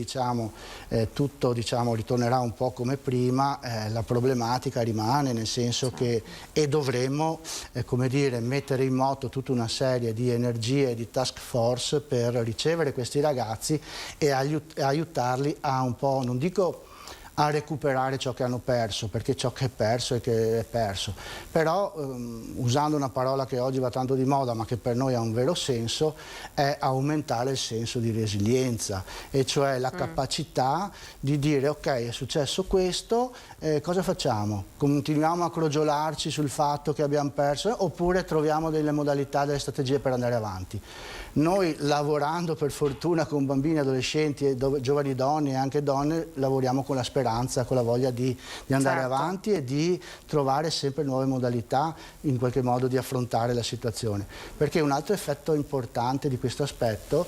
tutto ritornerà un po' come prima, la problematica rimane, nel senso che dovremo mettere in moto tutta una serie di energie e di task force per ricevere questi ragazzi e aiutarli a un po', non dico a recuperare ciò che hanno perso, perché ciò che è perso è che è perso. Però, usando una parola che oggi va tanto di moda, ma che per noi ha un vero senso, è aumentare il senso di resilienza, e cioè la capacità di dire ok, è successo questo, cosa facciamo? Continuiamo a crogiolarci sul fatto che abbiamo perso oppure troviamo delle modalità, delle strategie per andare avanti? Noi, lavorando per fortuna con bambini, adolescenti, giovani donne e anche donne, lavoriamo con la speranza, con la voglia di andare avanti e di trovare sempre nuove modalità in qualche modo di affrontare la situazione. Perché un altro effetto importante di questo aspetto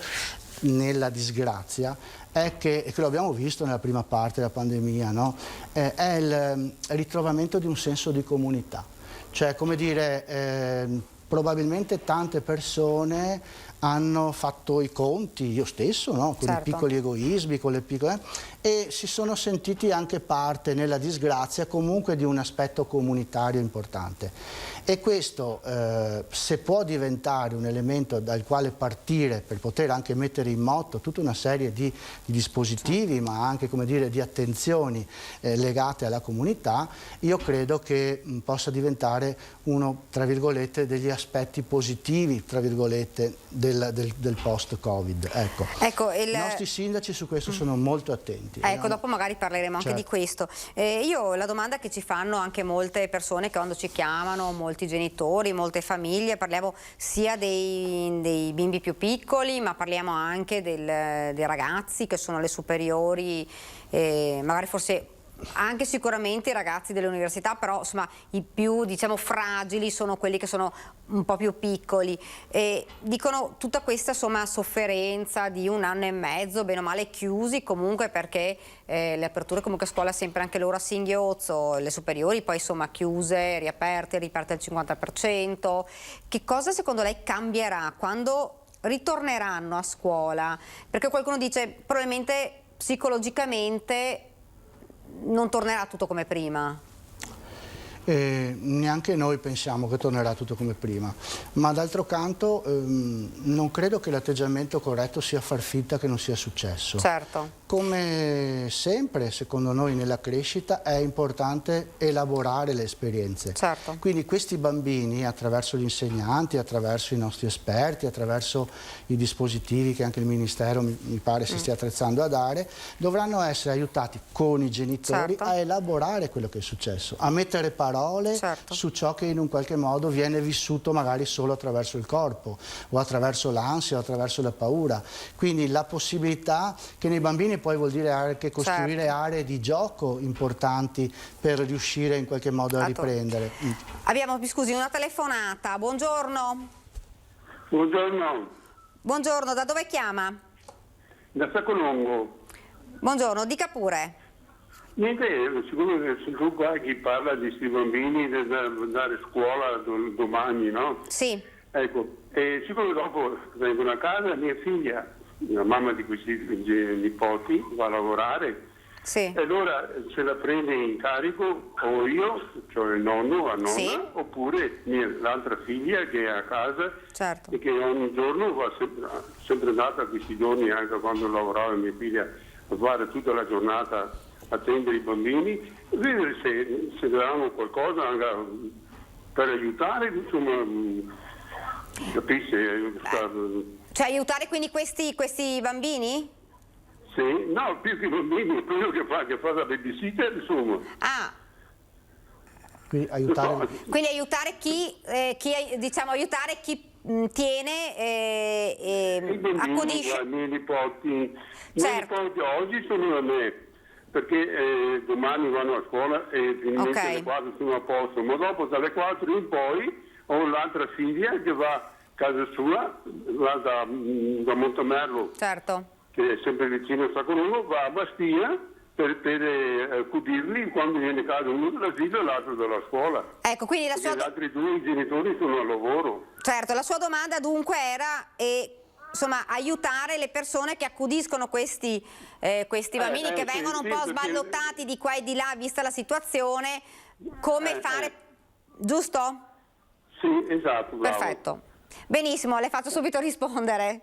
nella disgrazia è che lo abbiamo visto nella prima parte della pandemia, no? È il ritrovamento di un senso di comunità. Cioè, come dire, probabilmente tante persone hanno fatto i conti, io stesso, no? Con i piccoli egoismi, con le piccole, e si sono sentiti anche parte nella disgrazia comunque di un aspetto comunitario importante. E questo, se può diventare un elemento dal quale partire per poter anche mettere in moto tutta una serie di dispositivi, ma anche, come dire, di attenzioni legate alla comunità, io credo che possa diventare uno, tra virgolette, degli aspetti positivi, tra virgolette, del post-Covid. Ecco, i nostri sindaci su questo sono molto attenti. Ecco, dopo magari parleremo anche di questo. Io la domanda che ci fanno anche molte persone che quando ci chiamano, molti genitori, molte famiglie, parliamo sia dei bimbi più piccoli, ma parliamo anche dei ragazzi che sono alle superiori, magari forse anche sicuramente i ragazzi delle università, però insomma i più, diciamo, fragili sono quelli che sono un po' più piccoli, e dicono tutta questa, insomma, sofferenza di 1 anno e mezzo bene o male chiusi comunque, perché le aperture comunque a scuola sempre anche loro a singhiozzo, le superiori poi insomma chiuse, riaperte, riparte al 50%. Che cosa secondo lei cambierà quando ritorneranno a scuola? Perché qualcuno dice probabilmente psicologicamente non tornerà tutto come prima. Neanche noi pensiamo che tornerà tutto come prima, ma d'altro canto non credo che l'atteggiamento corretto sia far finta che non sia successo. Certo. Come sempre, secondo noi, nella crescita è importante elaborare le esperienze. Certo. Quindi questi bambini, attraverso gli insegnanti, attraverso i nostri esperti, attraverso i dispositivi che anche il Ministero mi pare si stia attrezzando a dare, dovranno essere aiutati con i genitori a elaborare quello che è successo, a mettere parole su ciò che in un qualche modo viene vissuto magari solo attraverso il corpo o attraverso l'ansia o attraverso la paura. Quindi la possibilità che nei bambini poi vuol dire anche costruire aree di gioco importanti per riuscire in qualche modo a riprendere. Abbiamo, scusi, una telefonata. Buongiorno. Buongiorno. Buongiorno, da dove chiama? Da Saccolongo. Buongiorno, dica pure. Niente, sicuro che tu qua chi parla di questi bambini da andare a scuola domani, no? Sì. Ecco, e sicuro dopo vengono a casa, mia figlia, la mamma di questi nipoti, va a lavorare. Sì. E allora se la prende in carico o io, cioè il nonno, la nonna, oppure l'altra figlia che è a casa e che ogni giorno va sempre andata a questi giorni, anche quando lavorava mia figlia, a fare tutta la giornata, attendere i bambini, vedere se davamo qualcosa anche per aiutare, insomma, capisci? Cioè aiutare quindi questi bambini? Sì, no, più che i bambini, quello che fa da babysitter, insomma. Ah. Quindi aiutare chi tiene I bambini, accudisce. I miei nipoti, Certo. oggi sono da me, perché domani vanno a scuola e finalmente alle 4 sono a posto, ma dopo dalle 4 in poi ho l'altra figlia che va a casa sua, là da Montemerlo, certo, che è sempre vicino a Saccolino, va a Bastia per accudirli quando viene a casa uno dell'asilo e l'altro dalla scuola. Ecco, quindi gli altri due genitori sono al lavoro. Certo, la sua domanda dunque era insomma, aiutare le persone che accudiscono questi bambini che vengono un po' sballottati di qua e di là, vista la situazione, come fare, giusto? Sì, esatto, bravo. Perfetto. Benissimo, le faccio subito rispondere.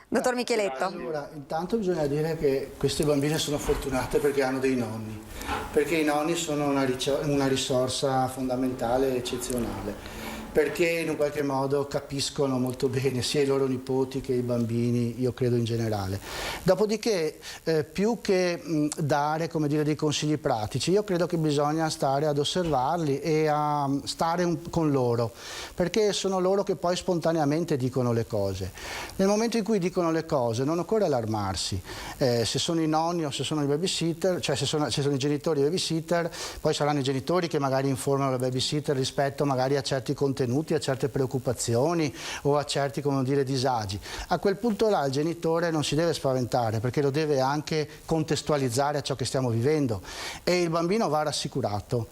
Dottor Micheletto. Allora, intanto bisogna dire che queste bambine sono fortunate perché hanno dei nonni, perché i nonni sono una risorsa fondamentale e eccezionale, perché in un qualche modo capiscono molto bene sia i loro nipoti che i bambini, io credo in generale. Dopodiché, più che dare, come dire, dei consigli pratici, io credo che bisogna stare ad osservarli e a stare con loro, perché sono loro che poi spontaneamente dicono le cose. Nel momento in cui dicono le cose non occorre allarmarsi, se sono i nonni o se sono i babysitter, cioè se sono i genitori e i babysitter, poi saranno i genitori che magari informano la babysitter rispetto magari a certi contenuti, a certe preoccupazioni o a certi, come dire, disagi. A quel punto là il genitore non si deve spaventare, perché lo deve anche contestualizzare a ciò che stiamo vivendo, e il bambino va rassicurato,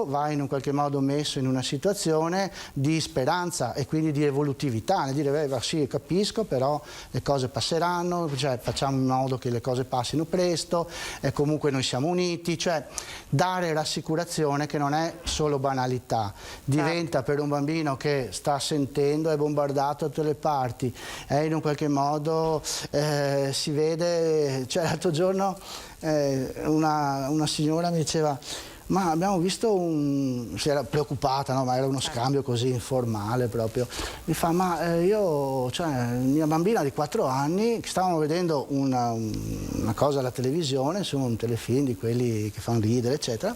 va in un qualche modo messo in una situazione di speranza e quindi di evolutività, nel dire sì, capisco, però le cose passeranno, cioè facciamo in modo che le cose passino presto, e comunque noi siamo uniti, cioè dare rassicurazione che non è solo banalità, diventa per un bambino che sta sentendo, è bombardato da tutte le parti, in un qualche modo si vede, cioè l'altro giorno una signora mi diceva: ma abbiamo visto si era preoccupata, no? Ma era uno scambio così informale proprio. Mi fa: ma io, cioè, mia bambina di 4 anni, stavamo vedendo una cosa alla televisione, insomma un telefilm di quelli che fanno ridere, eccetera.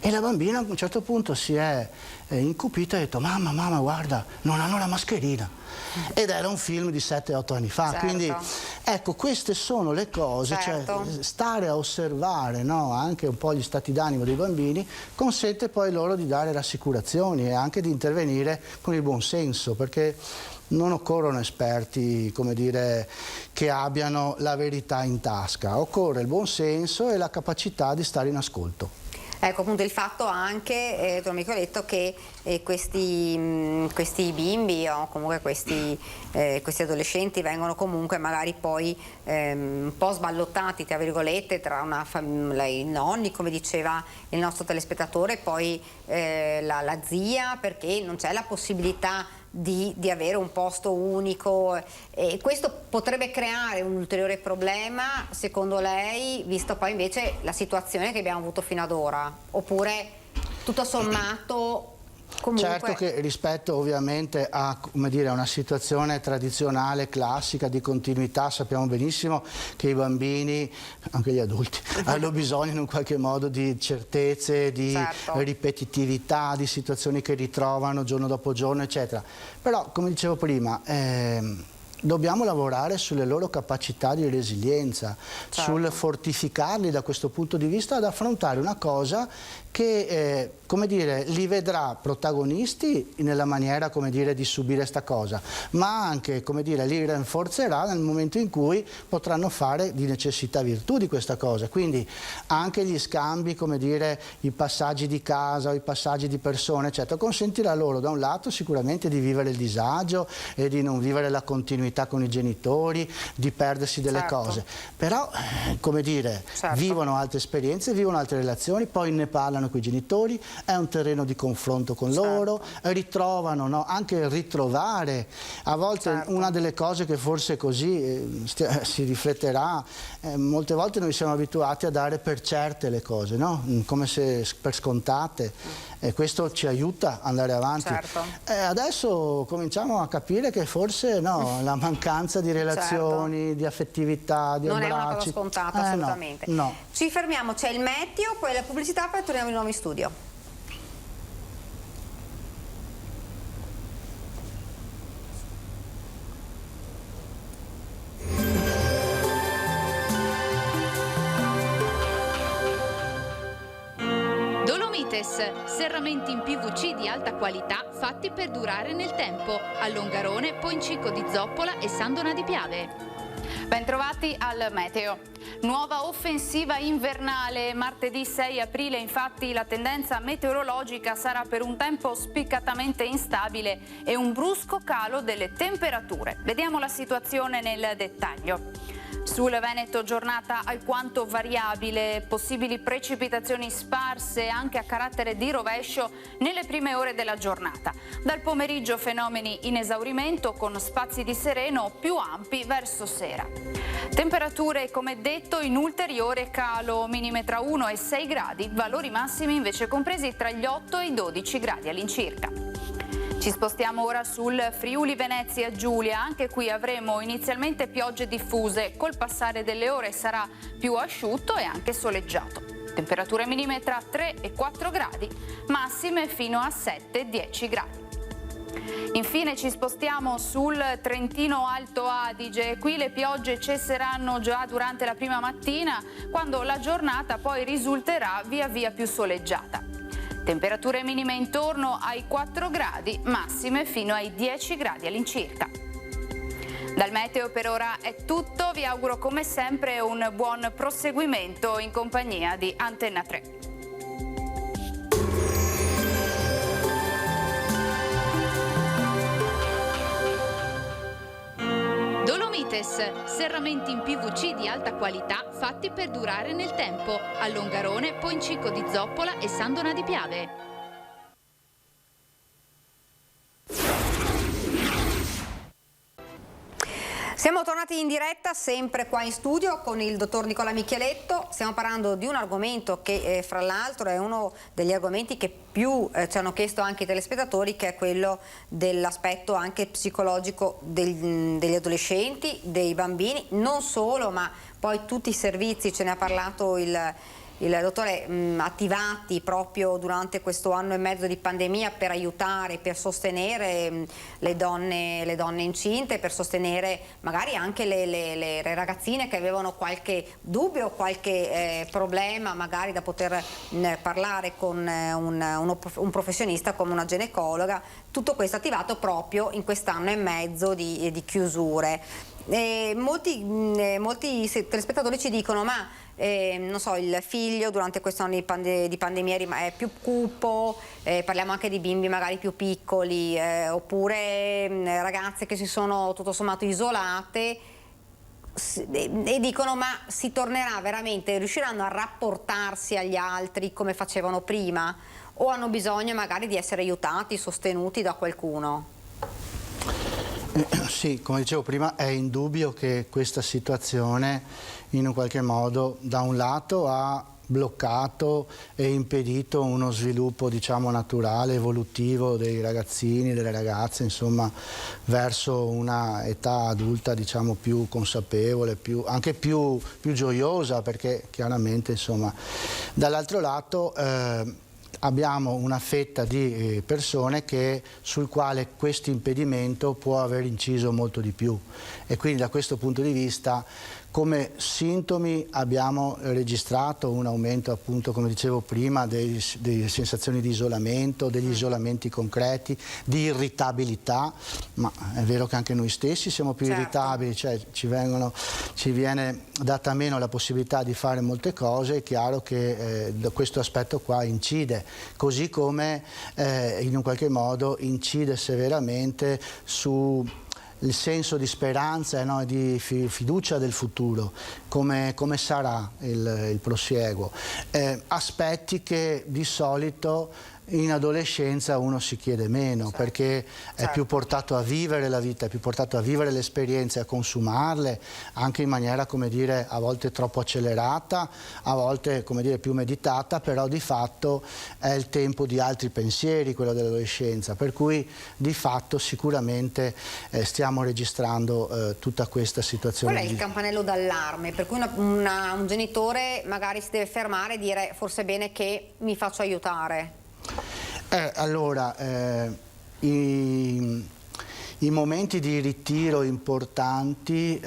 E la bambina a un certo punto si è incupita e ha detto: mamma, guarda, non hanno la mascherina. Ed era un film di 7-8 anni fa, certo. Quindi ecco, queste sono le cose, certo. Cioè stare a osservare, no, anche un po' gli stati d'animo dei bambini consente poi loro di dare rassicurazioni e anche di intervenire con il buon senso, perché non occorrono esperti, come dire, che abbiano la verità in tasca, occorre il buon senso e la capacità di stare in ascolto. Ecco appunto il fatto anche, dottor Micheletto, che questi bimbi o comunque questi adolescenti vengono comunque magari poi un po' sballottati, tra virgolette, tra i nonni, come diceva il nostro telespettatore, e poi la zia, perché non c'è la possibilità di avere un posto unico, e questo potrebbe creare un ulteriore problema, secondo lei, visto poi invece la situazione che abbiamo avuto fino ad ora, oppure tutto sommato comunque... Certo che rispetto ovviamente a, come dire, a una situazione tradizionale, classica, di continuità, sappiamo benissimo che i bambini, anche gli adulti, hanno bisogno in un qualche modo di certezze, di ripetitività, di situazioni che ritrovano giorno dopo giorno, eccetera. Però, come dicevo prima, dobbiamo lavorare sulle loro capacità di resilienza, sul fortificarli da questo punto di vista ad affrontare una cosa che, come dire, li vedrà protagonisti nella maniera, come dire, di subire sta cosa, ma anche, come dire, li rinforzerà nel momento in cui potranno fare di necessità virtù di questa cosa. Quindi anche gli scambi, come dire, i passaggi di casa o i passaggi di persone, eccetera, consentirà loro da un lato sicuramente di vivere il disagio e di non vivere la continuità con i genitori, di perdersi delle cose, però, come dire, vivono altre esperienze, vivono altre relazioni, poi ne parlano con i genitori, è un terreno di confronto con loro, ritrovano, no? Anche il ritrovare, a volte una delle cose che forse così si rifletterà, molte volte noi siamo abituati a dare per certe le cose, no? Come se per scontate. e questo ci aiuta ad andare avanti. Certo. Adesso cominciamo a capire che forse no, la mancanza di relazioni, di affettività, di non abbracci. è una cosa scontata, assolutamente. No. Ci fermiamo, c'è il meteo, poi la pubblicità, poi torniamo di nuovo in studio. Serramenti in PVC di alta qualità fatti per durare nel tempo a Longarone, Poncico di Zoppola e San Donà di Piave. Bentrovati al meteo. Nuova offensiva invernale. Martedì 6 aprile infatti la tendenza meteorologica sarà per un tempo spiccatamente instabile e un brusco calo delle temperature. Vediamo la situazione nel dettaglio. Sul Veneto giornata alquanto variabile, possibili precipitazioni sparse anche a carattere di rovescio nelle prime ore della giornata. Dal pomeriggio fenomeni in esaurimento con spazi di sereno più ampi verso sera. Temperature come detto in ulteriore calo, minime tra 1 e 6 gradi, valori massimi invece compresi tra gli 8 e i 12 gradi all'incirca. Ci spostiamo ora sul Friuli Venezia Giulia, anche qui avremo inizialmente piogge diffuse, col passare delle ore sarà più asciutto e anche soleggiato. Temperature minime tra 3 e 4 gradi, massime fino a 7-10 gradi. Infine ci spostiamo sul Trentino Alto Adige, qui le piogge cesseranno già durante la prima mattina, quando la giornata poi risulterà via via più soleggiata. Temperature minime intorno ai 4 gradi, massime fino ai 10 gradi all'incirca. Dal meteo per ora è tutto, vi auguro come sempre un buon proseguimento in compagnia di Antenna 3. Dolomites, serramenti in PVC di alta qualità fatti per durare nel tempo a Longarone, Poncico di Zoppola e San Donà di Piave. Siamo tornati in diretta sempre qua in studio con il dottor Nicola Micheletto. Stiamo parlando di un argomento che fra l'altro è uno degli argomenti che più ci hanno chiesto anche i telespettatori, che è quello dell'aspetto anche psicologico degli adolescenti, dei bambini, non solo, ma poi tutti i servizi, ce ne ha parlato il dottore, attivati proprio durante questo anno e mezzo di pandemia per aiutare, per sostenere le donne incinte, per sostenere magari anche le ragazzine che avevano qualche dubbio, qualche problema, magari da poter parlare con un professionista come una ginecologa. Tutto questo attivato proprio in quest'anno e mezzo di chiusure. Molti telespettatori ci dicono: ma non so, il figlio durante questo anno di pandemia è più cupo, parliamo anche di bimbi magari più piccoli, oppure ragazze che si sono tutto sommato isolate, e dicono: ma si tornerà veramente, riusciranno a rapportarsi agli altri come facevano prima, o hanno bisogno magari di essere aiutati, sostenuti da qualcuno? Sì, come dicevo prima, è indubbio che questa situazione in un qualche modo da un lato ha bloccato e impedito uno sviluppo, diciamo, naturale, evolutivo dei ragazzini, delle ragazze, insomma, verso una età adulta, diciamo, più consapevole, anche più gioiosa, perché chiaramente, insomma, dall'altro lato abbiamo una fetta di persone sul quale questo impedimento può aver inciso molto di più, e quindi da questo punto di vista come sintomi abbiamo registrato un aumento, appunto, come dicevo prima, delle sensazioni di isolamento, degli isolamenti concreti, di irritabilità, ma è vero che anche noi stessi siamo più irritabili, cioè ci viene data meno la possibilità di fare molte cose. È chiaro che questo aspetto qua incide, così come in un qualche modo incide severamente su il senso di speranza e di fiducia del futuro, come sarà il prosieguo. Aspetti che di solito in adolescenza uno si chiede meno, perché è più portato a vivere la vita, è più portato a vivere le esperienze, a consumarle, anche in maniera, come dire, a volte troppo accelerata, a volte, come dire, più meditata, però di fatto è il tempo di altri pensieri, quello dell'adolescenza, per cui di fatto sicuramente stiamo registrando tutta questa situazione. Qual è il campanello d'allarme per cui un genitore magari si deve fermare e dire forse è bene che mi faccio aiutare? Allora, i momenti di ritiro importanti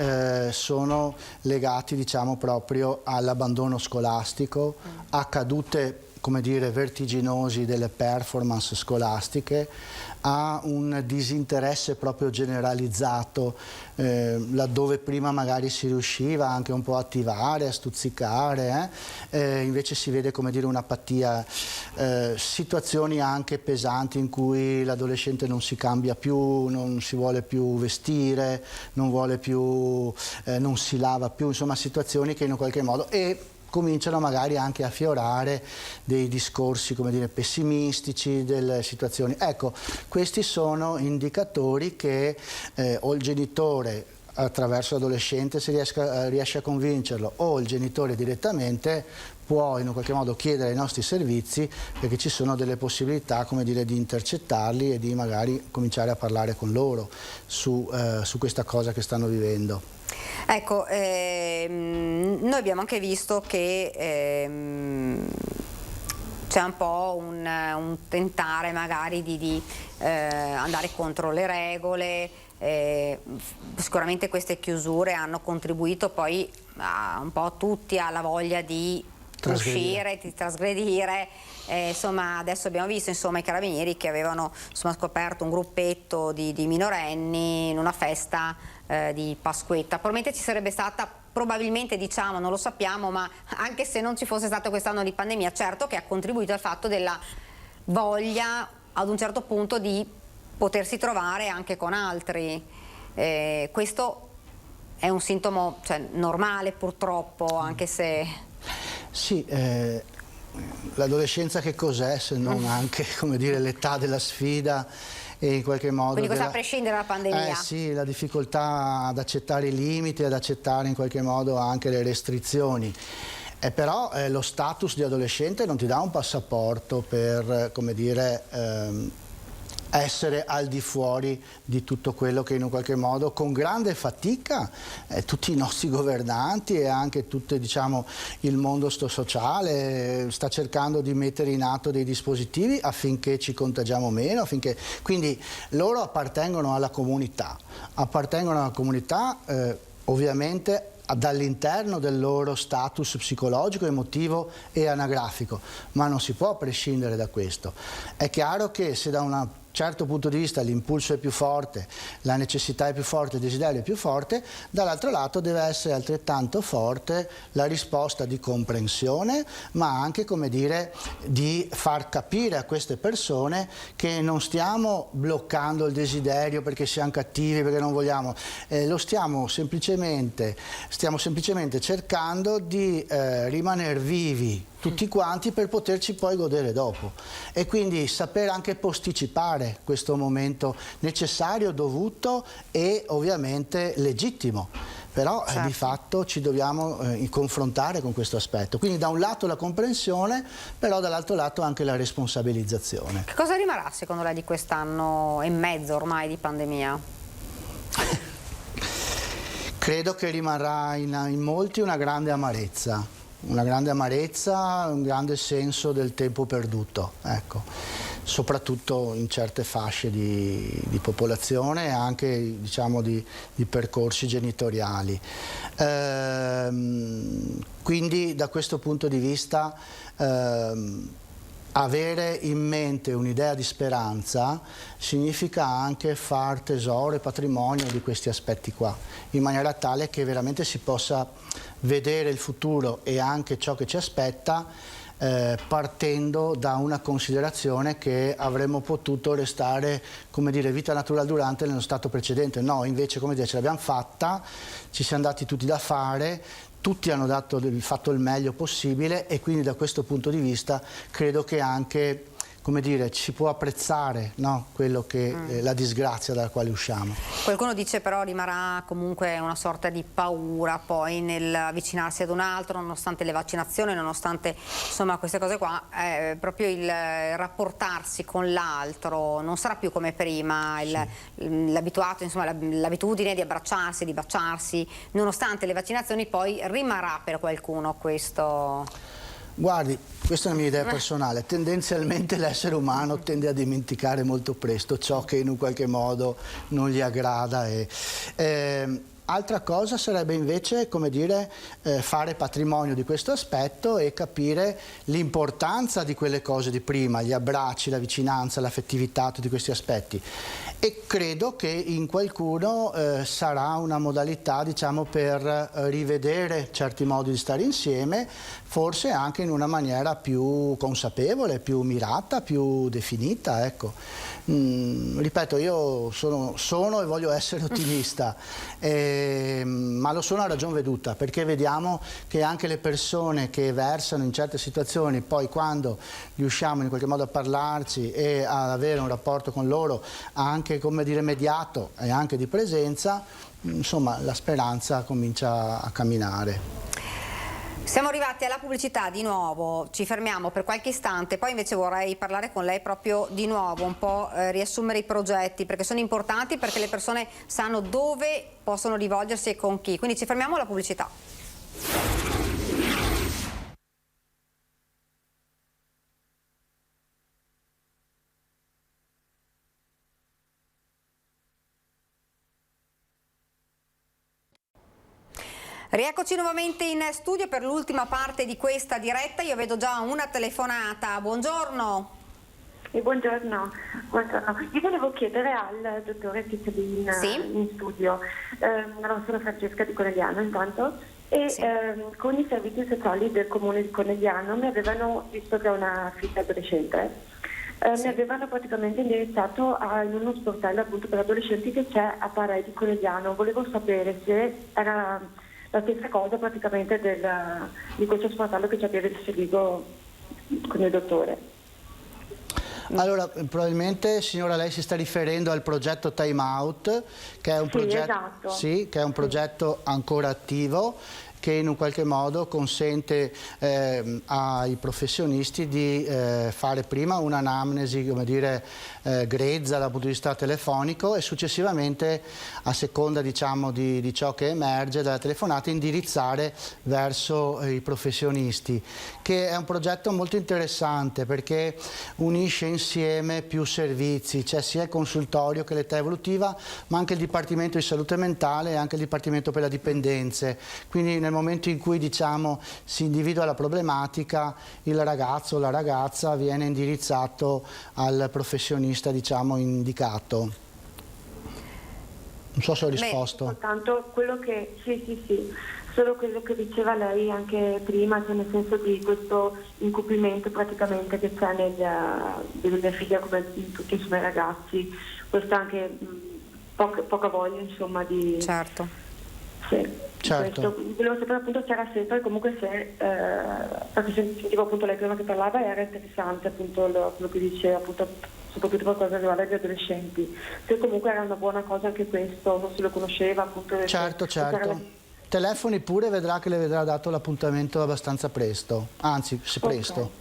sono legati, diciamo, proprio all'abbandono scolastico, a cadute, come dire, vertiginosi delle performance scolastiche, a un disinteresse proprio generalizzato, laddove prima magari si riusciva anche un po' a attivare, a stuzzicare, invece si vede, come dire, un'apatia, situazioni anche pesanti in cui l'adolescente non si cambia più, non si vuole più vestire, non si lava più, insomma situazioni che in un qualche modo cominciano magari anche a affiorare dei discorsi, come dire, pessimistici delle situazioni. Ecco, questi sono indicatori che o il genitore attraverso l'adolescente se riesce a convincerlo, o il genitore direttamente può in un qualche modo chiedere ai nostri servizi, perché ci sono delle possibilità, come dire, di intercettarli e di magari cominciare a parlare con loro su questa cosa che stanno vivendo. Ecco, noi abbiamo anche visto che c'è un po' un tentare magari di andare contro le regole. Sicuramente queste chiusure hanno contribuito poi un po' tutti alla voglia di uscire, di trasgredire. Insomma, adesso abbiamo visto, insomma, i carabinieri che avevano, insomma, scoperto un gruppetto di minorenni in una festa di Pasquetta. Probabilmente ci sarebbe stata, diciamo, non lo sappiamo, ma anche se non ci fosse stato quest'anno di pandemia, certo che ha contribuito al fatto della voglia ad un certo punto di potersi trovare anche con altri. Questo è un sintomo, cioè, normale purtroppo, anche se... Sì, l'adolescenza che cos'è se non anche, come dire, l'età della sfida e in qualche modo... Quindi questo a prescindere dalla pandemia? Sì, la difficoltà ad accettare i limiti, ad accettare in qualche modo anche le restrizioni. Però lo status di adolescente non ti dà un passaporto per, come dire, essere al di fuori di tutto quello che in un qualche modo, con grande fatica, tutti i nostri governanti e anche tutto, diciamo, il mondo sociale sta cercando di mettere in atto dei dispositivi affinché ci contagiamo meno, quindi loro appartengono alla comunità, ovviamente dall'interno del loro status psicologico, emotivo e anagrafico, ma non si può prescindere da questo. È chiaro che se da un certo punto di vista l'impulso è più forte, la necessità è più forte, il desiderio è più forte, dall'altro lato deve essere altrettanto forte la risposta di comprensione, ma anche, come dire, di far capire a queste persone che non stiamo bloccando il desiderio perché siamo cattivi, perché non vogliamo, stiamo semplicemente cercando di rimanere vivi tutti quanti per poterci poi godere dopo, e quindi saper anche posticipare questo momento necessario, dovuto e ovviamente legittimo. Però certo, di fatto ci dobbiamo confrontare con questo aspetto, quindi da un lato la comprensione, però dall'altro lato anche la responsabilizzazione. Che cosa rimarrà secondo lei di quest'anno e mezzo ormai di pandemia? Credo che rimarrà in molti una grande amarezza, un grande senso del tempo perduto, ecco, soprattutto in certe fasce di popolazione e anche, diciamo, di percorsi genitoriali. Quindi da questo punto di vista avere in mente un'idea di speranza significa anche far tesoro e patrimonio di questi aspetti qua, in maniera tale che veramente si possa vedere il futuro e anche ciò che ci aspetta partendo da una considerazione che avremmo potuto restare, come dire, vita natural durante nello stato precedente. No, invece, come dire, ce l'abbiamo fatta, ci siamo dati tutti da fare, tutti hanno fatto il meglio possibile, e quindi da questo punto di vista credo che anche come dire, si può apprezzare, no? Quello che la disgrazia dalla quale usciamo. Qualcuno dice però rimarrà comunque una sorta di paura poi nel avvicinarsi ad un altro, nonostante le vaccinazioni, nonostante insomma queste cose qua, proprio il rapportarsi con l'altro non sarà più come prima, l'abitudine di abbracciarsi, di baciarsi, nonostante le vaccinazioni poi rimarrà per qualcuno questo? Guardi, questa è una mia idea personale, tendenzialmente l'essere umano tende a dimenticare molto presto ciò che in un qualche modo non gli aggrada. Altra cosa sarebbe invece, come dire, fare patrimonio di questo aspetto e capire l'importanza di quelle cose di prima, gli abbracci, la vicinanza, l'affettività, tutti questi aspetti. E credo che in qualcuno sarà una modalità, diciamo, per rivedere certi modi di stare insieme, forse anche in una maniera più consapevole, più mirata, più definita, ecco. Ripeto, io sono e voglio essere ottimista, ma lo sono a ragion veduta, perché vediamo che anche le persone che versano in certe situazioni, poi quando riusciamo in qualche modo a parlarci e ad avere un rapporto con loro anche, come dire, mediato e anche di presenza, insomma la speranza comincia a camminare. Siamo arrivati alla pubblicità di nuovo, ci fermiamo per qualche istante, poi invece vorrei parlare con lei proprio di nuovo, un po' riassumere i progetti, perché sono importanti, perché le persone sanno dove possono rivolgersi e con chi. Quindi ci fermiamo alla pubblicità. Rieccoci nuovamente in studio per l'ultima parte di questa diretta. Io vedo già una telefonata. Buongiorno. Buongiorno. Io volevo chiedere al dottore Pizzolin in studio, sono Francesca di Conegliano intanto, e con i servizi sociali del comune di Conegliano mi avevano, visto che è una figlia adolescente, mi avevano praticamente indirizzato in uno sportello appunto per adolescenti che c'è a Paray di Conegliano. Volevo sapere se era la stessa cosa praticamente di questo sportello che ci aveva il Seligo con il dottore. Allora, probabilmente, signora, lei si sta riferendo al progetto Time Out, che è un progetto, che è un progetto ancora attivo, che in un qualche modo consente ai professionisti di fare prima un'anamnesi, come dire, grezza dal punto di vista telefonico e successivamente, a seconda, diciamo, di ciò che emerge dalla telefonata, indirizzare verso i professionisti, che è un progetto molto interessante perché unisce insieme più servizi, c'è sia il consultorio che l'età evolutiva, ma anche il Dipartimento di Salute Mentale e anche il Dipartimento per le Dipendenze. Quindi nel momento in cui, diciamo, si individua la problematica, il ragazzo o la ragazza viene indirizzato al professionista, diciamo, indicato. Non so se ho risposto. Soltanto quello che solo quello che diceva lei anche prima, cioè nel senso di questo incupimento praticamente che c'è delle mie figlie come in tutti i suoi ragazzi, questa anche poca voglia, insomma, di... Certo. Sì. Certo. Volevo sapere appunto c'era sempre, comunque se, perché sentivo appunto lei prima che parlava, era interessante appunto quello che diceva, appunto soprattutto per cosa riguarda gli adolescenti, se comunque era una buona cosa anche questo, non se lo conosceva appunto. Certo. Telefoni pure, vedrà che le verrà dato l'appuntamento abbastanza presto, anzi presto.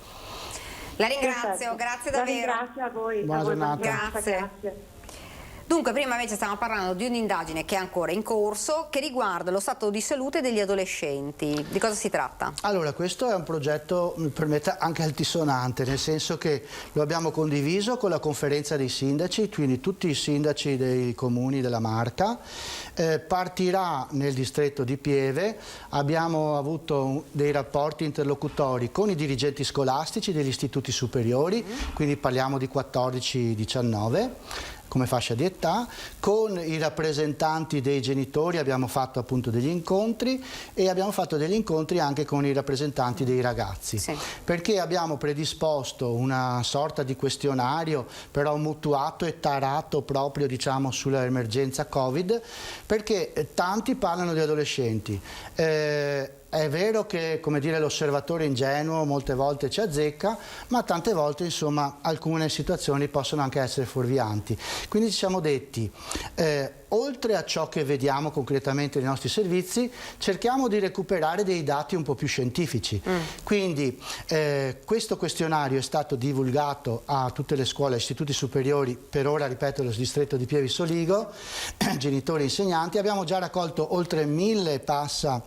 La ringrazio, grazie davvero. Grazie a voi. Buona giornata. Grazie. Dunque, prima invece stavamo parlando di un'indagine che è ancora in corso, che riguarda lo stato di salute degli adolescenti. Di cosa si tratta? Allora, questo è un progetto, mi permetta, anche altisonante, nel senso che lo abbiamo condiviso con la conferenza dei sindaci, quindi tutti i sindaci dei comuni della Marca. Partirà nel distretto di Pieve, abbiamo avuto dei rapporti interlocutori con i dirigenti scolastici degli istituti superiori, quindi parliamo di 14-19. Come fascia di età, con i rappresentanti dei genitori abbiamo fatto appunto degli incontri e abbiamo fatto degli incontri anche con i rappresentanti dei ragazzi, perché abbiamo predisposto una sorta di questionario però mutuato e tarato proprio, diciamo, sull'emergenza Covid, perché tanti parlano di adolescenti. è vero che, come dire, l'osservatore ingenuo molte volte ci azzecca, ma tante volte, insomma, alcune situazioni possono anche essere fuorvianti. Quindi ci siamo detti, oltre a ciò che vediamo concretamente nei nostri servizi, cerchiamo di recuperare dei dati un po' più scientifici. Quindi questo questionario è stato divulgato a tutte le scuole e istituti superiori, per ora, ripeto, del distretto di Pieve Soligo, genitori e insegnanti. Abbiamo già raccolto oltre 1000 e passa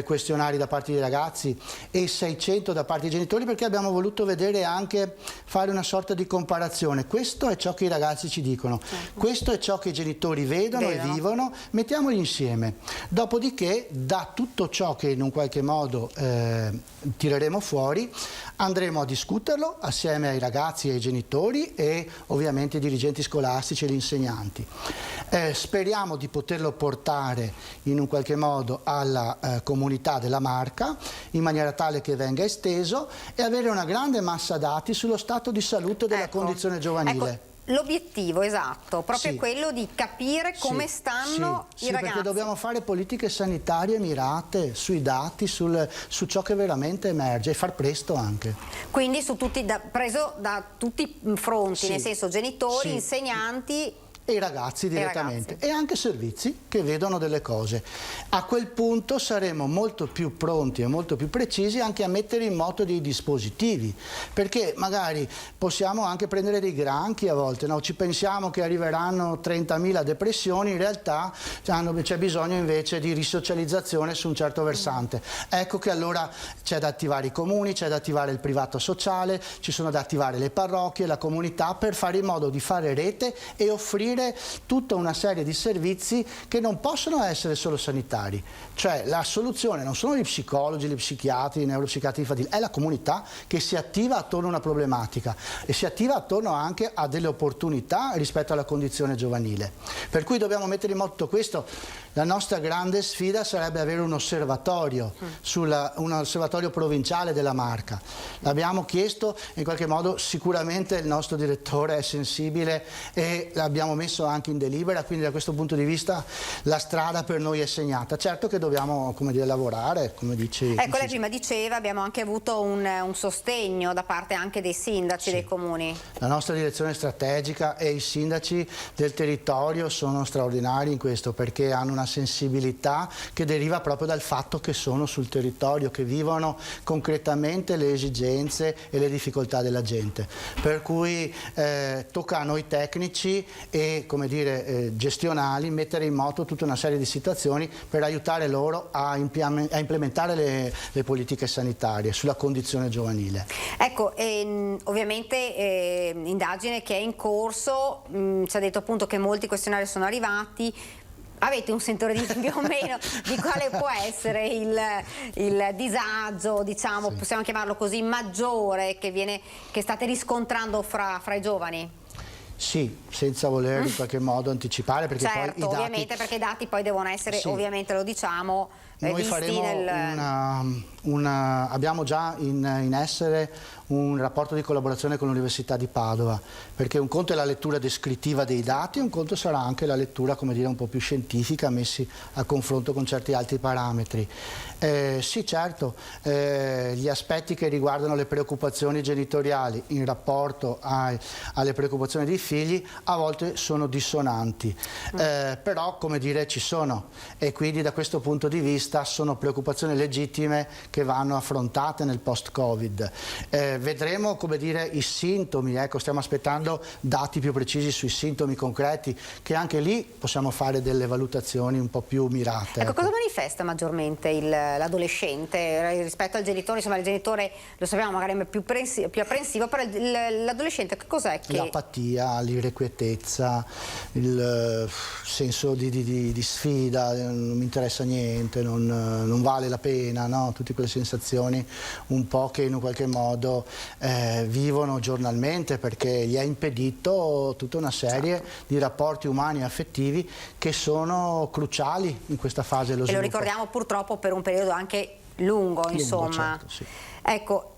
questionari da parte dei ragazzi e 600 da parte dei genitori, perché abbiamo voluto vedere anche, fare una sorta di comparazione. Questo è ciò che i ragazzi ci dicono, questo è ciò che i genitori vedono e vivono, mettiamoli insieme. Dopodiché, da tutto ciò che in un qualche modo tireremo fuori, andremo a discuterlo assieme ai ragazzi e ai genitori e ovviamente ai dirigenti scolastici e agli insegnanti. Speriamo di poterlo portare in un qualche modo alla comunità della Marca, in maniera tale che venga esteso e avere una grande massa dati sullo stato di salute della condizione giovanile. L'obiettivo esatto, proprio quello di capire come stanno i ragazzi. Perché dobbiamo fare politiche sanitarie mirate sui dati, su ciò che veramente emerge, e far presto anche. Quindi preso da tutti i fronti, nel senso genitori, insegnanti e i ragazzi direttamente e anche servizi che vedono delle cose. A quel punto saremo molto più pronti e molto più precisi anche a mettere in moto dei dispositivi, perché magari possiamo anche prendere dei granchi a volte, no? Ci pensiamo che arriveranno 30.000 depressioni, in realtà c'è bisogno invece di risocializzazione su un certo versante. Ecco che allora c'è da attivare i comuni, c'è da attivare il privato sociale, ci sono da attivare le parrocchie, la comunità, per fare in modo di fare rete e offrire tutta una serie di servizi che non possono essere solo sanitari. Cioè la soluzione non sono gli psicologi, gli psichiatri, i neuropsichiatri infantili, è la comunità che si attiva attorno a una problematica e si attiva attorno anche a delle opportunità rispetto alla condizione giovanile. Per cui dobbiamo mettere in moto tutto questo. La nostra grande sfida sarebbe avere un osservatorio, un osservatorio provinciale della Marca. L'abbiamo chiesto, in qualche modo sicuramente il nostro direttore è sensibile e l'abbiamo messo anche in delibera, quindi da questo punto di vista la strada per noi è segnata. Certo che dobbiamo, come dire, lavorare, come dici. Ecco, lei prima diceva, abbiamo anche avuto un sostegno da parte anche dei sindaci dei comuni. La nostra direzione strategica e i sindaci del territorio sono straordinari in questo, perché hanno una sensibilità che deriva proprio dal fatto che sono sul territorio, che vivono concretamente le esigenze e le difficoltà della gente. Per cui tocca a noi tecnici e, come dire, gestionali mettere in moto tutta una serie di situazioni per aiutare loro a implementare le politiche sanitarie sulla condizione giovanile. Ecco, ovviamente indagine che è in corso, ci ha detto appunto che molti questionari sono arrivati. Avete un sentore di più o meno di quale può essere il disagio, diciamo, possiamo chiamarlo così, maggiore che state riscontrando fra i giovani? Sì, senza voler in qualche modo anticipare, perché poi i dati... ovviamente, perché i dati poi devono essere, ovviamente lo diciamo, noi faremo abbiamo già in essere un rapporto di collaborazione con l'Università di Padova, perché un conto è la lettura descrittiva dei dati, un conto sarà anche la lettura, come dire, un po' più scientifica, messi a confronto con certi altri parametri. Sì, certo, gli aspetti che riguardano le preoccupazioni genitoriali in rapporto alle preoccupazioni dei figli a volte sono dissonanti, però, come dire, ci sono, e quindi da questo punto di vista sono preoccupazioni legittime che vanno affrontate nel post-Covid. Vedremo, come dire, i sintomi, ecco, stiamo aspettando dati più precisi sui sintomi concreti, che anche lì possiamo fare delle valutazioni un po' più mirate. Ecco, cosa manifesta maggiormente l'adolescente rispetto al genitore? Insomma, il genitore lo sappiamo magari è più apprensivo, però l'adolescente che cos'è? L'apatia, l'irrequietezza, il senso di sfida, non mi interessa niente, non vale la pena, no? Tutte quelle sensazioni un po' che in un qualche modo vivono giornalmente, perché gli è impedito tutta una serie di rapporti umani e affettivi che sono cruciali in questa fase dello sviluppo. E lo ricordiamo purtroppo per un periodo anche lungo, insomma. Certo, sì. Ecco,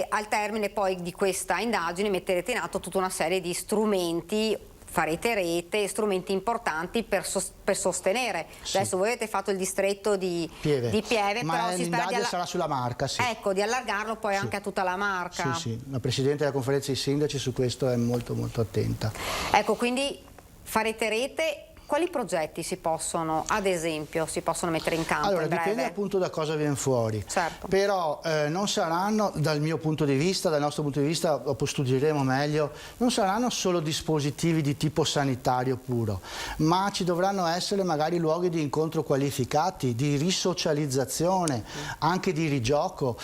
al termine poi di questa indagine metterete in atto tutta una serie di strumenti farete rete, strumenti importanti per sostenere. Sì. Adesso voi avete fatto il distretto di Pieve, ma però si spera sarà sulla Marca, sì. Ecco, di allargarlo poi anche a tutta la Marca. Sì, sì, la Presidente della Conferenza dei Sindaci su questo è molto molto attenta. Ecco, quindi farete rete. Quali progetti si possono, ad esempio, mettere in campo? Allora, in breve? dipende appunto da cosa viene fuori. Certo. Però non saranno, dal mio punto di vista, dal nostro punto di vista, dopo studieremo meglio, non saranno solo dispositivi di tipo sanitario puro, ma ci dovranno essere magari luoghi di incontro qualificati, di risocializzazione, anche di rigioco,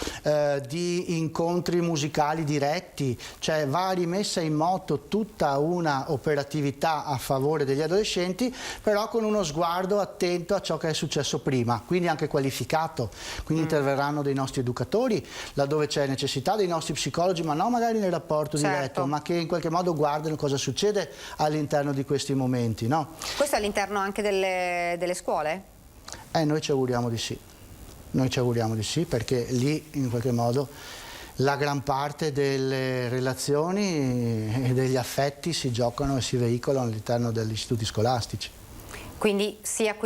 di incontri musicali diretti, cioè va rimessa in moto tutta una operatività a favore degli adolescenti, però con uno sguardo attento a ciò che è successo prima, quindi anche qualificato. Quindi interverranno dei nostri educatori laddove c'è necessità, dei nostri psicologi, ma non magari nel rapporto diretto, ma che in qualche modo guardano cosa succede all'interno di questi momenti, no? Questo è all'interno anche delle scuole? Noi ci auguriamo di sì. Noi ci auguriamo di sì, perché lì in qualche modo la gran parte delle relazioni e degli affetti si giocano e si veicolano all'interno degli istituti scolastici. Quindi sia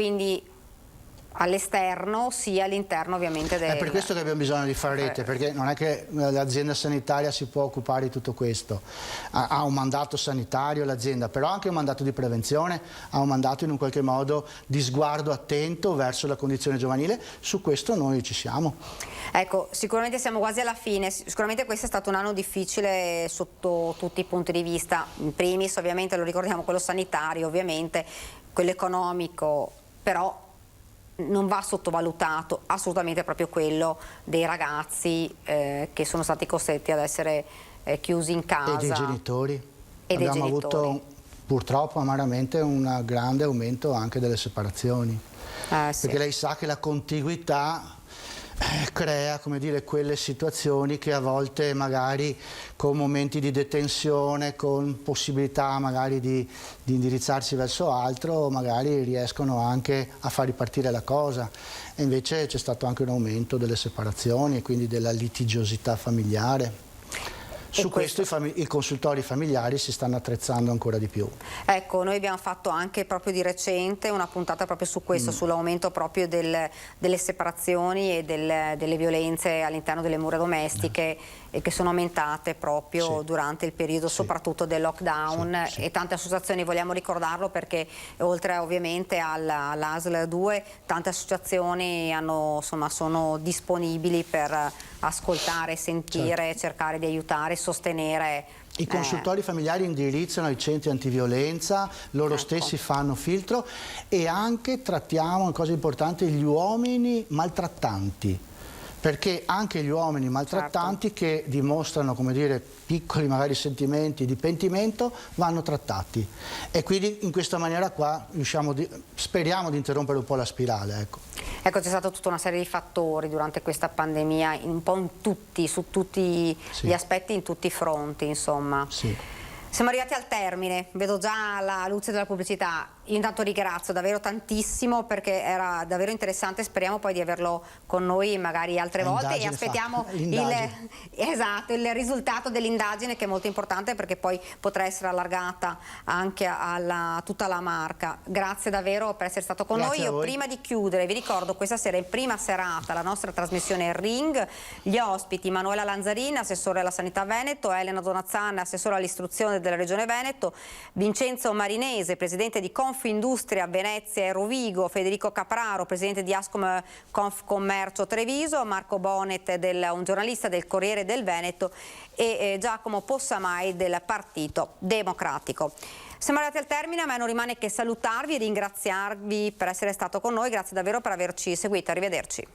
all'esterno sia all'interno ovviamente del... È per questo che abbiamo bisogno di fare rete, perché non è che l'azienda sanitaria si può occupare di tutto questo. Ha un mandato sanitario l'azienda, però ha anche un mandato di prevenzione, ha un mandato in un qualche modo di sguardo attento verso la condizione giovanile. Su questo noi ci siamo. Ecco, sicuramente siamo quasi alla fine, sicuramente questo è stato un anno difficile sotto tutti i punti di vista, in primis ovviamente lo ricordiamo quello sanitario, ovviamente quello economico, però non va sottovalutato assolutamente proprio quello dei ragazzi che sono stati costretti ad essere chiusi in casa. E dei genitori. Abbiamo avuto purtroppo amaramente un grande aumento anche delle separazioni, sì. Perché lei sa che la contiguità crea, come dire, quelle situazioni che a volte magari con momenti di detenzione, con possibilità magari di indirizzarsi verso altro, magari riescono anche a far ripartire la cosa. E invece c'è stato anche un aumento delle separazioni e quindi della litigiosità familiare. Su questo i consultori familiari si stanno attrezzando ancora di più. Ecco, noi abbiamo fatto anche proprio di recente una puntata proprio su questo, sull'aumento proprio delle separazioni e delle violenze all'interno delle mura domestiche e che sono aumentate proprio durante il periodo soprattutto del lockdown e tante associazioni, vogliamo ricordarlo perché oltre ovviamente all'ASL 2 tante associazioni sono disponibili per ascoltare, sentire, cercare di aiutare, sostenere. I consultori familiari indirizzano i centri antiviolenza, loro stessi fanno filtro e anche trattiamo, una cosa importante, gli uomini maltrattanti. Perché anche gli uomini maltrattanti che dimostrano, come dire, piccoli magari sentimenti di pentimento vanno trattati e quindi in questa maniera qua speriamo di interrompere un po' la spirale. Ecco, c'è stata tutta una serie di fattori durante questa pandemia, un po' su tutti gli aspetti, in tutti i fronti, insomma. Siamo arrivati al termine, vedo già la luce della pubblicità. Io intanto ringrazio davvero tantissimo perché era davvero interessante, speriamo poi di averlo con noi magari altre volte e aspettiamo il risultato dell'indagine che è molto importante perché poi potrà essere allargata anche a tutta la Marca. Grazie davvero per essere stato con noi. Io prima di chiudere vi ricordo questa sera in prima serata la nostra trasmissione Ring, gli ospiti Manuela Lanzarin, assessore alla sanità Veneto, Elena Donazzan, assessore all'istruzione della Regione Veneto, Vincenzo Marinese, presidente di Confindustria Venezia e Rovigo, Federico Capraro, presidente di Ascom Confcommercio Treviso, Marco Bonet, un giornalista del Corriere del Veneto e Giacomo Possamai del Partito Democratico. Siamo arrivati al termine, a me non rimane che salutarvi e ringraziarvi per essere stato con noi, grazie davvero per averci seguito, arrivederci.